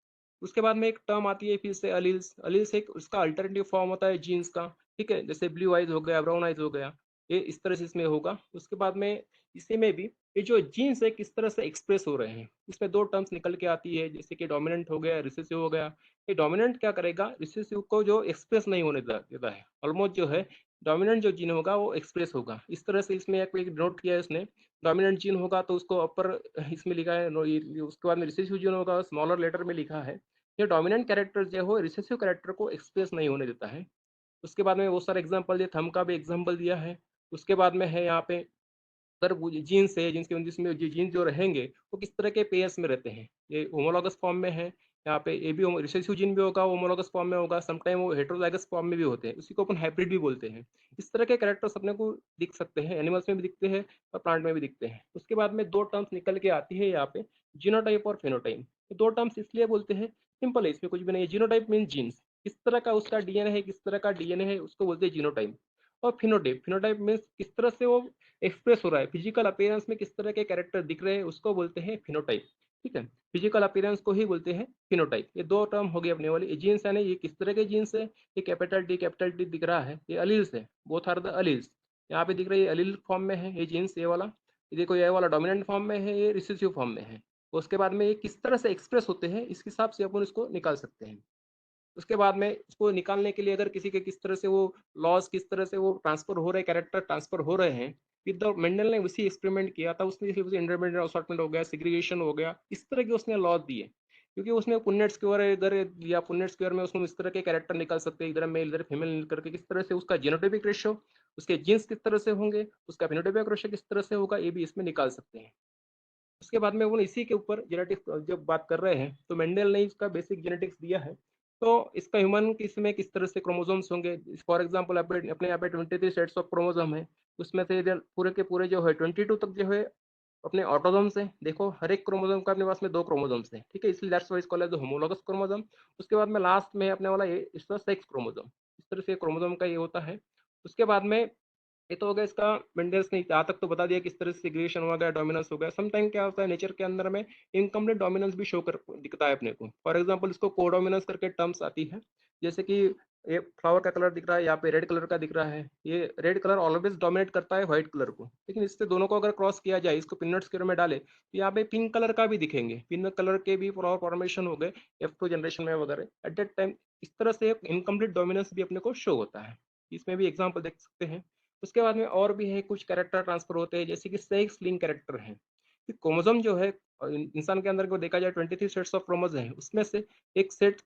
Speaker 7: उसके बाद में एक टर्म आती है फिर से अलील्स, अलील्स एक उसका अल्टरनेटिव फॉर्म होता है जीन्स का, ठीक है, जैसे ब्लू आइज हो गया, ब्राउन आइज हो गया, ये इस तरह से इसमें होगा। उसके बाद में इसी में भी ये जो जीन्स है किस तरह से एक्सप्रेस हो रहे हैं, इसमें दो टर्म्स निकल के आती है, जैसे कि डोमिनेंट हो गया, रिसेसिव हो गया। ये डोमिनेंट क्या करेगा, रिसेसिव को जो एक्सप्रेस नहीं होने देता है, ऑलमोस्ट जो है डोमिनेंट जो जीन होगा वो एक्सप्रेस होगा। इस तरह से इसमें एक नोट किया है उसने, डोमिनेंट जीन होगा तो उसको अपर इसमें लिखा है, उसके बाद में रिसेसिव जीन होगा, स्मॉलर लेटर में लिखा है। ये डोमिनेंट कैरेक्टर जो है रिसेसिव कैरेक्टर को एक्सप्रेस नहीं होने देता है। उसके बाद में बहुत सारे एग्जांपल दिए, थंब का भी एग्जांपल दिया है। उसके बाद में है यहाँ पे अगर वो जीन्स है, जीन्स के जिसमें जीन्स जो रहेंगे वो किस तरह के पेयर्स में रहते हैं, ये होमोलॉगस फॉर्म में है। यहाँ पे ये भी रिसेसिव जीन भी होगा, होमोलॉगस फॉर्म में होगा, समटाइम वो हेटेरोजाइगस फॉर्म में भी होते हैं, उसी को अपन हाइब्रिड भी बोलते हैं। इस तरह के कैरेक्टर्स अपने को दिख सकते हैं, एनिमल्स में भी दिखते हैं और प्लांट में भी दिखते हैं। उसके बाद में दो टर्म्स निकल के आती है यहाँ पे, जीनोटाइप और फेनोटाइप। ये दो टर्म्स इसलिए बोलते हैं, सिंपल है, इसमें कुछ भी नहीं है। जीनोटाइप मीन जीन्स, किस तरह का उसका डीएनए है, किस तरह का डीएनए है, उसको बोलते हैं जीनोटाइप। और फिनोटाइप, फिनोटाइप मीन्स किस तरह से वो एक्सप्रेस हो रहा है, फिजिकल अपीयरेंस में किस तरह के कैरेक्टर दिख रहे हैं, उसको बोलते हैं फिनोटाइप, ठीक है। फिजिकल अपीयरेंस को ही बोलते हैं फिनोटाइप। ये दो टर्म हो गए अपने वाले। ये जीन्स है ना, ये किस तरह के जीन्स है, ये कैपिटल टी दिख रहा है, ये अलील्स है, बोथ आर द अलील्स। यहाँ पे दिख रहा है ये अलील फॉर्म में है ये जीन्स, ये वाला, ये देखो ये वाला डोमिनेंट फॉर्म में है, ये रिसेसिव फॉर्म में है। उसके बाद में ये किस तरह से एक्सप्रेस होते हैं इस हिसाब से अपन इसको निकाल सकते हैं। उसके बाद में इसको निकालने के लिए अगर किसी के किस तरह से वो लॉस, किस तरह से वो ट्रांसफर हो रहे, कैरेक्टर ट्रांसफर हो रहे हैं, विद द मेंडल ने उसी एक्सपेरिमेंट किया था, उसने इंटरमीडिएट असॉर्टमेंट हो गया, सेग्रीगेशन हो गया, इस तरह के उसने लॉस दिए। क्योंकि उसने पुन्नेट स्क्वायर इधर या पुन्नेट स्क्वायर में उसमें इस तरह के कैरेक्टर निकाल सकते हैं, इधर मेल इधर फीमेल करके किस तरह से उसका जीनोटाइपिक रेशियो, उसके जीन्स किस तरह से होंगे, उसका फिनोटाइपिक रेशियो किस तरह से होगा, ये भी इसमें निकाल सकते हैं। उसके बाद में वो इसी के ऊपर जेनेटिक्स जब बात कर रहे हैं तो मेंडल ने इसका बेसिक जेनेटिक्स दिया है। तो इसका ह्यूमन इसमें किस तरह से क्रोमोसोम्स होंगे, फॉर एग्जांपल अपने यहाँ पे 23 सेट्स ऑफ क्रोमोसोम है, उसमें से इधर पूरे के पूरे जो है 22 तक जो है अपने ऑटोसोम्स है। देखो हर एक क्रोमोसोम का अपने पास में दो क्रोमोसोम्स है, ठीक है, इसलिए दैट्स व्हाई इसको होमोलॉगस क्रोमोसोम। उसके बाद में लास्ट में अपने वाला ये इसका सेक्स क्रोमोसोम, इस तरह से क्रोमोसोम का ये होता है। उसके बाद में ये तो हो गया इसका, मेंडल्स ने यहाँ तक तो बता दिया किस तरह से सेग्रीगेशन हो गया, डोमिनेंस हो गया। समटाइम क्या होता है नेचर के अंदर में इनकम्प्लीट डोमिनेंस भी शो कर दिखता है अपने को। फॉर एग्जांपल इसको कोडोमिनेंस करके टर्म्स आती है, जैसे कि ये फ्लावर का कलर दिख रहा है, यहाँ पे रेड कलर का दिख रहा है, ये रेड कलर ऑलवेज डोमिनेट करता है व्हाइट कलर को, लेकिन इससे दोनों को अगर क्रॉस किया जाए, इसको पिनट स्क्वायर में डाले तो यहाँ पे पिंक कलर का भी दिखेंगे, पिंक कलर के भी फ्लावर फॉर्मेशन हो गए F2 जनरेशन में वगैरह एट दैट टाइम। इस तरह से इनकम्प्लीट डोमिनेंस भी अपने को शो होता है, इसमें भी एग्जाम्पल देख सकते हैं। उसके बाद में और भी है कुछ कैरेक्टर ट्रांसफर होते हैं, जैसे कि सेक्स लिंक कैरेक्टर है। क्रोमोसोम जो है इंसान के अंदर को देखा जाए 23 सेट्स ऑफ क्रोमोसोम है, उसमें से एक सेट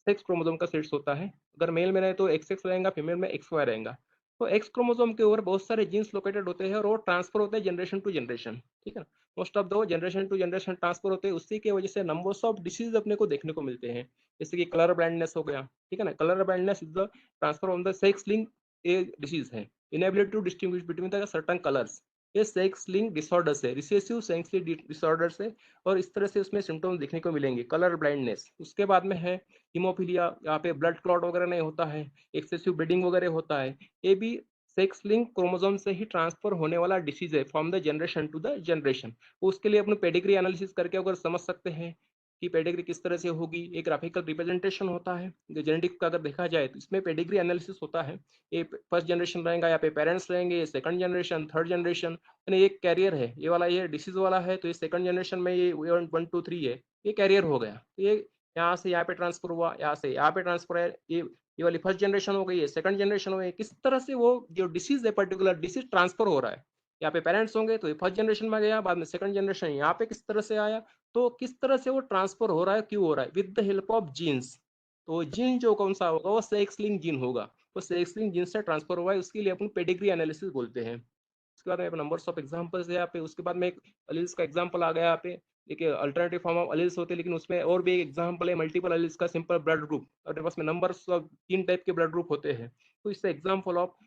Speaker 7: सेक्स क्रोमोसोम का सेट्स होता है। अगर मेल में रहे तो XX रहेगा, फीमेल में XY रहेगा। तो एक्स क्रोमोसोम के ऊपर बहुत सारे जीन्स लोकेटेड होते हैं और वो ट्रांसफर होते हैं जनरेशन टू जनरेशन, ठीक है ना। Most of the generation to generation transfer होते हैं, उसी की वजह से नंबर्स ऑफ डिसीज अपने को देखने को मिलते हैं, जैसे कि कलर ब्लाइंडनेस हो गया, ठीक है ना। Colour blindness is the transfer of the sex link a disease है, inability to distinguish between the certain colours, ये सेक्स लिंक डिसऑर्डर्स है, रिसेसिव सेक्स लिंक डिसऑर्डर्स है, और इस तरह से उसमें सिम्टम्स देखने को मिलेंगे, कलर ब्लाइंडनेस। उसके बाद में है हीमोफीलिया, यहाँ पे ब्लड क्लॉट वगैरह नहीं होता है, एक्सेसिव ब्लीडिंग वगैरह होता है, ये भी सेक्स लिंक क्रोमोसोम से ही ट्रांसफर होने वाला डिसीज है from the generation to the generation. उसके लिए अपने पेडिग्री एनालिसिस करके अगर समझ सकते हैं कि पेडिग्री किस तरह से होगी, एक ग्राफिकल रिप्रेजेंटेशन होता है जेनेटिक का, अगर देखा जाए तो इसमें पेडिग्री एनालिसिस होता है। ये फर्स्ट जनरेशन रहेगा, यहाँ पे पेरेंट्स रहेंगे, सेकंड जनरेशन, थर्ड जनरेशन, यानी एक कैरियर है, ये वाला ये डिसीज वाला है तो ये सेकंड जनरेशन में ये 1 2 3 है, ये कैरियर हो गया, तो ये यहाँ से यहाँ पे ट्रांसफर हुआ, यहाँ से यहाँ पे ट्रांसफर है, ये वाली फर्स्ट जनरेशन हो गई है, सेकंड जनरेशन हो गई। किस तरह से वो जो डिसीज है पर्टिकुलर डिसीज ट्रांसफर हो रहा है, यहाँ पे पेरेंट्स होंगे तो ये फर्स्ट जनरेशन में गया, बाद में सेकंड जनरेशन यहाँ पे किस तरह से आया, तो किस तरह से वो ट्रांसफर हो रहा है, क्यों हो रहा है, with the help of genes. तो जीन जो कौन सा होगा वो सेक्स लिंक जीन होगा, वो सेक्स लिंक जीन से ट्रांसफर हुआ है, उसके लिए अपन पेडिग्री एनालिसिस बोलते हैं। उसके बाद में नंबर्स ऑफ एग्जांपल्स है यहाँ पे, उसके बाद में एक अलील्स का एग्जांपल आ गया यहाँ पे। देखिए अल्टरनेटिव फॉर्म ऑफ अलील्स होते हैं, लेकिन उसमें और भी एक एग्जांपल है मल्टीपल अलील्स का सिंपल ब्लड ग्रुप, और बस में नंबर्स ऑफ 3 टाइप के ब्लड ग्रुप होते हैं, तो इससे example of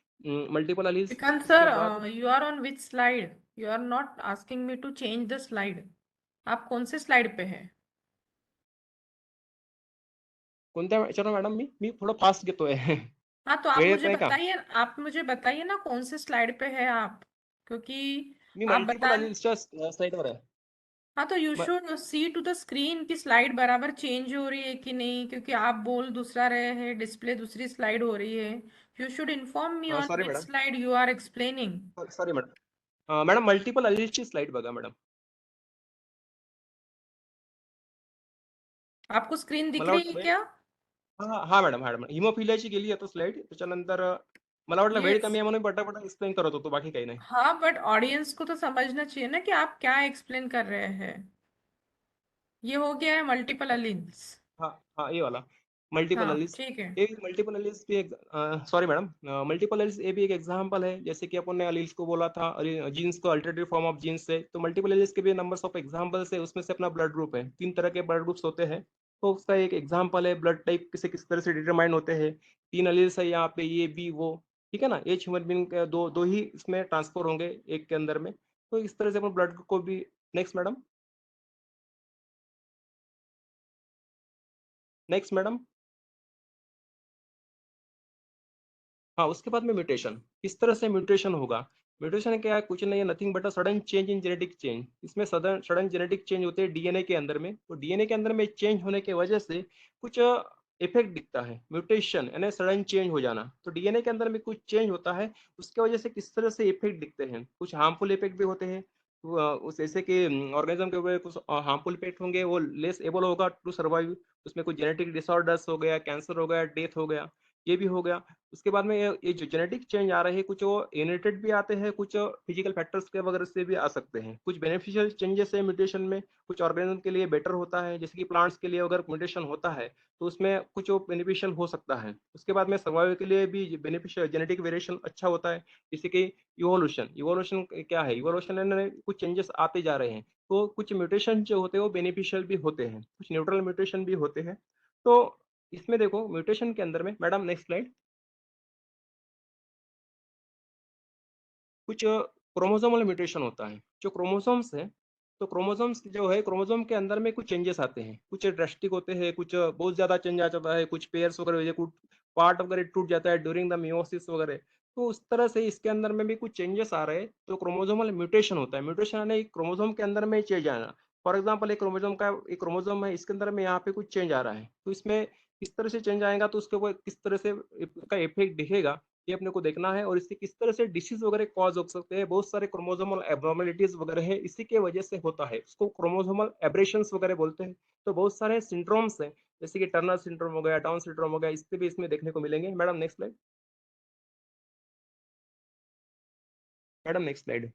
Speaker 7: multiple alleles.
Speaker 1: Shrikant
Speaker 7: उसके
Speaker 1: sir,
Speaker 7: बाद
Speaker 1: you are on which slide? You are not asking me to change the slide. आप कौन से स्लाइड पे हैं?
Speaker 7: कोणत्या चलो मॅडम, मी थोडं फास्ट घेतोय
Speaker 1: हाँ तो आप
Speaker 7: वेळ येत
Speaker 1: मुझे
Speaker 7: नाही का?
Speaker 1: बताइए, आप मुझे बताइए ना कौन से स्लाइड पे है आप, क्योंकि
Speaker 7: मी
Speaker 1: आप
Speaker 7: मल्टीपल
Speaker 1: बता
Speaker 7: अलील्सच्या स्लाइडवर आहे।
Speaker 1: हाँ तो यू
Speaker 7: म-
Speaker 1: should see to the screen की स्लाइड बराबर चेंज हो रही है कि नहीं, क्योंकि आप बोल दूसरा रहे हैं, डिस्प्ले दूसरी स्लाइड हो रही है। You should inform me on
Speaker 7: sorry
Speaker 1: which
Speaker 7: madam,
Speaker 1: slide you are explaining.
Speaker 7: Sorry madam, madam multiple अलील्सची स्लाइड बघा मॅडम,
Speaker 1: आपको स्क्रीन दिख
Speaker 7: मला
Speaker 1: रही है
Speaker 7: वाटलं
Speaker 1: क्या?
Speaker 7: हा मॅडम हिमोफिलियाची गेली आता स्लाइड, त्याच्यानंतर मला वाटलं वेळ
Speaker 1: यस।
Speaker 7: कमी आहे म्हणून पटापट एक्सप्लेन करत होतो, बाकी काही नाही।
Speaker 1: हाँ बट ऑडियंस को तो समझना चाहिए ना कि आप क्या एक्सप्लेन कर रहे हैं। ये हो गया है मल्टीपल अलील्स।
Speaker 7: हाँ हाँ, ये वाला मल्टीपल
Speaker 1: हाँ
Speaker 7: एलिस,
Speaker 1: ठीक है।
Speaker 7: ये मल्टीपल एलिस भी एक, सॉरी मैडम, मल्टीपल एलिस ये भी एक एग्जांपल है, जैसे कि अपन ने एलिस को बोला था जीन्स को अल्टरनेटिव फॉर्म ऑफ जीन्स है, तो मल्टीपल एलिस के भी नंबर्स ऑफ एग्जांपल्स है, उसमें से अपना ब्लड ग्रुप है, 3 तरह के ब्लड ग्रुप्स होते हैं, तो उसका एक एग्जांपल है ब्लड टाइप किसे किस तरह से डिटरमाइन होते हैं। 3 एलिल्स है यहाँ पे, ये बी वो, ठीक है ना, एच ह्यूमन बीइंग के दो दो ही इसमें ट्रांसफर होंगे एक के अंदर में, तो इस तरह से अपन ब्लड को भी। Next madam, next madam. हाँ, उसके बाद में म्यूटेशन, किस तरह से म्यूटेशन होगा। म्यूटेशन क्या है, कुछ नहीं है, nothing but a sudden change in genetic change. इसमें सडन सडन जेनेटिक चेंज होते हैं डीएनए के अंदर में, तो डीएनए के अंदर में चेंज होने की वजह से कुछ इफेक्ट दिखता है, म्यूटेशन यानी सडन चेंज हो जाना, तो डीएनए के अंदर में कुछ चेंज होता है, उसके वजह से किस तरह से इफेक्ट दिखते हैं, कुछ हार्मफुल इफेक्ट भी होते हैं। तो, उस जैसे कि ऑर्गेनिज्म के ऊपर कुछ हार्मफुल इफेक्ट होंगे, वो लेस एबल होगा टू सर्वाइव, उसमें कुछ जेनेटिक डिसऑर्डर्स हो गया, कैंसर हो गया, डेथ हो गया, ये भी हो गया। उसके बाद में ये जो जेनेटिक चेंज आ रहे हैं, कुछ वो इनहेरिटेड भी आते हैं, कुछ फिजिकल फैक्टर्स के वगैरह से भी आ सकते हैं, कुछ बेनिफिशियल चेंजेस है म्यूटेशन में, कुछ ऑर्गेनिज्म के लिए बेटर होता है, जैसे कि प्लांट्स के लिए अगर म्यूटेशन होता है तो उसमें कुछ वो बेनिफिशियल हो सकता है। उसके बाद में सर्वाइवल के लिए भी बेनिफिशियल जेनेटिक वेरिएशन अच्छा होता है, जैसे कि इवोल्यूशन। इवोल्यूशन क्या है, इवोल्यूशन में कुछ चेंजेस आते जा रहे हैं, तो कुछ म्यूटेशन जो होते हैं वो बेनिफिशियल भी होते हैं, कुछ न्यूट्रल म्यूटेशन भी होते हैं। तो इसमें देखो म्यूटेशन के अंदर में, मैडम नेक्स्ट स्लाइड, कुछ क्रोमोसोमल म्यूटेशन होता है, जो क्रोमोसोम्स है, तो क्रोमोसोम्स जो है, क्रोमोसोम के अंदर में कुछ चेंजेस आते हैं, कुछ ड्रास्टिक होते हैं, कुछ बहुत ज्यादा चेंज आ जाता है, कुछ पेयर्स वगैरह, कुछ पार्ट वगैरह टूट जाता है ड्यूरिंग द मियोसिस वगैरह, तो उस तरह से इसके अंदर में भी कुछ चेंजेस आ रहे हैं, तो क्रोमोसोमल म्यूटेशन होता है। म्यूटेशन यानी क्रोमोसोम के अंदर में चेंज आना। फॉर एग्जाम्पल एक क्रोमोसोम है, इसके अंदर में यहाँ पे कुछ चेंज आ रहा है, तो इसमें किस तरह से चेंज आएगा, तो उसके ऊपर किस तरह से इसका इफेक्ट दिखेगा, ये अपने को देखना है, और इससे किस तरह से डिसीज वगैरह कॉज हो सकते हैं, बहुत सारे क्रोमोसोमल एब्नॉर्मलिटीज वगैरह है, इसी के वजह से होता है, उसको क्रोमोसोमल एब्रेशंस वगैरह बोलते हैं। तो बहुत सारे सिंड्रोम्स हैं, जैसे कि टर्नर सिंड्रोम हो गया, डाउन सिंड्रोम हो गया, इससे भी इसमें देखने को मिलेंगे। Madam next slide, madam next slide.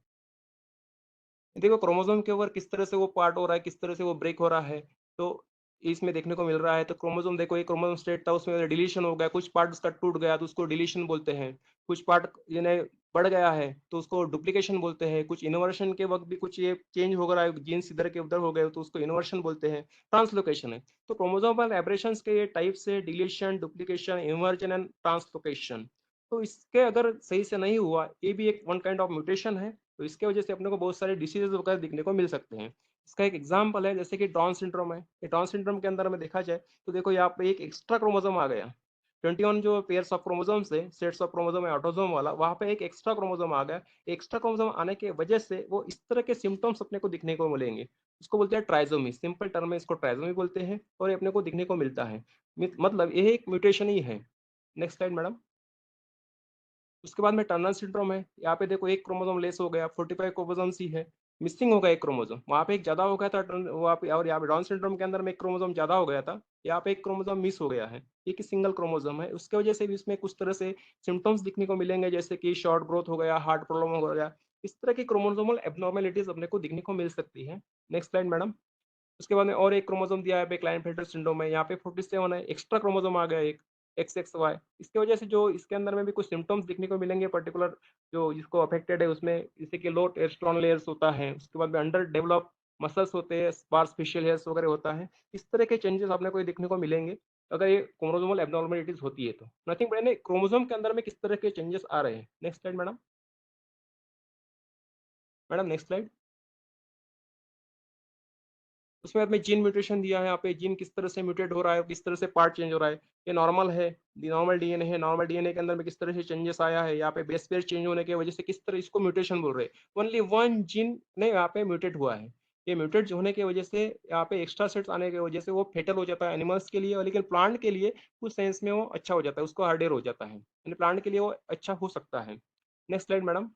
Speaker 7: देखो क्रोमोसोम के ऊपर किस तरह से वो पार्ट हो रहा है, किस तरह से वो ब्रेक हो रहा है, तो इसमें देखने को मिल रहा है। तो क्रोमोसोम देखो, एक क्रोमोसोम स्टेट था, उसमें डिलीशन हो गया, कुछ पार्ट उसका टूट गया तो उसको डिलीशन बोलते हैं, कुछ पार्ट यानी बढ़ गया है तो उसको डुप्लीकेशन बोलते हैं, कुछ इन्वर्शन के वक्त भी कुछ ये चेंज हो रहा है, जीन्स इधर के उधर हो गए तो उसको इन्वर्शन बोलते हैं, ट्रांसलोकेशन है। तो क्रोमोसोमल एब्रेशंस के ये टाइप्स है, deletion, duplication, inversion and translocation. तो इसके अगर सही से नहीं हुआ, ये भी एक वन काइंड ऑफ म्यूटेशन है, तो इसके वजह से अपने को बहुत सारे डिसीजेज वगैरह दिखने को मिल सकते हैं। इसका एक एग्जाम्पल है जैसे कि डाउन सिंड्रोम है। ये डाउन सिंड्रोम के अंदर में देखा जाए तो देखो यहाँ पे एक एक्स्ट्रा क्रोमोसोम आ गया, 21 जो पेयर्स ऑफ क्रोमोसोम्स है, सेट्स ऑफ क्रोमोसोम है ऑटोसोम वाला, वहाँ पे एक एक्स्ट्रा क्रोमोसोम आ गया। एक्स्ट्रा क्रोमोसोम आने की वजह से वो इस तरह के सिम्टम्स अपने को दिखने को मिलेंगे, उसको बोलते हैं ट्राइजोमी, सिंपल टर्म में इसको ट्राइजोमी बोलते हैं, और ये अपने को दिखने को मिलता है। मतलब ये एक म्यूटेशन ही है। Next slide madam. उसके बाद में टर्नर सिंड्रोम है, यहाँ पे देखो एक क्रोमोसोम लेस हो गया, 45 क्रोमोसोम ही है, मिसिंग होगा एक क्रोमोसोम, वहाँ पे एक ज्यादा हो गया था वहाँ पे, और यहाँ पे डाउन सिंड्रोम के अंदर में एक क्रोमोसोम ज्यादा हो गया था, यहाँ पे एक क्रोमोसोम मिस हो गया है, एक सिंगल क्रोमोसोम है, उसके वजह से भी इसमें कुछ तरह से सिम्टम्स दिखने को मिलेंगे, जैसे कि शॉर्ट ग्रोथ हो गया, हार्ट प्रॉब्लम हो गया, इस तरह की क्रोमोसोमल एबनॉर्मेलिटीज अपने को दिखने को मिल सकती है। Next slide madam. उसके बाद में और एक क्रोमोसोम दिया है, क्लाइनफेल्टर सिंड्रोम है, यहाँ पे 47 है, एक्स्ट्रा क्रोमोसोम आ गया एक, XXY। इसकी वजह से जो इसके अंदर में भी कुछ सिम्टम्स दिखने को मिलेंगे पर्टिकुलर जो जिसको अफेक्टेड है उसमें, जैसे कि लो टेस्टोस्टेरोन लेयर्स होता है, उसके बाद में अंडर डेवलप मसल्स होते हैं, स्पार्स फेशियल हेयर्स वगैरह होता है। इस तरह के चेंजेस आपने को देखने को मिलेंगे अगर ये क्रोमोसोमल एब्नॉर्मलिटीज होती है तो। नथिंग बट क्रोमोसोम के अंदर में किस तरह के चेंजेस आ रहे हैं। Next slide madam. Madam next slide. उसमें बाद में जीन म्यूटेशन दिया है यहाँ पे, जीन किस तरह से म्यूटेट हो रहा है, किस तरह से पार्ट चेंज हो रहा है। ये नॉर्मल है, नॉर्मल डीएनए है, नॉर्मल डीएनए के अंदर में किस तरह से चेंजेस आया है, यहाँ पे बेस पेयर चेंज होने की वजह से किस तरह इसको म्यूटेशन बोल रहे हैं। ओनली वन जीन ने यहाँ पे म्यूटेट हुआ है, ये म्यूटेट होने की वजह से यहाँ पे एक्स्ट्रा सेट्स आने की वजह से वो फेटल हो जाता है एनिमल्स के लिए, और लेकिन प्लांट के लिए उस सेंस में वो अच्छा हो जाता है, उसको हार्डर हो जाता है, यानी प्लांट के लिए वो अच्छा हो सकता है। Next slide madam.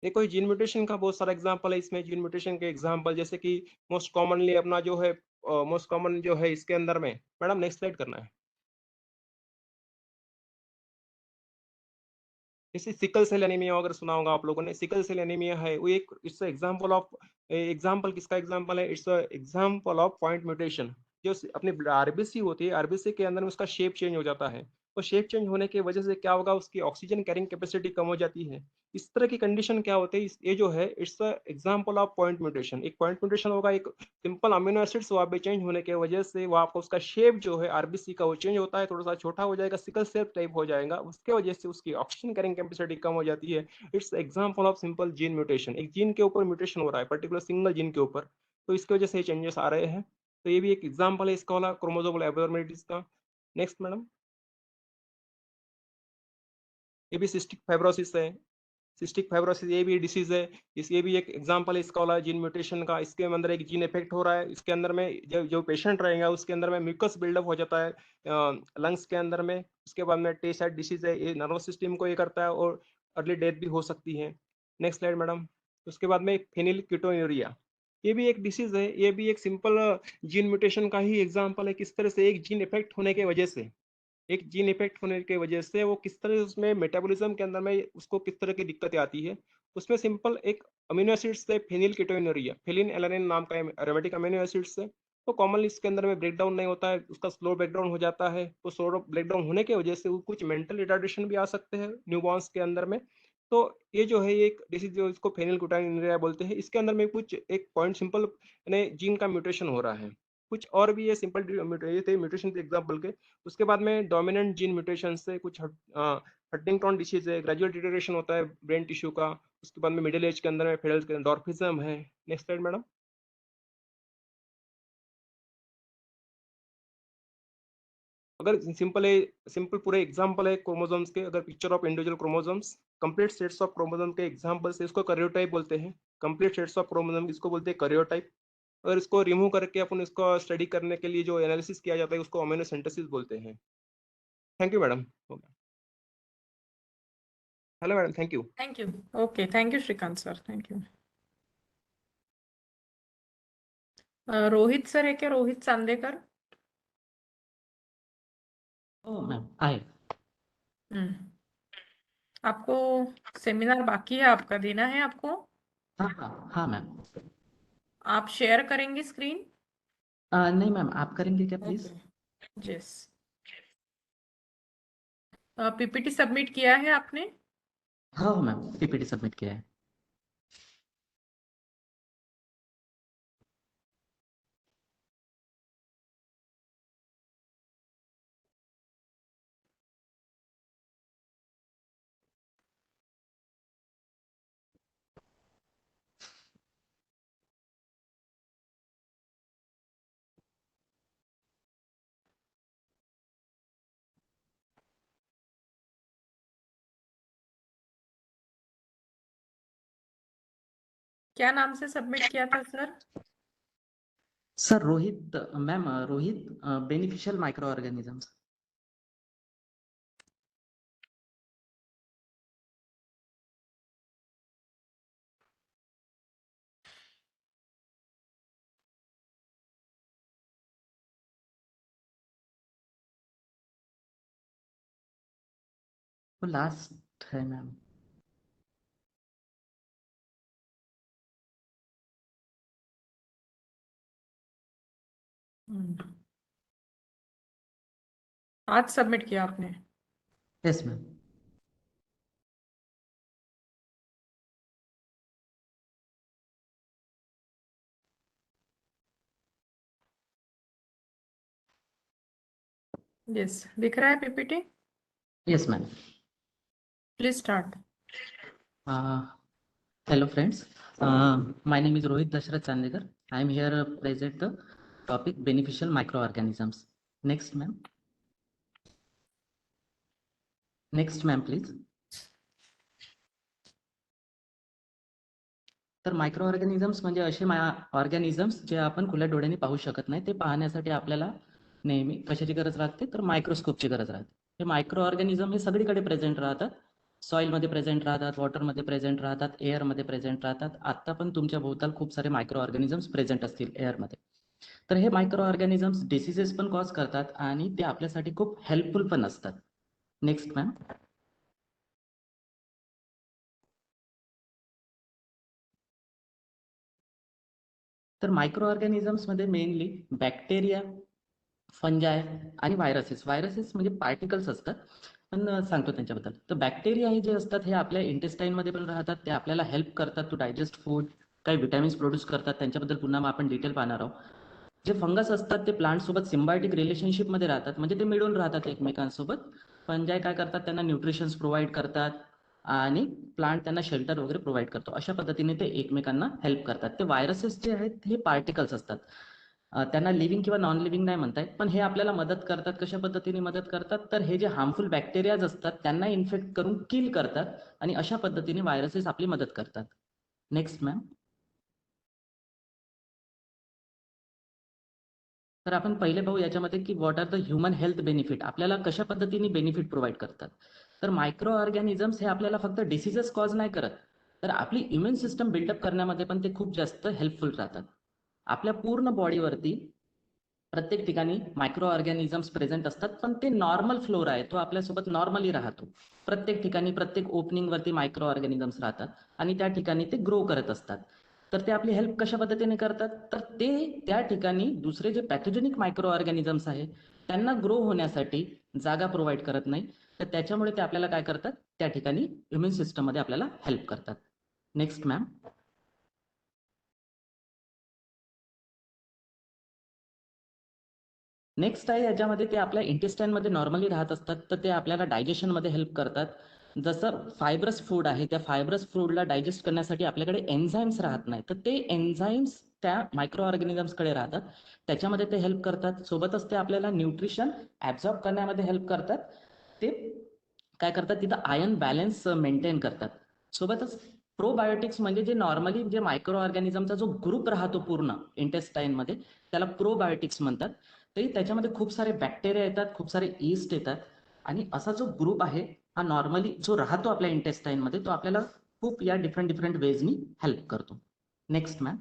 Speaker 7: देखो ये जीन म्यूटेशन का बहुत सारा एग्जांपल है इसमें। जीन म्यूटेशन के एग्जांपल जैसे कि मोस्ट कॉमनली अपना जो है मोस्ट कॉमन जो है इसके अंदर में, मैडम नेक्स्ट स्लाइड करना है। जैसे सिकल सेल एनीमिया अगर सुना होगा आप लोगों ने, सिकल सेल एनीमिया है वो एक, इट्स एग्जांपल ऑफ, एग्जांपल किसका एग्जांपल है, it's example of point mutation. जो अपनी आरबीसी होती है, आरबीसी के अंदर में उसका शेप चेंज हो जाता है, तो शेप चेंज होने की वजह से क्या होगा, उसकी ऑक्सीजन कैरिंग कैपेसिटी कम हो जाती है। इस तरह की कंडीशन क्या होती है, ये जो है it's example of point mutation. एक पॉइंट म्यूटेशन होगा, एक सिंपल अमीनो एसिड्स वहाँ पे चेंज होने की वजह से वो आपको उसका शेप जो है आरबीसी का वो चेंज होता है, थोड़ा सा छोटा हो जाएगा, सिकल सेल टाइप हो जाएगा, उसके वजह से उसकी ऑक्सीजन कैरिंग कैपेसिटी कम हो जाती है। It's example of simple gene mutation. एक जीन के ऊपर म्यूटेशन हो रहा है, पर्टिकुलर सिंगल जीन के ऊपर, तो इसकी वजह से ये चेंजेस आ रहे हैं। तो ये भी एक एग्जांपल है इसका वाला क्रोमोसोमल एब्नॉर्मलिटीज का। Next madam. ये भी सिस्टिक फाइब्रोसिस है, सिस्टिक फाइब्रोसिस ये भी डिसीज है, इस ये भी एक एग्जांपल है इसका वाला जीन म्यूटेशन का। इसके अंदर एक जीन इफेक्ट हो रहा है, इसके अंदर में जो पेशेंट रहेगा उसके अंदर में म्यूकस बिल्डअप हो जाता है लंग्स के अंदर में। उसके बाद में टे साइड डिसीज है, ये नर्वस सिस्टम को ये करता है और अर्ली डेथ भी हो सकती है। Next slide madam. उसके बाद में फेनिल कीटोन्यूरिया, ये भी एक डिसीज है, ये भी एक सिंपल जीन म्यूटेशन का ही एग्जाम्पल है। किस तरह से एक जीन इफेक्ट होने की वजह से, एक जीन इफेक्ट होने की वजह से वो किस तरह उसमें मेटाबॉलिज्म के अंदर में उसको किस तरह की दिक्कतें आती है। उसमें सिंपल एक अमीनो एसिड से फेनिल कीटोन्यूरिया, फेलिन एलानिन नाम का एरोमेटिक अमीनो एसिड से, तो कॉमनली इसके अंदर में ब्रेक डाउन नहीं होता है, उसका स्लो ब्रेक डाउन हो जाता है। तो स्लो ब्रेक डाउन होने की वजह से वो कुछ मेंटल रिटार्डेशन भी आ सकते हैं न्यूबॉर्न्स के अंदर में। तो ये जो है एक डिसीज जो इसको फेनिल कीटोन्यूरिया बोलते हैं, इसके अंदर में कुछ एक पॉइंट सिंपल यानी जीन का म्यूटेशन हो रहा है। कुछ और भी ये सिंपल ये थे म्यूटेशन के एग्जाम्पल के। उसके बाद में डोमिनेंट जीन म्यूटेशन से कुछ हंटिंगटन डिसीज है, ग्रेजुअल डिटेरियोरेशन होता है ब्रेन टिश्यू का। उसके बाद में मिडिल एज के अंदर में फेडल डॉर्फिज्म है। Next slide madam. अगर सिंपल है, सिंपल पूरे एग्जांपल है क्रोमोसोम्स के, अगर picture of individual chromosomes, complete sets of chromosome के एग्जांपल से, इसको कैरियोटाइप बोलते हैं। कंप्लीट सेट्स ऑफ क्रोमोसोम इसको बोलते हैं कैरियोटाइप। अगर इसको रिमूव करके अपन इसको स्टडी करने के लिए जो एनालिसिस किया जाता है उसको अमीनो सिंथेसिस बोलते हैं। Thank you madam. Hello madam, thank you.
Speaker 1: Thank you. Okay, thank you, Shrikant sir. Thank you. Rohit sir है क्या, रोहित चांदेकर?
Speaker 9: ओ मैम आए।
Speaker 1: हम्म। आपको सेमिनार बाकी है, आपका देना है आपको।
Speaker 9: हाँ हाँ हाँ मैम।
Speaker 1: आप शेयर करेंगे स्क्रीन?
Speaker 9: नहीं मैम, आप करेंगे क्या please?
Speaker 1: Okay, yes. PPT submit किया है आपने?
Speaker 9: हाँ मैम, पीपीटी सबमिट किया है।
Speaker 1: क्या नाम से सबमिट किया था sir?
Speaker 9: Sir Rohit ma'am, Rohit beneficial micro organisms. वो लास्ट है मैम।
Speaker 1: आज सबमिट किया आपने?
Speaker 9: Yes ma'am.
Speaker 1: यस, दिख रहा है PPT?
Speaker 9: Yes ma'am.
Speaker 1: Please start.
Speaker 9: Hello friends, my name is Rohit Dashrath Chandekar. I am here present the topic beneficial microorganisms. Next ma'am. Next ma'am please. तर micro organisms म्हणजे असे organisms जे आपण खुल्या डोळ्यांनी पाहू शकत नाही, ते पाहण्यासाठी आपल्याला नेहमी कशाची गरज लागते, तर मायक्रोस्कोपची गरज राहते. हे मायक्रो ऑर्गॅनिझम हे सगळीकडे प्रेझेंट राहतात. सॉइलमध्ये प्रेझेंट राहतात, वॉटरमध्ये प्रेझेंट राहतात, एअरमध्ये प्रेझेंट राहतात. आता पण तुमच्या भोवताल खूप सारे मायक्रो ऑर्गॅनिझम्स प्रेझेंट असतील एअरमध्ये. तर हे मायक्रो ऑर्गॅनिझम्स डिसीजेस पण कॉज करतात आणि ते आपल्यासाठी खूप हेल्पफुल पण असतात. Next ma'am. तर मायक्रो ऑर्गॅनिझम्समध्ये मेनली बॅक्टेरिया, फंजाय आणि व्हायरसेस म्हणजे पार्टिकल्स असतात. पण सांगतो त्यांच्याबद्दल. तर बॅक्टेरिया हे जे असतात हे आपल्या इंटेस्टाईनमध्ये पण राहतात. ते आपल्याला हेल्प करतात टू डायजेस्ट फूड, काही विटॅमिन्स प्रोड्यूस करतात. त्यांच्याबद्दल पुन्हा मग आपण डिटेल पाहणार आहोत. जे फंगस असतात ते प्लांट सोबत सिम्बायोटिक रिलेशनशिपमध्ये राहतात, म्हणजे ते मिळून राहतात एकमेकांसोबत. फंजाय काय करतात, त्यांना न्यूट्रिशन्स प्रोव्हाइड करतात आणि प्लांट त्यांना शेल्टर वगैरे प्रोव्हाइड करतो. अशा पद्धतीने ते एकमेकांना हेल्प करतात. ते व्हायरसेस जे आहेत हे पार्टिकल्स असतात. त्यांना लिव्हिंग किंवा नॉन लिव्हिंग नाही म्हणतायत, पण हे आपल्याला मदत करतात. कशा पद्धतीने मदत करतात, तर हे जे हार्मफुल बॅक्टेरियाज असतात त्यांना इन्फेक्ट करून किल करतात आणि अशा पद्धतीने व्हायरसेस आपली मदत करतात. Next ma'am. तर आपण पहिले पाहू याच्यामध्ये की what are the human health benefit, आपल्याला कशा पद्धतीने बेनिफिट प्रोव्हाइड करतात. तर मायक्रो ऑर्गॅनिझम्स हे आपल्याला फक्त डिसीजेस कॉज नाही करत, तर आपली इम्युन सिस्टम बिल्डअप करण्यामध्ये पण ते खूप जास्त हेल्पफुल राहतात. आपल्या पूर्ण बॉडीवरती प्रत्येक ठिकाणी मायक्रो ऑर्गॅनिझम्स प्रेझेंट असतात, पण ते नॉर्मल फ्लोरा आहे, तो आपल्यासोबत नॉर्मली राहतो. प्रत्येक ठिकाणी प्रत्येक ओपनिंगवरती मायक्रो ऑर्गॅनिझम्स राहतात आणि त्या ठिकाणी ते ग्रो करत असतात. तर ते आपली हेल्प कशा पद्धतीने करतात, तर ते त्या ठिकाणी दुसरे जे पॅथोजेनिक मायक्रो ऑर्गॅनिझम्स आहे त्यांना ग्रो होण्यासाठी जागा प्रोव्हाइड करत नाही. तर त्याच्यामुळे ते आपल्याला काय करतात, त्या ठिकाणी इम्युन सिस्टममध्ये आपल्याला हेल्प करतात. Next ma'am. नेक्स्ट आहे याच्यामध्ये ते आपल्या इंटेस्टाईनमध्ये नॉर्मली राहत असतात, तर ते आपल्याला डायजेशनमध्ये हेल्प करतात. जसं फायब्रस फूड आहे, त्या फायब्रस फूडला डायजेस्ट करण्यासाठी आपल्याकडे एन्झाईम्स राहत नाही, तर ते एन्झाईम्स त्या मायक्रो ऑर्गॅनिझम्सकडे राहतात, त्याच्यामध्ये ते हेल्प करतात. सोबतच ते आपल्याला न्यूट्रिशन ॲब्झॉर्ब करण्यामध्ये हेल्प करतात. ते काय करतात, तिथं आयर्न बॅलन्स मेंटेन करतात. सोबतच प्रोबायोटिक्स म्हणजे जे नॉर्मली जे मायक्रो ऑर्गॅनिझमचा जो ग्रुप राहतो पूर्ण इंटेस्टाईनमध्ये, त्याला प्रोबायोटिक्स म्हणतात. तरी त्याच्यामध्ये खूप सारे बॅक्टेरिया येतात, खूप सारे ईस्ट येतात आणि असा जो ग्रुप आहे हा नॉर्मली जो राहतो आपल्या इंटेस्टाईनमध्ये, तो आपल्याला खूप या डिफरंट वेजनी हेल्प करतो. Next ma'am.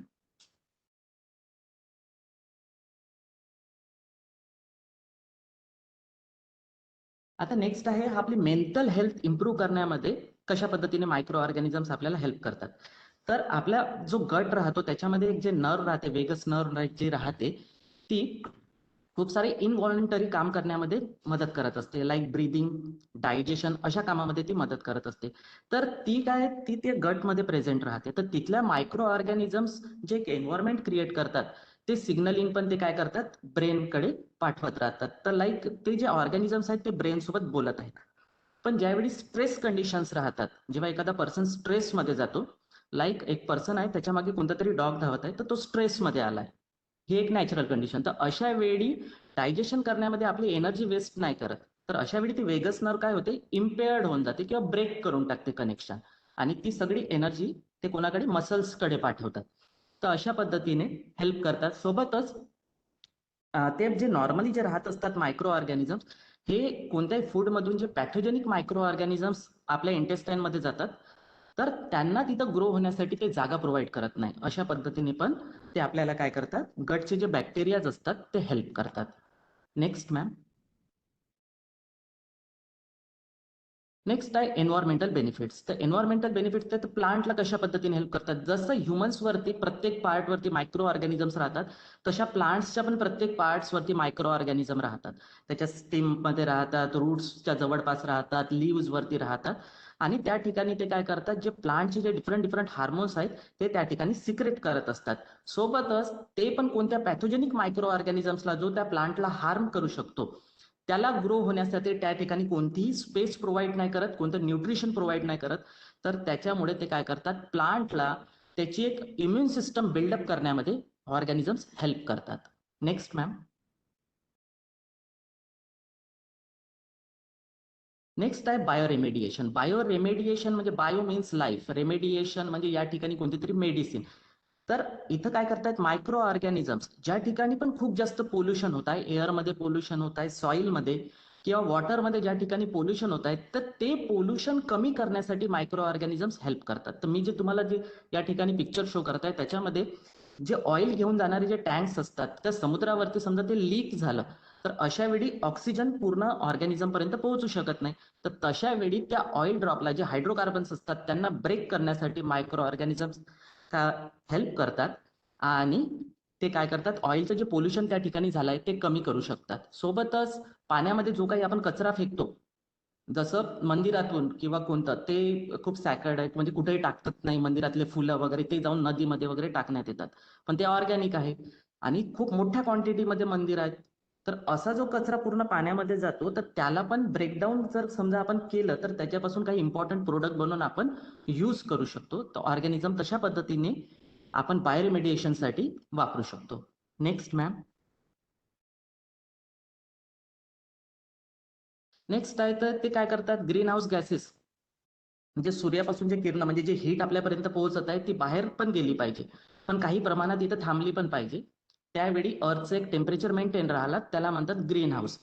Speaker 9: आता नेक्स्ट आहे आपली मेंटल हेल्थ इम्प्रूव्ह करण्यामध्ये कशा पद्धतीने मायक्रो ऑर्गॅनिझम्स आपल्याला हेल्प करतात. तर आपला जो गट राहतो त्याच्यामध्ये एक जे नर्व राहते, वेगस नर्व जी राहते, ती खूप सारे इनव्हॉलंटरी काम करण्यामध्ये मदत करत असते, लाईक ब्रीदिंग, डायजेशन अशा कामामध्ये ती मदत करत असते. तर ती काय, ती ते गटमध्ये प्रेझेंट राहते. तर तिथल्या मायक्रो ऑर्गॅनिझम्स जे एक एन्व्हायरमेंट क्रिएट करतात, ते सिग्नलिंग पण ते काय करतात, ब्रेनकडे पाठवत राहतात. तर लाईक ते जे ऑर्गॅनिझम्स आहेत ते ब्रेन सोबत बोलत आहेत. पण ज्यावेळी स्ट्रेस कंडिशन्स राहतात, जेव्हा एखादा पर्सन स्ट्रेसमध्ये जातो, लाईक एक पर्सन आहे त्याच्या मागे कोणता तरी डॉग धावत आहे, तर तो स्ट्रेसमध्ये आलाय, ही एक नॅचरल कंडिशन. तर अशा वेळी डायजेशन करण्यामध्ये आपली एनर्जी वेस्ट नाही करत, तर अशा वेळी ती वेगस नर्व काय होते, इम्पेअर्ड होऊन जाते किंवा ब्रेक करून टाकते कनेक्शन, आणि ती सगळी एनर्जी ते कोणाकडे, मसल्सकडे पाठवतात. तर अशा पद्धतीने हेल्प करतात. सोबतच ते जे नॉर्मली जे राहत असतात मायक्रो ऑर्गॅनिझम्स, हे कोणत्याही फूडमधून जे पॅथोजेनिक मायक्रो ऑर्गॅनिझम्स आपल्या इंटेस्टाईनमध्ये जातात, तर त्यांना तिथं ग्रो होण्यासाठी ते जागा प्रोव्हाइड करत नाही. अशा पद्धतीने पण ते आपल्याला काय करतात, गटचे जे बॅक्टेरियाज असतात ते हेल्प करतात. Next ma'am. नेक्स्ट आहे एन्व्हायरमेंटल बेनिफिट्स. तर एन्व्हायरमेंटल बेनिफिट्स तर प्लांटला कशा पद्धतीने हेल्प करतात. जसं ह्युमन्सवरती प्रत्येक पार्टवरती मायक्रो ऑर्गॅनिझम्स राहतात, तशा प्लांट्सच्या पण प्रत्येक पार्ट्सवरती मायक्रो ऑर्गॅनिझम राहतात. त्याच्या स्टेममध्ये राहतात, रूट्सच्या जवळपास राहतात, लिव्ज वरती राहतात. आणि त्या ठिकाणी ते काय करतात, जे प्लांटचे जे डिफरंट हार्मोन्स आहेत ते त्या ठिकाणी सिक्रेट करत असतात. सोबतच ते पण कोणत्या पॅथोजेनिक मायक्रो ऑर्गॅनिझम्सला जो त्या प्लांटला हार्म करू शकतो त्याला ग्रो होण्यासाठी त्या ठिकाणी कोणतीही स्पेस प्रोव्हाइड नाही करत, कोणतं न्यूट्रिशन प्रोव्हाइड नाही करत. तर त्याच्यामुळे ते काय करतात, प्लांटला त्याची एक इम्युन सिस्टम बिल्डअप करण्यामध्ये ऑर्गॅनिझम्स हेल्प करतात. Next ma'am. नेक्स्ट आहे बायोरेमेडिएशन. बायोरेमेडिएशन म्हणजे बायो मीन्स लाईफ, रेमेडिएशन म्हणजे या ठिकाणी कोणती तरी मेडिसिन. तर इथं काय करतायत, मायक्रो ऑर्गॅनिझम्स ज्या ठिकाणी पण खूप जास्त पोल्युशन होत आहे, एअरमध्ये पोल्युशन होत आहे, सॉइलमध्ये किंवा वॉटरमध्ये ज्या ठिकाणी पोल्युशन होत आहे, तर ते पोल्युशन कमी करण्यासाठी मायक्रो ऑर्गॅनिझम्स हेल्प करतात. तर मी जे तुम्हाला जे या ठिकाणी पिक्चर शो करत आहे त्याच्यामध्ये जे ऑइल घेऊन जाणारे जे टँक्स असतात त्या समुद्रावरती समजा ते लीक झालं तर अशा वेळी ऑक्सिजन पूर्ण ऑर्गॅनिझम पर्यंत पोहोचू शकत नाही. तर तशा वेळी त्या ऑइल ड्रॉपला जे हायड्रोकार्बन्स असतात त्यांना ब्रेक करण्यासाठी मायक्रो ऑर्गॅनिझम्स हेल्प करतात आणि ते काय करतात, ऑइलचं जे पोल्युशन त्या ठिकाणी झालंय ते कमी करू शकतात. सोबतच पाण्यामध्ये जो काही आपण कचरा फेकतो, जसं मंदिरातून किंवा कोणतं ते खूप सॅक्रेड आहेत, म्हणजे कुठेही टाकतात नाही, मंदिरातले फुलं वगैरे ते जाऊन नदीमध्ये वगैरे टाकण्यात येतात, पण ते ऑर्गॅनिक आहे आणि खूप मोठ्या क्वांटिटीमध्ये मंदिर आहेत. तर असा जो कचरा पूर्ण पाण्यामध्ये जातो तर त्याला पण ब्रेकडाऊन जर समजा आपण केलं तर त्याच्यापासून काही इम्पॉर्टंट प्रोडक्ट बनवून आपण यूज करू शकतो. तर ऑर्गॅनिझम तशा पद्धतीने आपण बायोरिमेडिएशनसाठी वापरू शकतो. Next ma'am. नेक्स्ट आहे तर ते काय करतात, ग्रीन हाऊस गॅसेस म्हणजे सूर्यापासून जे किरण म्हणजे जे हीट आपल्यापर्यंत पोहोचत आहे ती बाहेर पण गेली पाहिजे, पण काही प्रमाणात इथं थांबली पण पाहिजे. त्यावेळी अर्थचं एक टेम्परेचर मेंटेन राहिला, त्याला म्हणतात ग्रीन हाऊस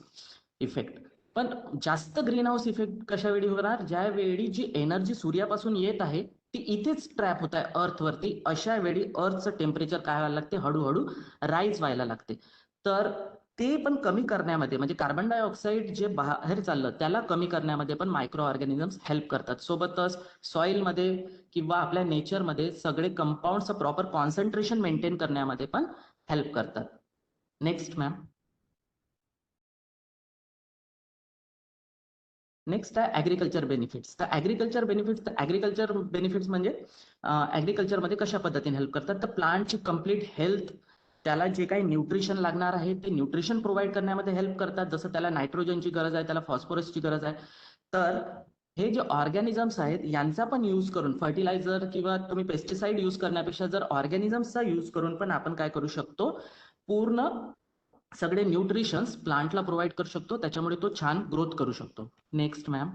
Speaker 9: इफेक्ट. पण जास्त ग्रीन हाऊस इफेक्ट कशावेळी होणार, ज्यावेळी जी एनर्जी सूर्यापासून येत आहे ती इथेच ट्रॅप होत आहे अर्थवरती, अशा वेळी अर्थचं टेम्परेचर काय व्हायला लागते, हळूहळू राईज व्हायला लागते. तर ते पण कमी करण्यामध्ये म्हणजे कार्बन डायऑक्साईड जे बाहेर चाललं त्याला कमी करण्यामध्ये पण मायक्रो ऑर्गॅनिझम्स हेल्प करतात. सोबतच सॉइलमध्ये किंवा आपल्या नेचरमध्ये सगळे कंपाऊंडचं प्रॉपर कॉन्सन्ट्रेशन मेंटेन करण्यामध्ये पण हेल्प करतात. Next ma'am. नेक्स्ट आहे ऍग्रिकल्चर बेनिफिट्स. तर ऍग्रिकल्चर बेनिफिट्स म्हणजे ऍग्रिकल्चरमध्ये कशा पद्धतीने हेल्प करतात, तर प्लांटची कम्प्लीट हेल्थ, त्याला जे काही न्यूट्रिशन लागणार आहे ते न्यूट्रिशन प्रोव्हाइड करण्यामध्ये हेल्प करतात. जसं त्याला नायट्रोजनची गरज आहे, त्याला फॉस्फरसची गरज आहे. तर हे जे ऑर्गॅनिझम्स आहेत यांचा पण यूज करून फर्टिलायझर किंवा तुम्ही पेस्टिसाइड यूज करण्यापेक्षा जर ऑर्गॅनिझम्सचा यूज करून पण आपण काय करू शकतो, पूर्ण सगळे न्यूट्रिशन्स प्लांटला प्रोव्हाइड करू शकतो, त्याच्यामुळे तो छान ग्रोथ करू शकतो. Next ma'am.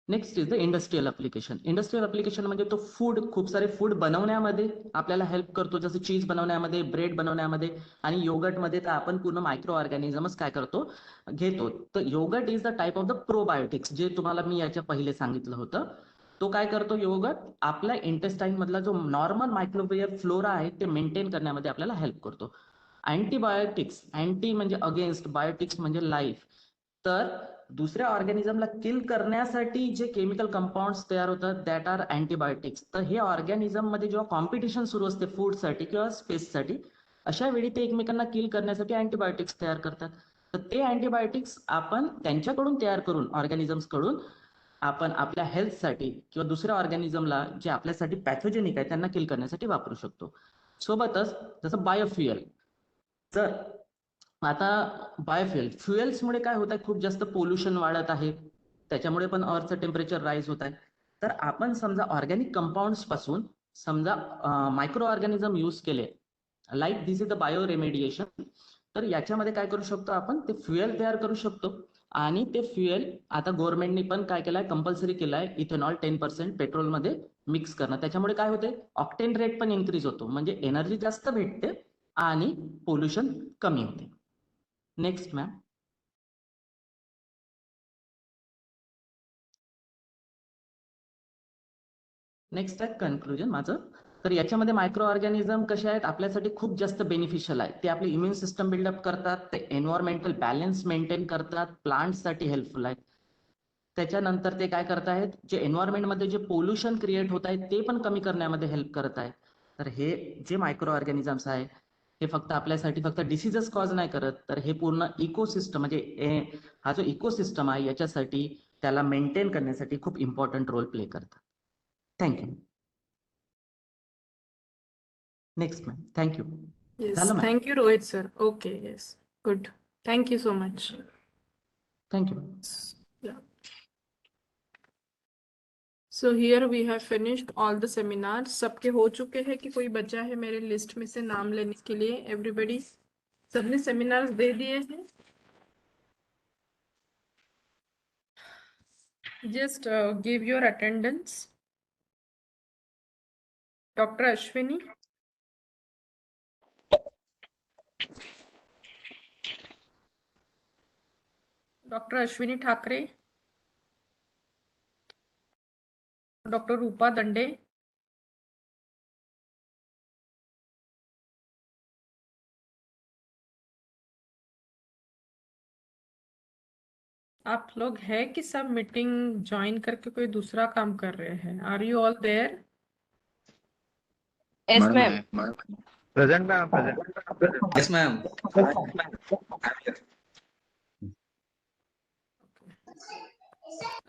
Speaker 9: Next is the industrial application. Industrial application म्हणजे तो फूड, खूप सारे फूड बनवण्यामध्ये आपल्याला हेल्प करतो, जसं चीज बनवण्यामध्ये, ब्रेड बनवण्यामध्ये आणि योगर्टमध्ये. तर आपण पूर्ण मायक्रो ऑर्गॅनिझम्स काय करतो, घेतो. तर yoghurt is the type of the probiotics, जे तुम्हाला मी याच्या पहिले सांगितलं होतं. तो काय करतो, योगर्ट आपल्या इंटेस्टाईन मधला जो नॉर्मल मायक्रोबियल फ्लोरा आहे ते मेंटेन करण्यामध्ये आपल्याला हेल्प करतो. अँटीबायोटिक्स, अँटी म्हणजे अगेन्स्ट, बायोटिक्स म्हणजे लाईफ. तर दुसऱ्या ऑर्गॅनिझमला किल करण्यासाठी जे केमिकल कंपाऊंड्स तयार होतात दॅट आर अँटीबायोटिक्स. तर हे ऑर्गॅनिझम मध्ये जेव्हा कॉम्पिटिशन सुरू असते फूडसाठी किंवा स्पेससाठी, अशा वेळी ते एकमेकांना किल करण्यासाठी अँटीबायोटिक्स तयार करतात. तर ते अँटीबायोटिक्स आपण त्यांच्याकडून तयार करून, ऑर्गॅनिझम्स कडून आपण आपल्या हेल्थसाठी किंवा दुसऱ्या ऑर्गॅनिझमला जे आपल्यासाठी पॅथोजेनिक आहे त्यांना किल करण्यासाठी वापरू शकतो. सोबतच जसं बायोफ्युएल, जर आता फ्युएल्समुळे काय होत आहे, खूप जास्त पोल्युशन वाढत आहे, त्याच्यामुळे पण अर्थचं टेम्परेचर राईज होत आहे. तर आपण समजा ऑर्गॅनिक कंपाऊंड्स पासून समजा मायक्रो ऑर्गॅनिझम यूज केले, like this is the bio remediation. तर याच्यामध्ये काय करू शकतो, आपण ते फ्युएल तयार करू शकतो. आणि ते फ्युएल आता गव्हर्नमेंटने पण काय केलंय, कंपल्सरी केलंय इथेनॉल 10% पेट्रोलमध्ये मिक्स करणं. त्याच्यामुळे काय होते, ऑक्टेन रेट पण इन्क्रीज होतो, म्हणजे एनर्जी जास्त भेटते आणि पोल्युशन कमी होते. Next ma'am. नेक्स्ट आहे कन्क्लुजन माझं. तर याच्यामध्ये मायक्रो ऑर्गॅनिझम कसे आहेत आपल्यासाठी खूप जास्त बेनिफिशियल आहे. ते आपले इम्युन सिस्टम बिल्डअप करतात, ते एन्व्हायरमेंटल बॅलन्स मेंटेन करतात, प्लांट्ससाठी हेल्पफुल आहेत. त्याच्यानंतर ते काय करत आहेत, जे एन्व्हायरमेंटमध्ये जे पोल्युशन क्रिएट होत आहे ते पण कमी करण्यामध्ये हेल्प करत आहे. तर हे जे मायक्रो ऑर्गॅनिझम्स आहे हे फक्त आपल्यासाठी फक्त डिसीजेस कॉज नाही करत, तर हे पूर्ण इकोसिस्टम म्हणजे हा जो इकोसिस्टम आहे याच्यासाठी त्याला मेंटेन करण्यासाठी खूप इम्पॉर्टंट रोल प्ले करतात. Thank you. Next ma'am. Thank you.
Speaker 1: Yes,
Speaker 9: झालं ma'am.
Speaker 1: thank you, Rohit sir. Okay, yes, good. Thank you so much.
Speaker 9: Thank you.
Speaker 1: Yeah. So here we have finished all the seminars. सबके हो चुके हैं कि कोई बचा है मेरे लिस्ट में से नाम लेने के लिए? Everybody, सबने सेमिनार्स दे दिए हैं? Just give your attendance. Dr. Ashwini. Dr. Ashwini Thakre. Dr. Rupa Dande. आप लोग है कि सब मीटिंग ज्वाइन करके कोई दूसरा काम कर रहे हैं? Are you all there?
Speaker 4: Yes ma'am.
Speaker 6: Present ma'am. Present.
Speaker 10: Yes ma'am.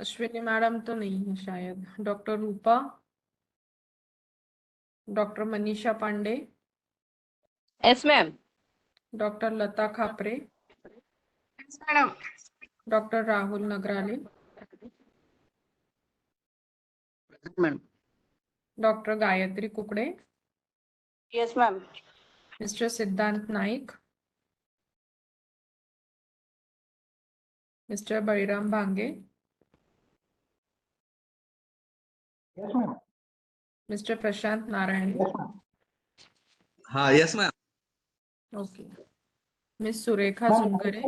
Speaker 1: Ashwini madam तो नहीं है शायद. Doctor Rupa, doctor Manisha Pande,
Speaker 4: yes ma'am.
Speaker 1: Doctor Lata Khapre, doctor Rahul Nagrale,
Speaker 10: ma'am.
Speaker 1: Doctor Gayatri Kukde,
Speaker 4: yes ma'am.
Speaker 1: Mister Siddhant Naik, mister Baliram Bhange, mister Prashant Narayan.
Speaker 10: हाँ yes ma'am.
Speaker 1: Okay. Miss Surekha Jungare,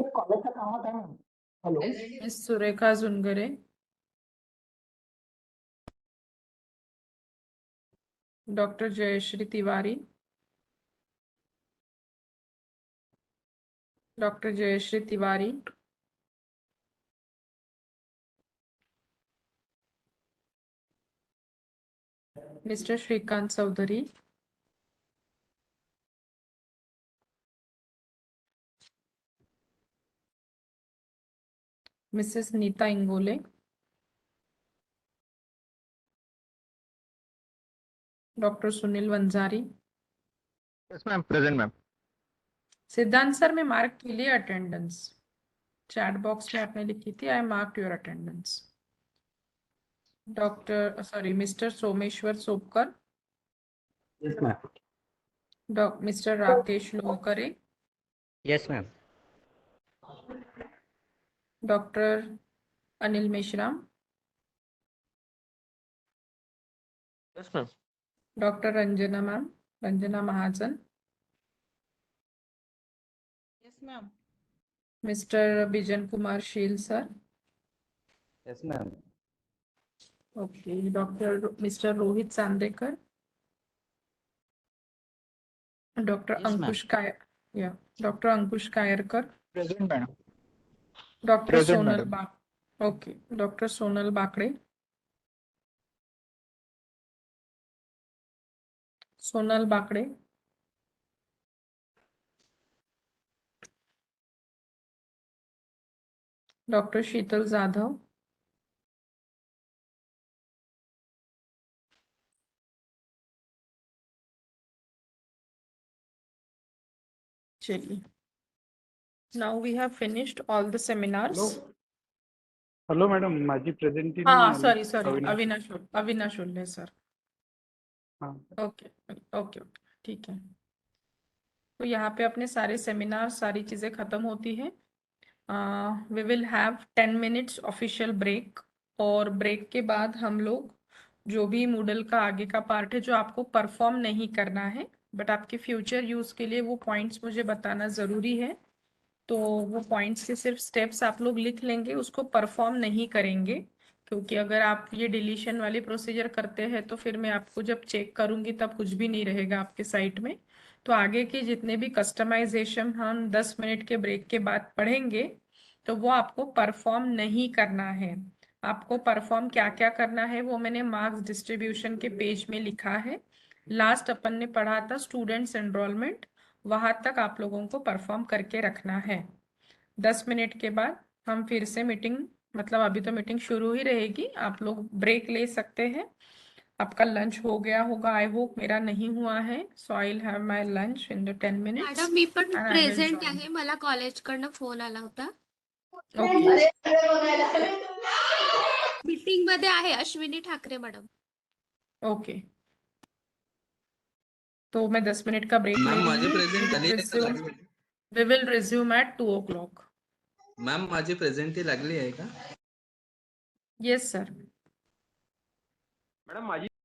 Speaker 1: miss Surekha Jungare, doctor Jayshree Tiwari, doctor Jayshree Tiwari, mister Shrikant Chaudhari, Mrs Nita Ingole, doctor Sunil Wanjari.
Speaker 6: Yes ma'am. Present ma'am.
Speaker 1: Siddhant sir में mark कीजिए attendance. Chat box में आपने लिखी थी I mark your attendance. Doctor sorry mister Someshwar Sopkar,
Speaker 10: yes ma'am.
Speaker 1: Mister Rakesh Lokre,
Speaker 2: yes ma'am.
Speaker 1: Doctor Anil Meshram,
Speaker 10: yes ma'am.
Speaker 1: Doctor Ranjana ma'am, Ranjana Mahajan,
Speaker 4: yes ma'am.
Speaker 1: Mister Bijan Kumar Sheel sir.
Speaker 10: Yes ma'am.
Speaker 1: Okay. Doctor mister Rohit Chandekar, doctor
Speaker 9: Yes, ma'am.
Speaker 1: Ankush Kayar doctor Ankush Kayarkar,
Speaker 6: present madam.
Speaker 1: Doctor
Speaker 6: Present,
Speaker 1: Sonal
Speaker 6: madam.
Speaker 1: Okay. Doctor Sonal Bakde, Sonal Bakde, doctor Sheetal Jadhav, चलिए. Now we have finished all the seminars.
Speaker 11: Hello madam, माझी प्रेझेंटी
Speaker 1: हाँ sorry Avinash Ulle sir. Okay okay okay ठीक है. तो यहाँ पे अपने सारे सेमिनार सारी चीज़ें खत्म होती है. We will have 10 minutes official break, और ब्रेक के बाद हम लोग जो भी मूडल का आगे का पार्ट है जो आपको परफॉर्म नहीं करना है बट आपके फ्यूचर यूज़ के लिए वो पॉइंट्स मुझे बताना ज़रूरी है, तो वो पॉइंट्स के सिर्फ स्टेप्स आप लोग लिख लेंगे, उसको परफॉर्म नहीं करेंगे. क्योंकि अगर आप ये डिलीशन वाली प्रोसीजर करते हैं तो फिर मैं आपको जब चेक करूंगी तब कुछ भी नहीं रहेगा आपके साइट में। तो आगे के जितने भी कस्टमाइजेशन हम 10 मिनट के ब्रेक के बाद पढ़ेंगे तो वो आपको परफॉर्म नहीं करना है। आपको परफॉर्म क्या क्या करना है वो मैंने मार्क्स डिस्ट्रीब्यूशन के पेज में लिखा है। लास्ट अपन ने पढ़ा था स्टूडेंट्स एनरोलमेंट, वहां तक आप लोगों को परफॉर्म करके रखना है। 10 मिनट के बाद हम फिर से मीटिंग, मतलब अभी तो मीटिंग शुरू ही रहेगी, आप लोग ब्रेक ले सकते हैं। आपका लंच हो गया होगा, आई होप, मेरा नहीं हुआ है, so I will have my lunch in the 10 minutes
Speaker 3: madam मी पण
Speaker 1: and I will
Speaker 3: present
Speaker 1: join.
Speaker 3: आहे, मला कॉलेजकडनं फोन आला होता.
Speaker 1: Okay,
Speaker 3: मीटिंग मध्ये आहे अश्विनी ठाकरे मॅडम.
Speaker 1: okay. तो मैं 10 मिनट का ब्रेक ले
Speaker 10: मॅम
Speaker 1: रही
Speaker 10: माझी
Speaker 1: हूँ.
Speaker 10: प्रेझेंट झाली आहे का लागली?
Speaker 1: We will resume at 2 o'clock.
Speaker 10: Ma'am माझी प्रेझेंटी लागली आहे का?
Speaker 1: Yes, sir.
Speaker 7: मॅडम माझी